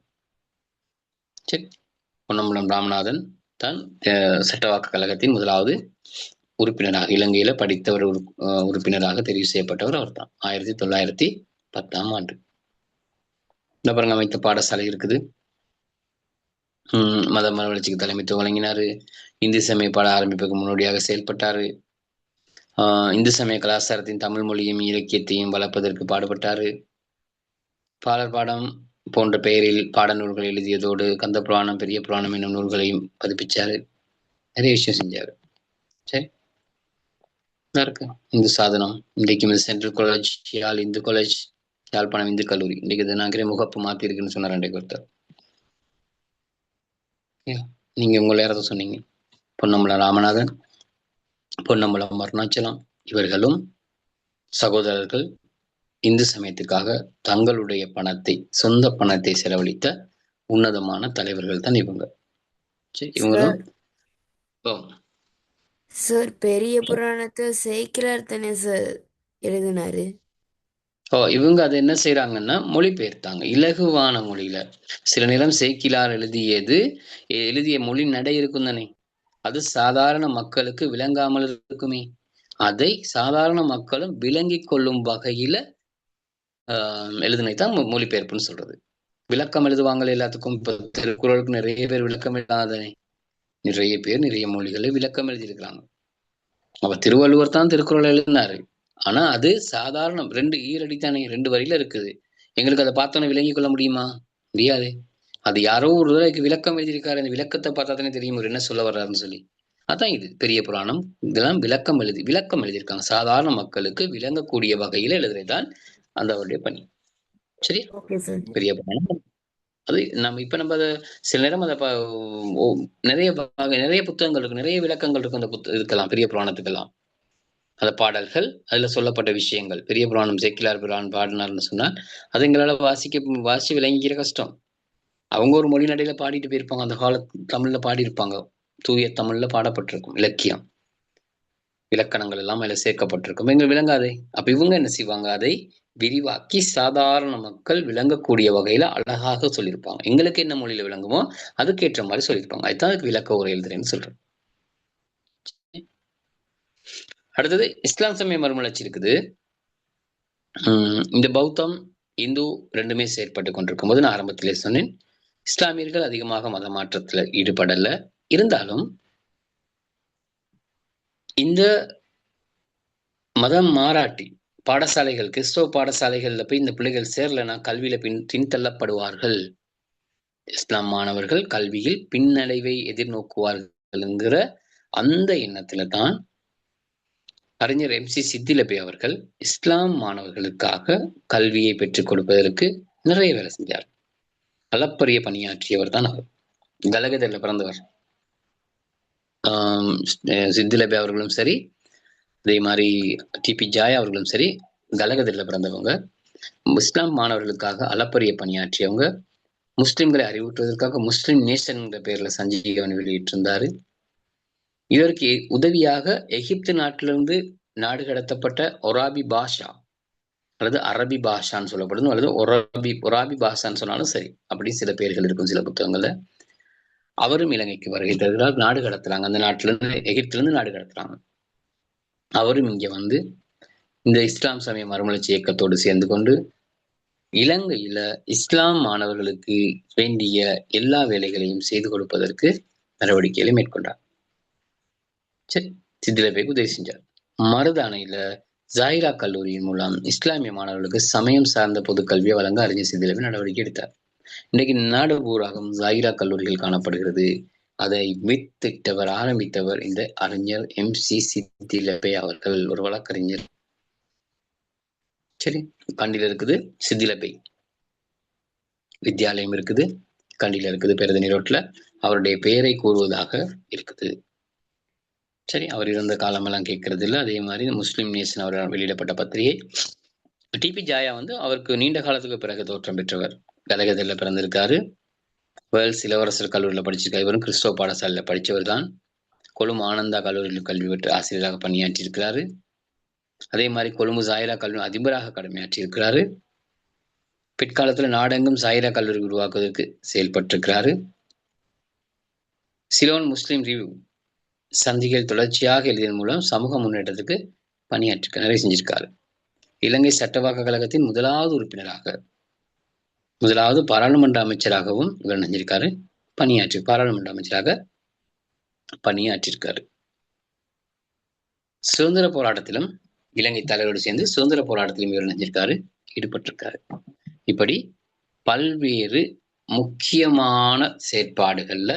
சரி, பொன்னம்பலம் ராமநாதன் தான் சட்டவாக்க கழகத்தின் முதலாவது உறுப்பினராக, இலங்கையில படித்தவர் உறுப்பினராக தெரிவு செய்யப்பட்டவர் அவர் தான். 1910 ஆண்டு இந்த பாருங்க அமைத்த பாடசாலை இருக்குது. மத வளர்ச்சிக்கு தலைமைத்துவம் வழங்கினாரு. இந்து சமய பாட ஆரம்பிப்புக்கு முன்னோடியாக செயல்பட்டாரு. இந்து சமய கலாச்சாரத்தின் தமிழ் மொழியும் இலக்கியத்தையும் வளர்ப்பதற்கு பாடுபட்டாரு. பாலர் பாடம் போன்ற பெயரில் பாடநூல்கள் எழுதியதோடு கந்த புராணம், பெரிய புராணம் என்னும் நூல்களையும் பதிப்பிச்சாரு. நிறைய விஷயம் செஞ்சாரு. சரி, இருக்கு இந்து சாதனம். இன்றைக்கு சென்ட்ரல் காலேஜ், யாழ் இந்து காலேஜ், யாழ்ப்பாணம் இந்து கல்லூரி. இன்றைக்கு தினாகரே முகப்பு மாத்தி இருக்குன்னு சொன்னார் அன்றைக்கு ஒருத்தர். நீங்க உங்களை யாராவது சொன்னீங்க. பொன்னம்பலம் ராமநாதன், பொன்னம்பலம் அருணாச்சலம் இவர்களும் சகோதரர்கள் இந்து சமயத்துக்காக தங்களுடைய பணத்தை, சொந்த பணத்தை செலவழித்த உன்னதமான தலைவர்கள் தான் இவங்க. சரி, இவங்களும் சார் பெரிய புராணத்தை சேக்கிழார் தானே சார் எழுதினாரு? இவங்க அதை என்ன செய்யறாங்கன்னா மொழிபெயர்த்தாங்க இலகுவான மொழியில. சில நேரம் சேக்கிழார் எழுதிய மொழி நடை இருக்கும் தானே, அது சாதாரண மக்களுக்கு விளங்காமல் இருக்குமே, அதை சாதாரண மக்களும் விளங்கி கொள்ளும் வகையில எழுதினைத்தான் மொழிபெயர்ப்புன்னு சொல்றது. விளக்கம் எழுதுவாங்க எல்லாத்துக்கும். இப்ப திருக்குறளுக்கு நிறைய பேர் விளக்கம் எழுதாதனே, நிறைய பேர் நிறைய மொழிகளை விளக்கம் எழுதியிருக்கிறாங்க. அப்ப திருவள்ளுவர் தான் திருக்குறள் எழுதினாரு. ஆனா அது சாதாரண 2 ஈரடி தானே, 2 வரியில இருக்குது. எங்களுக்கு அதை பார்த்தோன்னே விளங்கி கொள்ள முடியுமா? முடியாது. அது யாரோ ஒரு தடவைக்கு விளக்கம் எழுதியிருக்காரு. அந்த விளக்கத்தை பார்த்தா தானே தெரியும் என்ன சொல்ல வர்றாருன்னு சொல்லி. அதான் இது பெரிய புராணம். இதெல்லாம் விளக்கம் எழுதியிருக்காங்க. சாதாரண மக்களுக்கு விளங்கக்கூடிய வகையில எழுதுறதுதான் அந்த அவருடைய பணி. சரி, பெரிய புராணம் அது நம்ம அதை சில நேரம் அதை நிறைய புத்தகங்கள் இருக்கு, நிறைய விளக்கங்கள் இருக்கு அந்த இதுக்கெல்லாம், பெரிய புராணத்துக்கெல்லாம். அந்த பாடல்கள், அதுல சொல்லப்பட்ட விஷயங்கள். பெரிய புராணம் சேக்கிழார் பிரான் பாடினார்னு சொன்னால் அது எங்களால வாசிச்சு விளங்கிக்கிற கஷ்டம். அவங்க ஒரு மொழி நடையில பாடிட்டு போயிருப்பாங்க. அந்த கால தமிழ்ல பாடியிருப்பாங்க, தூய தமிழ்ல பாடப்பட்டிருக்கும் இலக்கியம், இலக்கணங்கள் எல்லாம் அதுல சேர்க்கப்பட்டிருக்கும். எங்களுக்கு விளங்காதே. அப்ப இவங்க என்ன செய்வாங்க, அதை விரிவாக்கி சாதாரண மக்கள் விளங்கக்கூடிய வகையில அழகாக சொல்லியிருப்பாங்க. எங்களுக்கு என்ன மொழியில விளங்குமோ அதுக்கேற்ற மாதிரி சொல்லியிருப்பாங்க. அதுதான் அதுக்கு விளக்க உரை எழுதுறேன்னு சொல்றேன். அடுத்தது இஸ்லாம் சமய மறுமலர்ச்சி இருக்குது. இந்த பௌத்தம் இந்து ரெண்டுமே செயற்பட்டு கொண்டிருக்கும் போது நான் ஆரம்பத்திலே சொன்னேன், இஸ்லாமியர்கள் அதிகமாக மத மாற்றத்துல ஈடுபடல. இருந்தாலும் இந்த மதம் மாறாட்டி பாடசாலைகள், கிறிஸ்தவ பாடசாலைகள்ல போய் இந்த பிள்ளைகள் சேரலைன்னா கல்வியில பின்தள்ளப்படுவார்கள். இஸ்லாம் மாணவர்கள் கல்வியில் பின்னடைவை எதிர்நோக்குவார்கள்ங்கிற அந்த எண்ணத்துல தான் அறிஞர் MC சித்திலபி அவர்கள் இஸ்லாம் மாணவர்களுக்காக கல்வியை பெற்றுக் கொடுப்பதற்கு நிறைய வேலை செஞ்சார். அளப்பரிய பணியாற்றியவர் தான் அவர். கலகதர்ல பிறந்தவர். சித்திலபி அவர்களும் சரி, அதே மாதிரி TP ஜாயா அவர்களும் சரி, கலகதர்ல பிறந்தவங்க. இஸ்லாம் மாணவர்களுக்காக அளப்பரிய பணியாற்றியவங்க. முஸ்லிம்களை அறிவூட்டுவதற்காக முஸ்லிம் நேஷன்ங்கிற பேர்ல சஞ்சீவன் வெளியிட்டிருந்தாரு. இதற்கு உதவியாக எகிப்து நாட்டிலிருந்து நாடு கடத்தப்பட்ட ஒராபி பாஷா அல்லது அரபி பாஷான்னு சொல்லப்படுது, அல்லது ஒராபி பாஷான்னு சொன்னாலும் சரி, அப்படி சில பேர்கள் இருக்கும் சில புத்தகங்கள்ல. அவரும் இலங்கைக்கு வருகை தருகிறார். நாடு கடத்துறாங்க, அந்த நாட்டிலிருந்து எகிப்திலிருந்து நாடு கடத்துறாங்க. அவரும் இங்க வந்து இந்த இஸ்லாம் சமய மறுமலர்ச்சி இயக்கத்தோடு சேர்ந்து கொண்டு இலங்கையில இஸ்லாம் மாணவர்களுக்கு வேண்டிய எல்லா வேலைகளையும் செய்து கொடுப்பதற்கு நடவடிக்கைகளை மேற்கொண்டார். சரி, சித்திலபேக்கு உதவி செஞ்சார். மருதானையில ஜாயிரா கல்லூரியின் மூலம் இஸ்லாமிய மாணவர்களுக்கு சமயம் சார்ந்த பொது கல்வியை வழங்க அறிஞர் சித்திலபி நடவடிக்கை எடுத்தார். இன்றைக்கு நாடு பூராகவும் ஜாயிரா கல்லூரிகள் காணப்படுகிறது. அதை ஆரம்பித்தவர் இந்த அறிஞர் MC சித்திலபே அவர்கள், ஒரு வழக்கறிஞர். சரி, கண்டில இருக்குது சித்திலபை வித்யாலயம் இருக்குது, கண்டில இருக்குது, பெருதனி ரோட்ல. அவருடைய பெயரை கூறுவதாக இருக்குது. சரி, அவர் இருந்த காலமெல்லாம் கேட்கறது இல்லை. அதே மாதிரி முஸ்லிம் நேஷன் அவர் வெளியிடப்பட்ட பத்திரிகை. TP ஜாயா வந்து அவருக்கு நீண்ட காலத்துக்கு பிறகு தோற்றம் பெற்றவர். கலகதர்ல பிறந்திருக்காரு. வேர்ல்ஸ் இளவரசர் கல்லூரியில் படிச்சிருக்காரு. இவரும் கிறிஸ்தவ பாடசாலையில் படித்தவர் தான். கொழும்பு ஆனந்தா கல்லூரியில் கல்வி பெற்று ஆசிரியராக பணியாற்றி இருக்கிறாரு. அதே மாதிரி கொழும்பு ஜாயிரா கல்லூரி அதிபராக கடமையாற்றி இருக்கிறாரு. பிற்காலத்துல நாடெங்கும் ஜாயிரா கல்லூரி உருவாக்குவதற்கு செயல்பட்டிருக்கிறாரு. சிலோன் முஸ்லிம் ரிவ்யூ சந்திகள் தொடர்ச்சியாக எழுதியதன் மூலம் சமூக முன்னேற்றத்துக்கு பணியாற்றி நிறைய செஞ்சிருக்காரு. இலங்கை சட்டவாக்க கழகத்தின் முதலாவது பாராளுமன்ற அமைச்சராகவும் இவர் நினைஞ்சிருக்காரு, பாராளுமன்ற அமைச்சராக பணியாற்றிருக்காரு. சுதந்திர போராட்டத்திலும் இலங்கை தலைவரோடு சேர்ந்து சுதந்திர போராட்டத்திலும் இவர் நினைஞ்சிருக்காரு, ஈடுபட்டிருக்காரு. இப்படி பல்வேறு முக்கியமான செயற்பாடுகள்ல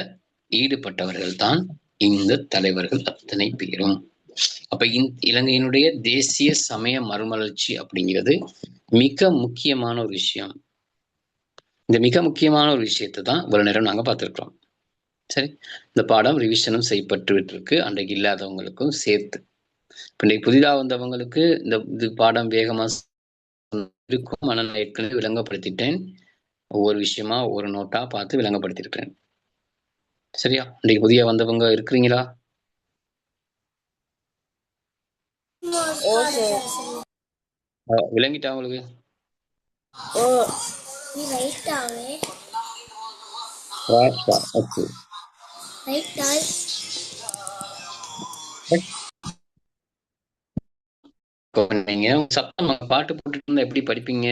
ஈடுபட்டவர்கள் தான் இந்த தலைவர்கள் அத்தனை பேரும். அப்ப இலங்கையினுடைய தேசிய சமய மறுமலர்ச்சி அப்படிங்கிறது மிக முக்கியமான ஒரு விஷயம். இந்த மிக முக்கியமான ஒரு விஷயத்தை தான் இவ்வளவு நேரம் நாங்க பார்த்துருக்கோம். சரி, இந்த பாடம் ரிவிஷனும் செய்யப்பட்டு இருக்கு, அன்றைக்கு இல்லாதவங்களுக்கும் சேர்த்து. இன்றைக்கு புதிதாக வந்தவங்களுக்கு இந்த பாடம் வேகமா இருக்கும். ஆனால் நான் ஏற்கனவே விளங்கப்படுத்திட்டேன். ஒவ்வொரு விஷயமா ஒரு நோட்டா பார்த்து விளங்கப்படுத்திருக்கிறேன். சரியா? இன்றைக்கு புதிய வந்தவங்க இருக்கிறீங்களா? விளங்கிட்டா உங்களுக்கு? நீங்க சத்தம் பாட்டு போட்டுட்டு இருந்தா எப்படி படிப்பீங்க?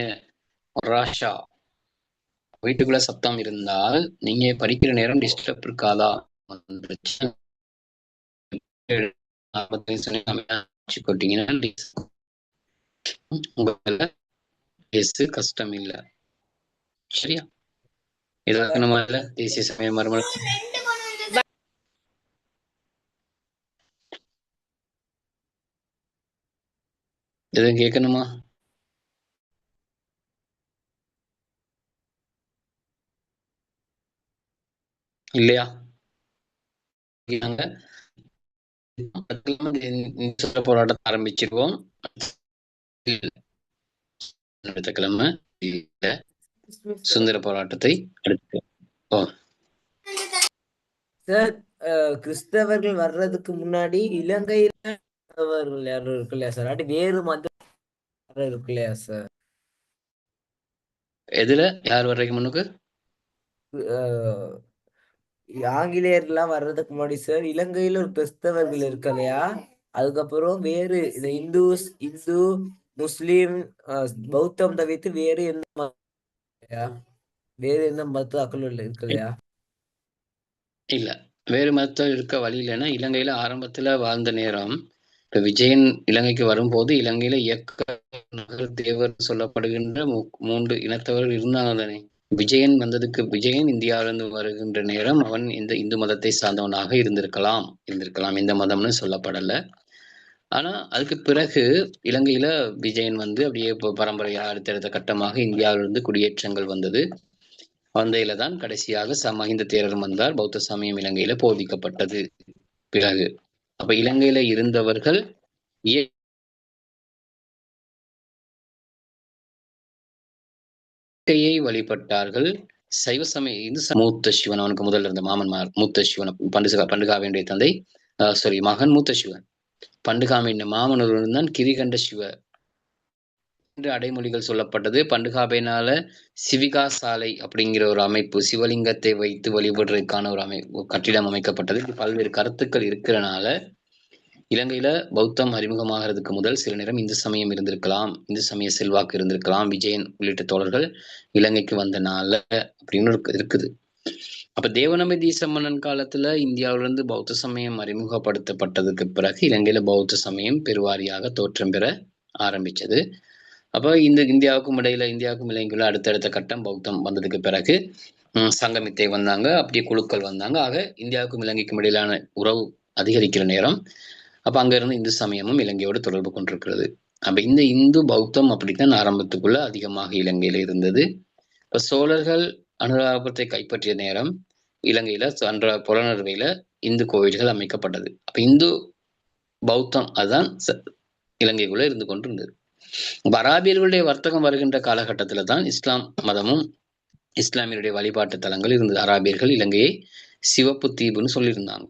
ராஷா, வீட்டுக்குள்ள சத்தம் இருந்தால் நீங்க படிக்கிற நேரம் டிஸ்டர்ப் இருக்காதா? கஷ்டம் இல்ல. சரியா? இதற்கு நம்ம தேசிய சமய மறுமலர்ச்சி எதுவும் கேட்கணுமா? இல்லையா? போராட்டத்தை ஆரம்பிச்சிருவோம். அடுத்த கிழமை சுதந்திர போராட்டத்தை அடுத்து. சார், கிறிஸ்தவர்கள் வர்றதுக்கு முன்னாடி இலங்கையில யாரும் இருக்கு இல்லையா சார்? அப்படி வேறு மதம் இருக்கு இல்லையா சார்? எதுல யார் வர்றதுக்கு முன்னுக்கு? ஆங்கிலேயர்லாம் வர்றதுக்கு முன்னாடி சார் இலங்கையில ஒரு கிறிஸ்தவர்கள் இருக்கு இல்லையா? அதுக்கப்புறம் வேறு இந்த இந்து முஸ்லீம் பௌத்தம் தவிர்த்து வேறு எந்த மதத்தாக்களும் இருக்கு இல்லையா? இல்ல, வேறு மதத்தில் இருக்க வழி இல்லைன்னா இலங்கையில ஆரம்பத்துல வாழ்ந்த நேரம் இப்ப விஜயன் இலங்கைக்கு வரும்போது இலங்கையில இயக்க நகர் தேவர் சொல்லப்படுகின்ற 3 இனத்தவர் இருந்தாங்க தானே. விஜயன் இந்தியாவிலிருந்து வருகின்ற நேரம் அவன் இந்த இந்து மதத்தை சார்ந்தவனாக இருந்திருக்கலாம். எந்த மதம்னு சொல்லப்படல. ஆனா அதுக்கு பிறகு இலங்கையில விஜயன் அப்படியே பரம்பரையா அடுத்தடுத்த கட்டமாக இந்தியாவிலிருந்து குடியேற்றங்கள் வந்தது. வந்தையில தான் கடைசியாக மஹிந்த தேரர் வந்தார். பௌத்த சமயம் இலங்கையில போதிக்கப்பட்டது. பிறகு அப்ப இலங்கையில இருந்தவர்கள் இயற்கையை வழிபட்டார்கள். சைவ சமய இந்து மூத்த சிவன், அவனுக்கு முதல்ல இருந்த மாமன்மார் மூத்த சிவன் பண்டுகாவினுடைய தந்தை மகன் மூத்த சிவன். பண்டுகாவின் மாமனூர் தான் கிரிகண்ட சிவ என்று அடைமொழிகள் சொல்லப்பட்டது. பண்டுகாபையினால சிவிகா சாலை அப்படிங்கிற ஒரு அமைப்பு, சிவலிங்கத்தை வைத்து வழிபடுறதுக்கான ஒரு கட்டிடம் அமைக்கப்பட்டது. பல்வேறு கருத்துக்கள் இருக்கிறனால இலங்கையில பௌத்தம் அறிமுகமாகிறதுக்கு முதல் சில நேரம் இந்து சமயம் இருந்திருக்கலாம், இந்து சமய செல்வாக்கு இருந்திருக்கலாம். விஜயன் உள்ளிட்ட தோழர்கள் இலங்கைக்கு வந்தனால அப்படின்னு இருக்குது. அப்ப தேவநம்பி தீசமன்னன் காலத்துல இந்தியாவிலிருந்து பௌத்த சமயம் அறிமுகப்படுத்தப்பட்டதுக்கு பிறகு இலங்கையில பௌத்த சமயம் பெருவாரியாக தோற்றம் பெற ஆரம்பிச்சது. அப்ப இந்தியாவுக்கும் இலங்கைக்குள்ள அடுத்தடுத்த கட்டம் பௌத்தம் வந்ததுக்கு பிறகு சங்கமித்தை வந்தாங்க, அப்படியே குழுக்கள் வந்தாங்க. ஆக இந்தியாவுக்கும் இலங்கைக்கும் இடையிலான உறவு அதிகரிக்கிற நேரம் அப்ப அங்க இருந்து இந்து சமயமும் இலங்கையோடு தொடர்பு கொண்டிருக்கிறது. அப்ப இந்த இந்து பௌத்தம் அப்படித்தான் ஆரம்பத்துக்குள்ள அதிகமாக இலங்கையில இருந்தது. இப்ப சோழர்கள் அனுராதபுரத்தை கைப்பற்றிய நேரம் இலங்கையில புலனறுவையில இந்து கோவில்கள் அமைக்கப்பட்டது. அப்ப இந்து பௌத்தம் அதுதான் இலங்கைக்குள்ள இருந்து கொண்டு இருந்தது. அராபியர்களுடைய வர்த்தகம் வருகின்ற காலகட்டத்துல தான் இஸ்லாம் மதமும் இஸ்லாமியருடைய வழிபாட்டு தலங்கள் இருந்தது. அராபியர்கள் இலங்கையை சிவப்பு தீவுன்னு சொல்லியிருந்தாங்க.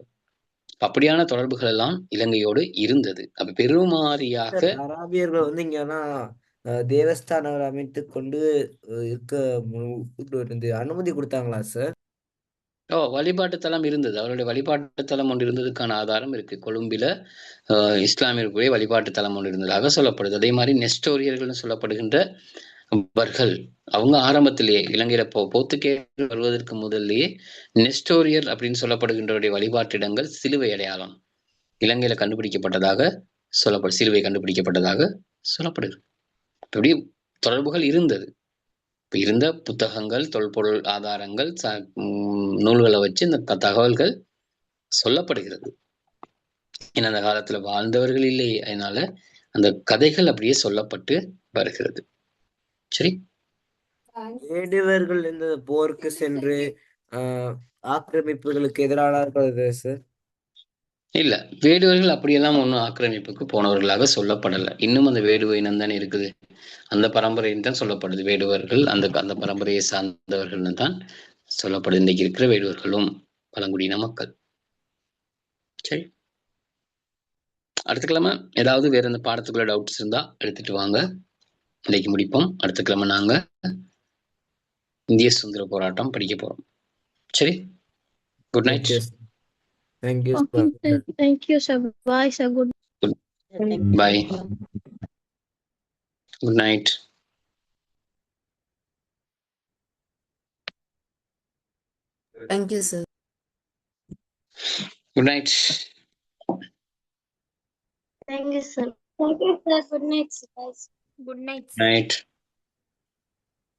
அப்படியான தொடர்புகள் எல்லாம் இலங்கையோடு இருந்தது. அப்ப பெருமாறியாக அராபியர்கள் இங்கெல்லாம் தேவஸ்தானங்கள் அமைத்து கொண்டு இருக்க அனுமதி கொடுத்தாங்களா சார்? வழிபாட்டு தலம் இருந்தது. அவருடைய வழிபாட்டு தலம் ஒன்று இருந்ததுக்கான ஆதாரம் இருக்கு. கொழும்பில இஸ்லாமியர்களுடைய வழிபாட்டு தலம் ஒன்று இருந்ததாக சொல்லப்படுது. அதே மாதிரி நெஸ்டோரியர்கள் சொல்லப்படுகின்ற அவர்கள் அவங்க ஆரம்பத்திலேயே இலங்கையில போர்த்துகேயர்கள் வருவதற்கு முதல்லையே நெஸ்டோரியர் அப்படின்னு சொல்லப்படுகின்றவருடைய வழிபாட்டிடங்கள் சிலுவை அடையாளம் இலங்கையில கண்டுபிடிக்கப்பட்டதாக சிலுவை கண்டுபிடிக்கப்பட்டதாக சொல்லப்படுகிறது. இப்படி தொடர்புகள் இருந்தது. இருந்த புத்தகங்கள், தொல்பொருள் ஆதாரங்கள், நூல்களை வச்சு இந்த தகவல்கள் சொல்லப்படுகிறது. ஏன்னா அந்த காலத்துல வாழ்ந்தவர்கள் இல்லை, அதனால அந்த கதைகள் அப்படியே சொல்லப்பட்டு வருகிறது. சரி, வேடுவர்கள் இந்த போருக்கு சென்று ஆக்கிரமிப்புகளுக்கு எதிரானார்கள் சார்? இல்ல, வேடுவர்கள் அப்படியெல்லாம் ஒன்றும் ஆக்கிரமிப்புக்கு போனவர்களாக சொல்லப்படலை. இன்னும் அந்த வேடுவ இனம் தானே இருக்குது. அந்த பரம்பரைன்னு தான் சொல்லப்படுது. வேடுவர்கள் அந்த பரம்பரையை சார்ந்தவர்கள்னு தான் சொல்லப்படுது. இன்னைக்கு இருக்கிற வேடுவர்களும் பழங்குடியின மக்கள். சரி, அடுத்த கிழமை ஏதாவது வேற இந்த பாடத்துக்குள்ள டவுட்ஸ் இருந்தா எடுத்துட்டு வாங்க. இன்னைக்கு முடிப்போம். அடுத்த கிழமை நாங்க இந்திய சுதந்திர போராட்டம் படிக்க போறோம். சரி, good night. Thank you. Thank you, sir. Bye, sir. Good. Bye. Good night. Thank you, sir. Good night. Thank you, sir. Thank you, sir. Good night, guys. Good night. Night.